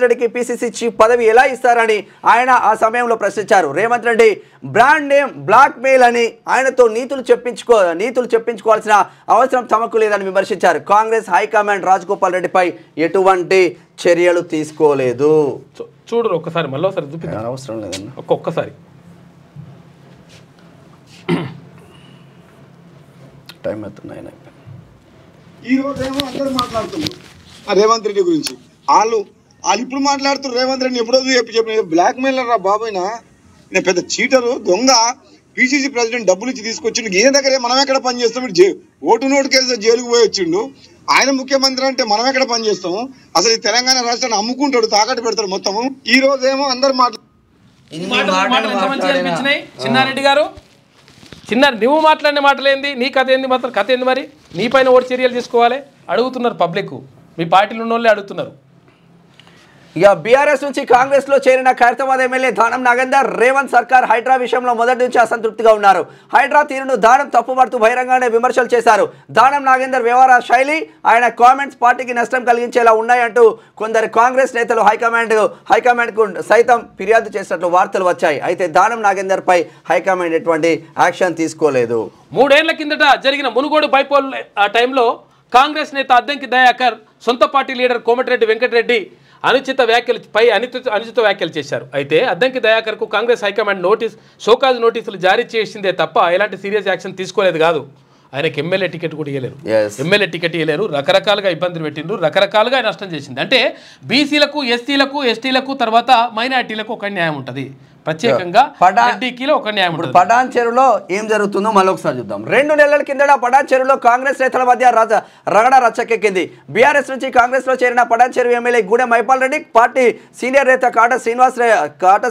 రెడ్డికి పిసిసి చీఫ్ పదవి ఎలా ఇస్తారని ఆయన ఆ సమయంలో ప్రశ్నించారు. Revanth Reddy brand name blackmail అని ఆయనతో నీతులు చెప్పించుకోవాల్సిన అవసరం తమకు లేదని విమర్శించారు. కాంగ్రెస్ హైకమాండ్ రాజగోపాల్ రెడ్డిపై ఎటువంటి చర్యలు తీసుకోలేదు. చూడరు ఒక్కసారి, మళ్ళీ ఒకసారి చూపిద్దాం. అవసరం లేదన్న, ఒక్కొక్కసారి టైం అవుతున్నాయి. ఈరోజు ఏమో అందరూ మాట్లాడుతున్నారు రేవంత్ రెడ్డి గురించి. వాళ్ళు ఇప్పుడు మాట్లాడుతున్నారు. రేవంత్ రెడ్డి ఎప్పుడో చెప్పిన బ్లాక్ మెయిలర్ రా బాబోయినా, నేను పెద్ద చీటరు దొంగ, పిసిసి ప్రెసిడెంట్ డబ్బులు ఇచ్చి తీసుకొచ్చిండు. ఈయన దగ్గరే మనం ఎక్కడ పని చేస్తాం? ఓటు కేసు జైలుకు పోయి వచ్చిండు. ఆయన ముఖ్యమంత్రి అంటే మనం ఎక్కడ పని చేస్తాము? అసలు ఈ తెలంగాణ రాష్ట్రాన్ని అమ్ముకుంటాడు, తాకట్టు పెడతాడు మొత్తము. ఈ రోజు ఏమో అందరు చిన్నారెడ్డి గారు చిన్న నువ్వు మాట్లాడిన మాటలేంది, నీ కథ ఏంది, మాత్రం కథ ఏంది, మరి నీ పైన ఓటు చర్యలు తీసుకోవాలి అడుగుతున్నారు పబ్లిక్, మీ పార్టీలో ఉన్న వాళ్ళే అడుగుతున్నారు. ఇక బీఆర్ఎస్ నుంచి కాంగ్రెస్ లో చేరిన ఖైరతాబాద్ ఎమ్మెల్యే దానం నాగేందర్ రేవంత్ సర్కార్ హైడ్రా విషయంలో మొదటి నుంచి అసంతృప్తిగా ఉన్నారు. హైడ్రా తీరును దానం తప్పుపడుతూ బహిరంగానే విమర్శలు చేశారు. దానం నాగేందర్ వ్యవహార శైలి, ఆయన కామెంట్స్ పార్టీకి నష్టం కలిగించేలా ఉన్నాయంటూ కొందరు కాంగ్రెస్ నేతలు హైకమాండ్కు సైతం ఫిర్యాదు చేసినట్లు వార్తలు వచ్చాయి. అయితే దానం నాగేందర్ పై హైకమాండ్ ఎటువంటి యాక్షన్ తీసుకోలేదు. 3 ఏళ్ల కిందట జరిగిన మునుగోడు బైపోల్ టైంలో కాంగ్రెస్ నేత అద్దంకి దయాకర్ సొంత పార్టీ లీడర్ కోమటిరెడ్డి వెంకటరెడ్డి అనుచిత వ్యాఖ్యలు చేశారు. అయితే అద్దంకి దయాకర్కు కాంగ్రెస్ హైకమాండ్ షోకాజ్ నోటీసులు జారీ చేసిందే తప్ప ఎలాంటి సీరియస్ యాక్షన్ తీసుకోలేదు కాదు. ఆయనకి ఎమ్మెల్యే టికెట్ కూడా ఇవ్వలేరు, రకరకాలుగా ఇబ్బందులు పెట్టిండ్రు, రకరకాలుగా నష్టం చేసింది. అంటే బీసీలకు, ఎస్సీలకు, ఎస్టీలకు, తర్వాత మైనార్టీలకు ఒక న్యాయం ఉంటుంది, ప్రత్యేకంగా ఒక న్యాయం ఉంటుంది. పటాన్ చెరువులో ఏం జరుగుతుందో మరొకసారి చూద్దాం. 2 నెలల కిందట పటాన్ చెరువులో కాంగ్రెస్ నేతల మధ్య రగడ రచ్చకెక్కింది. బీఆర్ఎస్ నుంచి కాంగ్రెస్ లో చేరిన పటాన్ చెరువు MLA Gudem Mypal Reddy, party senior నేత కాట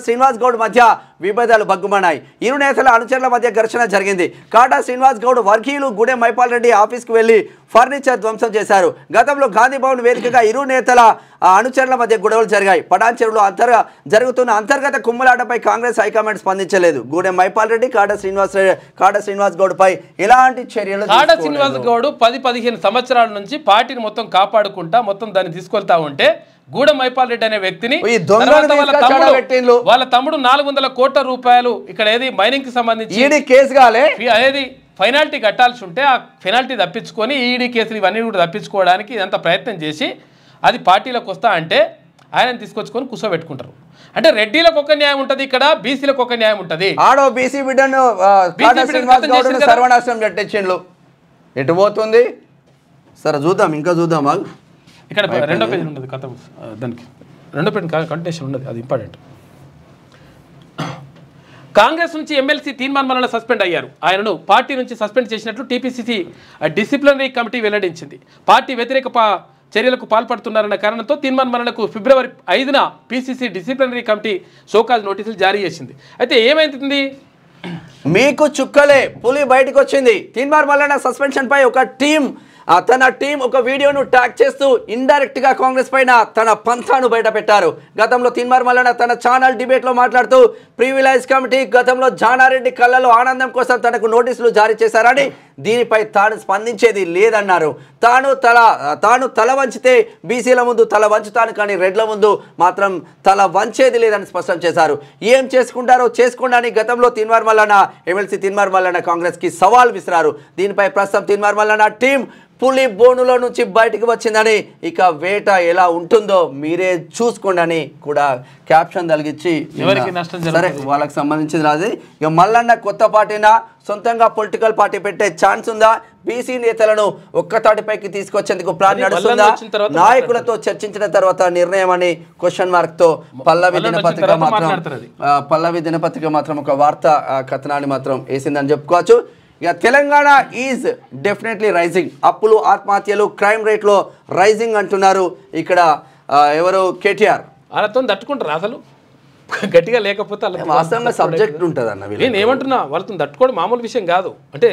శ్రీనివాస్ గౌడ్ మధ్య విభేదాలు బగ్గుమన్నాయి. ఇరు నేతల అనుచరుల మధ్య ఘర్షణ జరిగింది. కాటా శ్రీనివాస్ గౌడ్ వర్గీయులు గూడెం మైపాల్ రెడ్డి ఆఫీస్కు వెళ్లి ఫర్నిచర్ ధ్వంసం చేశారు. గతంలో గాంధీ భవన్ వేదికగా ఇరు నేతల అనుచరుల మధ్య గొడవలు జరిగాయి. పటాన్ చెరువులో జరుగుతున్న అంతర్గత కుమ్ములాటపై కాంగ్రెస్ హైకమాండ్ స్పందించలేదు. గూడెం మైపాల్ రెడ్డి, కాటా శ్రీనివాస్ గౌడ్ పై ఎలాంటి చర్యలు? కాటా శ్రీనివాస్ గౌడ్ 10-15 సంవత్సరాల నుంచి పార్టీని మొత్తం కాపాడుకుంటా మొత్తం దాన్ని తీసుకెళ్తా ఉంటే గూడెం మైపాల్ రెడ్డి అనే వ్యక్తిని వాళ్ళ తమ్ముడు 400 కోట్ల రూపాయలు ఇక్కడ ఏది మైనింగ్ కి సంబంధించి కేసు కాలే ఏది పెనాల్టీ కట్టాల్సి ఉంటే ఆ పెనాల్టీ తప్పించుకొని ఈడీ కేసులు ఇవన్నీ కూడా తప్పించుకోవడానికి ఇదంతా ప్రయత్నం చేసి అది పార్టీలోకి వస్తా అంటే ఆయన తీసుకొచ్చుకొని కూర్చోబెట్టుకుంటారు. అంటే రెడ్డిలకు ఒక న్యాయం ఉంటుంది, ఇక్కడ బీసీలకు ఒక న్యాయం ఉంటుంది. ఆడో బీసీ బిడ్డను సర్వనాశనం పెట్టించిండ్లు, ఎటు పోతుంది సరే చూద్దాం, ఇంకా చూద్దాం. ఇక్కడ 2వ పేజీ ఉండదు కథ, దానికి 2వ పేజీ కంటిన్యూషన్ ఉండదు, అది ఇంపార్టెంట్. కాంగ్రెస్ నుంచి ఎమ్మెల్సీ తీర్మాన్ మల్లన్న సస్పెండ్ అయ్యారు. ఆయనను పార్టీ నుంచి సస్పెండ్ చేసినట్లు టీపీసీసీ డిసిప్లినరీ కమిటీ వెల్లడించింది. పార్టీ వ్యతిరేక చర్యలకు పాల్పడుతున్నారన్న కారణంతో తీర్మాన్ మల్లన్నకు ఫిబ్రవరి 5న పీసీసీ డిసిప్లినరీ కమిటీ షోకాజ్ నోటీసులు జారీ చేసింది. అయితే ఏమైంది, మీకు చుక్కలే పులి బయటకు వచ్చింది. తీర్మాన్ మల్లన్న సస్పెన్షన్ పై తన టీం ఒక వీడియోను ట్యాగ్ చేస్తూ ఇండైరెక్ట్ గా కాంగ్రెస్ పైన తన పంథాను బయట పెట్టారు. గతంలో తీన్మార్ మల్లన్న తన ఛానల్ డిబేట్ లో మాట్లాడుతూ ప్రివిలైజ్ కమిటీ గతంలో జానారెడ్డి కళ్ళలో ఆనందం కోసం తనకు నోటీసులు జారీ చేశారని, దీనిపై తాను స్పందించేది లేదన్నారు. తాను తల వంచితే బీసీల ముందు తల వంచుతాను, కానీ రెడ్ల ముందు మాత్రం తల వంచేది లేదని స్పష్టం చేశారు. ఏం చేసుకుంటారో చేసుకోండి గతంలో తీన్మార్ మల్లన్న ఎమ్మెల్సీ తీన్మార్ మల్లన్న కాంగ్రెస్ కి సవాల్ విసిరారు. దీనిపై ప్రస్తుతం తీన్మార్ మల్లన్న టీం పులి బోనులో నుంచి బయటికి వచ్చిందని, ఇక వేట ఎలా ఉంటుందో మీరే చూసుకోండి అని కూడా క్యాప్షన్ తలిగించి సరే వాళ్ళకి సంబంధించింది రాదు. ఇక మల్లన్న కొత్త పార్టీనా, సొంతంగా పొలిటికల్ పార్టీ పెట్టే ఛాన్స్ ఉందా, బీసీ నేతలను ఒక్కతాటిపైకి తీసుకొచ్చేందుకు ప్లాన్ నడుస్తుందా, నాయకులతో చర్చించిన తర్వాత నిర్ణయం అని క్వశ్చన్ మార్క్ తో పల్లవి దినపత్రిక మాత్రం ఒక వార్తా కథనాన్ని మాత్రం వేసిందని చెప్పుకోవచ్చు. ఇక తెలంగాణ ఈజ్ డెఫినెట్లీ రైజింగ్, అప్పులు, ఆత్మహత్యలు, క్రైమ్ రేట్లో రైజింగ్ అంటున్నారు. ఇక్కడ ఎవరు కేటీఆర్ వాళ్ళతో తట్టుకుంటారు, అసలు గట్టిగా లేకపోతే వాస్తవంగా సబ్జెక్ట్ ఉంటుంది అన్న. నేను ఏమంటున్నా, వాళ్ళతో తట్టుకోవడం మామూలు విషయం కాదు. అంటే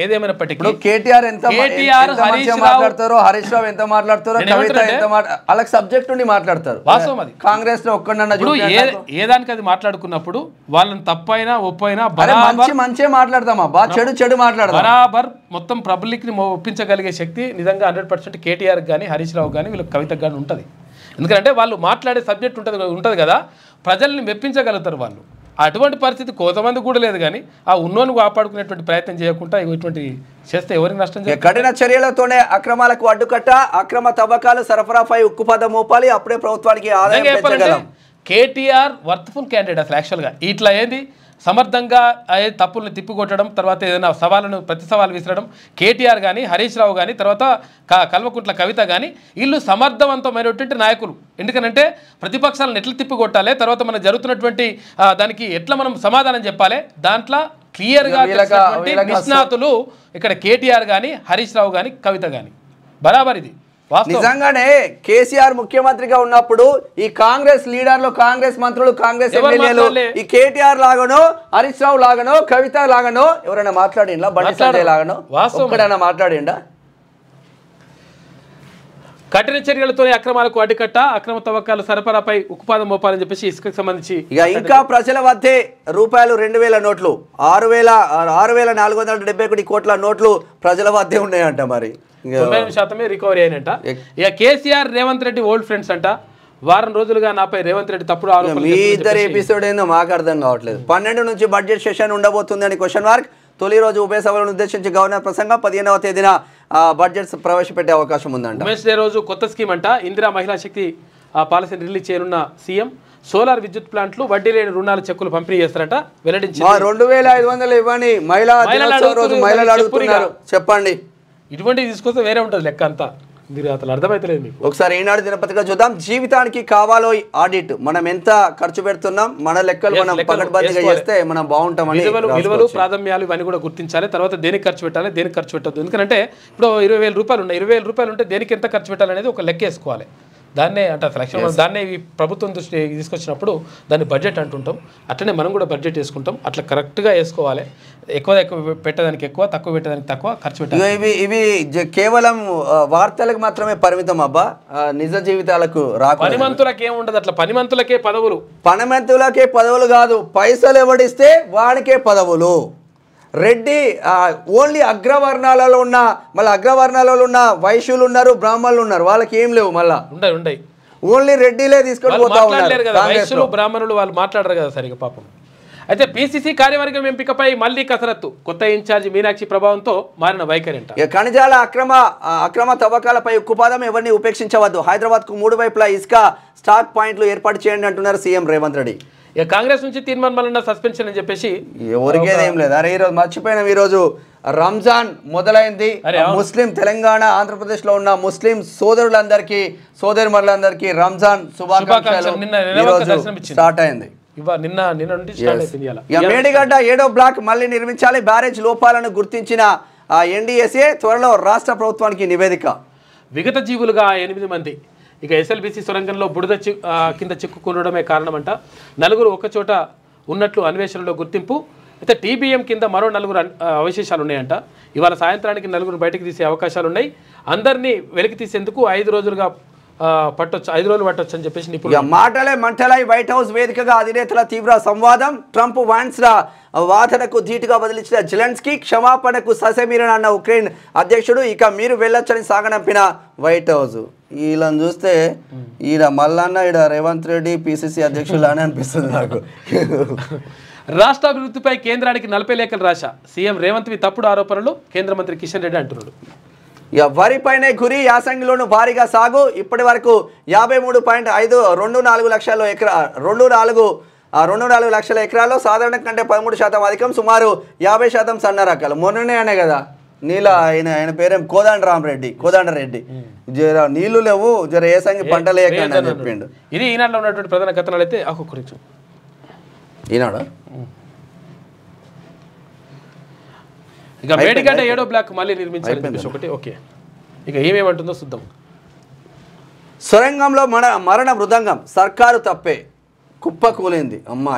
ఏదేమైనప్పటికీ కేటీఆర్ ఎంత మాట్లాడతారో, హరీష్ రావు ఎంత మాట్లాడతారో, కవిత ఎంత వాళ్ళకి సబ్జెక్ట్ ఉండి మాట్లాడతారు. వాస్తవం అది. కాంగ్రెస్ లో ఒక్కడన్నా ఏదానికి అది మాట్లాడుకున్నప్పుడు వాళ్ళని తప్పైనా ఒప్పైనా మంచి మాట్లాడతామా, చెడు మాట్లాడతాం. బరాబర్ మొత్తం పబ్లిక్ ని ఒప్పించగలిగే శక్తి నిజంగా 100% కేటీఆర్ కానీ హరీష్ రావు కానీ వీళ్ళకి కవితకు కానీ ఉంటుంది. ఎందుకంటే వాళ్ళు మాట్లాడే సబ్జెక్ట్ ఉంటుంది కదా, ప్రజల్ని మెప్పించగలుగుతారు వాళ్ళు. అటువంటి పరిస్థితి కొంతమంది కూడా లేదు, కానీ ఆ ఉన్నోని కాపాడుకునేటువంటి ప్రయత్నం చేయకుండా ఇటువంటి చేస్తే ఎవరికి నష్టం? కఠిన చర్యలతోనే అక్రమాలకు అడ్డుకట్ట, అక్రమ తవ్వకాలు సరఫరాపై ఉక్కుపదం మోపాలి, అప్పుడే ప్రభుత్వానికి ఆదాయం పెంచగలం. కేటీఆర్ వర్త్ఫుల్ క్యాండిడేట్ అసలు యాక్చువల్గా. ఇట్లా ఏంది సమర్థంగా తప్పుల్ని తిప్పికొట్టడం, తర్వాత ఏదైనా సవాళ్ళను ప్రతి సవాలు విసరడం, కేటీఆర్ కానీ హరీష్ రావు కానీ తర్వాత కల్వకుంట్ల కవిత కానీ వీళ్ళు సమర్థవంతమైనటువంటి నాయకులు. ఎందుకనంటే ప్రతిపక్షాలను ఎట్లా తిప్పికొట్టాలి, తర్వాత మనకు జరుగుతున్నటువంటి దానికి ఎట్లా మనం సమాధానం చెప్పాలి, దాంట్లో క్లియర్గా నిష్ణాతులు ఇక్కడ కేటీఆర్ కానీ హరీష్ రావు కానీ కవిత కానీ బరాబర్. ఇది వాస్తవం. నిజంగానే కేసీఆర్ ముఖ్యమంత్రిగా ఉన్నప్పుడు ఈ కాంగ్రెస్ లీడర్లు, కాంగ్రెస్ మంత్రులు, కాంగ్రెస్ ఎవరు ఎమ్మెల్యేలు మాట్లాడలే? ఈ కేటీఆర్ లాగానో, హరీష్ రావు లాగానో, కవిత లాగానో ఎవరైనా మాట్లాడిండా? బండి సంజయ్ లాగానో వాస్తవం. ఒక్కడైనా మాట్లాడిండా? కఠిన చర్యలతోనే అక్రమాలకు అడ్డుకట్ట, అక్రమ తవ్వకాలు సరఫరాపై ఉక్కుపాదం మోపాలని చెప్పేసి ఇసుకకు సంబంధించి ఇక ఇంకా ప్రజల వద్దే రూపాయలు 2000 నోట్లు, 6,471 కోట్ల నోట్లు ప్రజల వద్దే ఉన్నాయంట. మరి 90% రికవరీ అయినట్ట. ఇక కేసీఆర్ రేవంత్ రెడ్డి ఓల్డ్ ఫ్రెండ్స్ అంట. వారం రోజులుగా నాపై రేవంత్ రెడ్డి తప్పుడు ఆరోపణలు మీ ఇద్దరు ఎపిసోడ్ ఏందో మాకు అర్థం కావట్లేదు. 12 నుంచి బడ్జెట్ సెషన్ ఉండబోతుంది అని క్వశ్చన్ మార్క్. తొలి రోజు ఉభయ సభలను ఉద్దేశించి గవర్నర్ ప్రసంగం. 15వ తేదీన బడ్జెట్ ప్రవేశపెట్టే అవకాశం ఉందంట. ఉమెన్స్ డే రోజు కొత్త స్కీమ్ అంట. ఇందిరా మహిళా శక్తి పాలసీని రిలీజ్ చేయనున్న సీఎం. సోలార్ విద్యుత్ ప్లాంట్లు వడ్డీ లేని రుణాలు చెక్కులు పంపిణీ చేస్తారట వెల్లడించింది. 2500 ఇవ్వని మహిళా దినోత్సవం రోజు మహిళలు అడుగుతున్నారు. చెప్పండి, ఇటువంటి తీసుకొస్తే వేరే ఉంటుంది లెక్క అంతా. మీరు అసలు అర్థమైతలేదు మీకు. ఒకసారి ఈనాడు దినపత్రిక చూద్దాం. జీవితానికి కావాలో ఆడిట్. మనం ఎంత ఖర్చు పెడుతున్నాం, మన లెక్కలు మనం పకడ్బందీగా చేస్తే మనం బాగుంటామని. విలువలు, ప్రాధాన్యాలు ఇవన్నీ కూడా గుర్తించాలి. తర్వాత దేనికి ఖర్చు పెట్టాలి, దేనికి ఖర్చు పెట్టద్దు. ఎందుకంటే ఇప్పుడు 20,000 రూపాయలు ఉన్నాయి. 20,000 రూపాయలు ఉంటే దేనికి ఎంత ఖర్చు పెట్టాలనేది ఒక లెక్క వేసుకోవాలి. దాన్నే అంటే సెలక్షన్ దాన్నే ఈ ప్రభుత్వం దృష్టి తీసుకొచ్చినప్పుడు దాన్ని బడ్జెట్ అంటుంటాం. అట్లనే మనం కూడా బడ్జెట్ వేసుకుంటాం. అట్లా కరెక్ట్గా వేసుకోవాలి. ఎక్కువ పెట్టేదానికి ఎక్కువ, తక్కువ పెట్టేదానికి తక్కువ ఖర్చు పెట్టాలి. ఇవి కేవలం వార్తలకు మాత్రమే పరిమితం అబ్బా, నిజ జీవితాలకు రాకు. పనిమంతులకి ఏముండదు అట్లా. పనిమంతులకే పదవులు. పనిమంతులకే పదవులు కాదు, పైసలు ఎవడిస్తే వాడికే పదవులు. రెడ్డి ఓన్లీ అగ్రవర్ణాలలో ఉన్న, మళ్ళీ అగ్రవర్ణాలలో ఉన్న వైశ్యులు ఉన్నారు, బ్రాహ్మణులు ఉన్నారు, వాళ్ళకి ఏం లేవు. మళ్ళా ఉండయి ఓన్లీ రెడ్డిలే తీసుకొని పోతా ఉన్నారు. వైశ్యులు బ్రాహ్మణులు వాళ్ళు మాట్లాడరు కదా సరిగా పాపం. అయితే పిసిసి కార్యవర్గం ఎంపికపై మళ్లీ కసరత్తు. కొత్త ఇన్ఛార్జి మీనాక్షి ప్రభావంతో మారిన వైఖరి అంట. ఖనిజాల అక్రమ తవ్వకాలపై ఉక్కుపాదం, ఎవరిని ఉపేక్షించవద్దు. హైదరాబాద్కు 3 వైపులా ఇసుక స్టాక్ పాయింట్లు ఏర్పాటు చేయండి అంటున్నారు సీఎం రేవంత్ రెడ్డి. ఇక కాంగ్రెస్ నుంచి తీర్మానం మల్లన్న సస్పెన్షన్ అని చెప్పేసి ఎవరికేదేం లేదు. అరే ఈరోజు మర్చిపోయినాం, ఈరోజు రంజాన్ మొదలైంది. ముస్లిం తెలంగాణ, ఆంధ్రప్రదేశ్ లో ఉన్న ముస్లిం సోదరులందరికీ, సోదరిమణులందరికీ రంజాన్ శుభాకాంక్షలు. స్టార్ట్ అయింది నిన్న నుండి. మేడిగడ్డ 7వ బ్లాక్ మళ్ళీ నిర్మించాలి. బ్యారేజ్ లోపాలను గుర్తించిన ఎన్డీఎస్ఏ త్వరలో రాష్ట్ర ప్రభుత్వానికి నివేదిక. విగత జీవులుగా 8 మంది. ఇక ఎస్ఎల్బీసీ సొరంగంలో బుడద కింద చిక్కుకుండడమే కారణమంట. 4 ఒకచోట ఉన్నట్లు అన్వేషణలో గుర్తింపు. అయితే టీబీఎం కింద మరో 4 అవశేషాలు ఉన్నాయంట. ఇవాళ సాయంత్రానికి 4 బయటకు తీసే అవకాశాలు ఉన్నాయి. అందరినీ వెలికి తీసేందుకు 5 రోజులుగా పట్టొచ్చు, 5 రోజులు పట్టొచ్చు అని చెప్పేసి నిపుణులు. మాటలే మంటలై వైట్ హౌస్ వేదికగా అధినేతల తీవ్ర సంవాదం. ట్రంప్ వాన్స్ వాదనకు ధీటుగా బదిలించిన జెలెన్స్కీ, క్షమాపణకు ససెమీరన్ అన్న ఉక్రెయిన్ అధ్యక్షుడు. ఇక మీరు వెళ్ళొచ్చని సాగనంపిన వైట్ హౌస్. వీళ్ళని చూస్తే ఈడ మల్లన్న, ఈడ రేవంత్ రెడ్డి పిసిసి అధ్యక్షులు అని అనిపిస్తుంది నాకు. రాష్ట్ర అభివృద్ధిపై కేంద్రానికి 40 లేఖలు రాశా. సీఎం రేవంత్వి తప్పుడు ఆరోపణలు కేంద్ర మంత్రి కిషన్ రెడ్డి అంటున్నాడు. ఇక వరిపైనే గురి, యాసంగిలోను భారీగా సాగు. ఇప్పటి వరకు 53.524 లక్షల 24 లక్షల ఎకరాల్లో సాధారణ కంటే 13% అధికం, సుమారు 50% సన్న రకాలు. మొన్ననే అనే కదా ఆయన పేరేం కోదండరెడ్డి జర నీళ్లు లేవు, జర ఏసంగి పంటలు వేయకండి అని చెప్పిండు. ఇది ఈనాడులో ఉన్నటువంటి ప్రధాన కథనాలు. అయితే ఒక్కొక్కరి ఈనాడు ఇక మేడిగడ్డ 7వ బ్లాక్ మళ్ళీ నిర్మించాలి ఒకటి. ఓకే, ఇక ఏమేమంటుందో చూద్దాం. సొరంగంలో మరణ మృదంగం, సర్కారు తప్పే, కుప్ప కూలింది. అమ్మా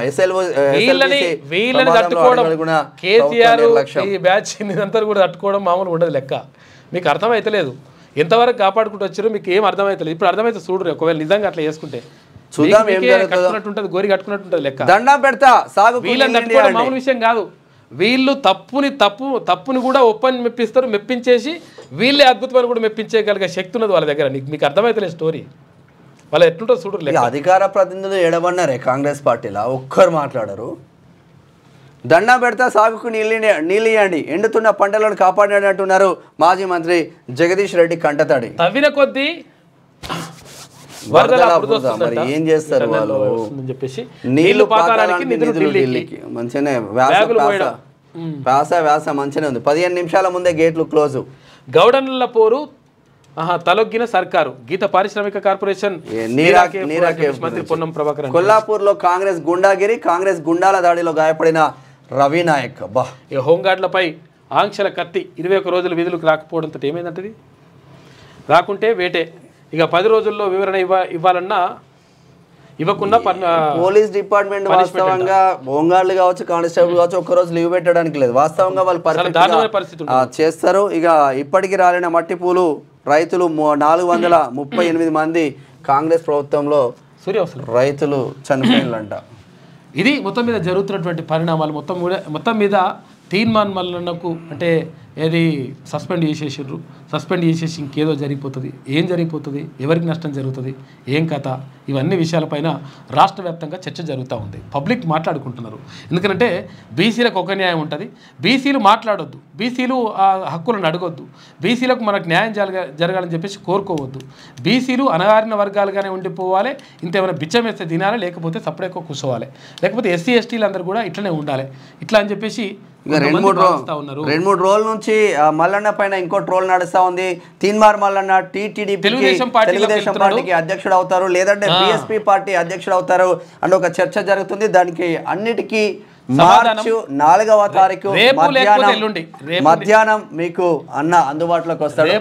వీళ్ళని తట్టుకోవడం, కేసీఆర్ ఈ బ్యాచ్ అంతా కూడా తట్టుకోవడం మామూలు ఉండదు లెక్క. మీకు అర్థమైతలేదు ఎంతవరకు కాపాడుకుంటూ వచ్చారు, మీకు ఏం అర్థమైతలేదు. ఇప్పుడు అర్థమైతే చూడరు. ఒకవేళ నిజంగా అట్లా చేసుకుంటే కట్టుకున్నట్టుంటది, గోరి కట్టుకున్నట్టుంటది లెక్క. దండం పెడతా సాగు. వీళ్ళని తట్టుకోవడం మామూలు విషయం కాదు. వీళ్ళు తప్పుని కూడా మెప్పిస్తారు. మెప్పించేసి వీళ్ళే అద్భుతమైన కూడా మెప్పించేయగలిగే శక్తి ఉన్నది వాళ్ళ దగ్గర. మీకు అర్థమైతలేదు స్టోరీ. వాళ్ళు ఎట్లుంటో చూడరు. అధికార ప్రతినిధులు ఎడబడినారే కాంగ్రెస్ పార్టీలో, ఒక్కరు మాట్లాడరు. దండం పెడతా సాగుకు నీళ్ళు ఇవ్వండి, ఎండుతున్న పంటలను కాపాడినట్టున్నారు మాజీ మంత్రి జగదీష్ రెడ్డి కంటతడి. తవ్విన కొద్దీ మరి ఏం చేస్తారు వాళ్ళు? నీళ్లు పాతాళానికి నిధులు ఢిల్లీకి. మంచిగానే వ్యాస మంచిగానే ఉంది. 15 నిమిషాల ముందే గేట్లు క్లోజ్. గౌడన్ల పోరు తలొగ్గిన సర్కారు. గీత పారిశ్రామిక కార్పొరేషన్ మంత్రి పొన్నం ప్రభాకర్. కొల్లాపూర్ లో కాంగ్రెస్ గుండాగిరి, కాంగ్రెస్ గుండాల దాడిలో గాయపడిన రవి నాయక్. హోంగార్డులపై ఆంక్షల కత్తి. 21 రోజులు విధులకు రాకపోవడంతో ఏమైందంటది. రాకుంటే వేటే. ఇక 10 రోజుల్లో వివరణ ఇవ్వాలన్నా ఇవ్వకుండా పోలీస్ డిపార్ట్మెంట్ వాస్తవంగా హోంగార్డులు కావచ్చు, కానిస్టేబుల్ కావచ్చు, ఒక్కరోజు లీవ్ పెట్టడానికి లేదు. వాస్తవంగా వాళ్ళు పరిస్థితి చేస్తారు. ఇక ఇప్పటికి రాలిన మట్టి పూలు రైతులు 438 మంది కాంగ్రెస్ ప్రభుత్వంలో రైతులు చనిపోయినంట. ఇది మొత్తం మీద జరుగుతున్నటువంటి పరిణామాలు. మొత్తం మీద తీర్మాన్ మల్లన్నకు అంటే ఏది సస్పెండ్ చేసేసారు. సస్పెండ్ చేసేసి ఇంకేదో జరిగిపోతుంది. ఏం జరిగిపోతుంది, ఎవరికి నష్టం జరుగుతుంది, ఏం కథ, ఇవన్నీ విషయాలపైన రాష్ట్ర వ్యాప్తంగా చర్చ జరుగుతూ ఉంది. పబ్లిక్ మాట్లాడుకుంటున్నారు. ఎందుకంటే బీసీలకు ఒక న్యాయం ఉంటుంది, బీసీలు మాట్లాడొద్దు, బీసీలు ఆ హక్కులను అడగొద్దు, బీసీలకు మనకు న్యాయం జరగాలని చెప్పేసి కోరుకోవద్దు, బీసీలు అణగారిన వర్గాలుగానే ఉండిపోవాలి, ఇంతేమైనా బిచ్చం వేస్తే తినాలి, లేకపోతే సపరేట్గా కూర్చోవాలి, లేకపోతే ఎస్సీ ఎస్టీలు అందరూ కూడా ఇట్లనే ఉండాలి, ఇట్లా అని చెప్పేసి ఇక 2-3 రోజుల నుంచి మల్లన్న పైన ఇంకో ట్రోల్ నడుస్తా ఉంది. తీన్మార్ మల్లన్న తెలుగుదేశం పార్టీకి అధ్యక్షుడు అవుతారు, లేదంటే బీఎస్పీ పార్టీ అధ్యక్షుడు అవుతారు అని ఒక చర్చ జరుగుతుంది. దానికి అన్నిటికీ మార్చి 4వ తారీఖు మధ్యాహ్నం మీకు అన్న అందుబాటులోకి వస్తాడు.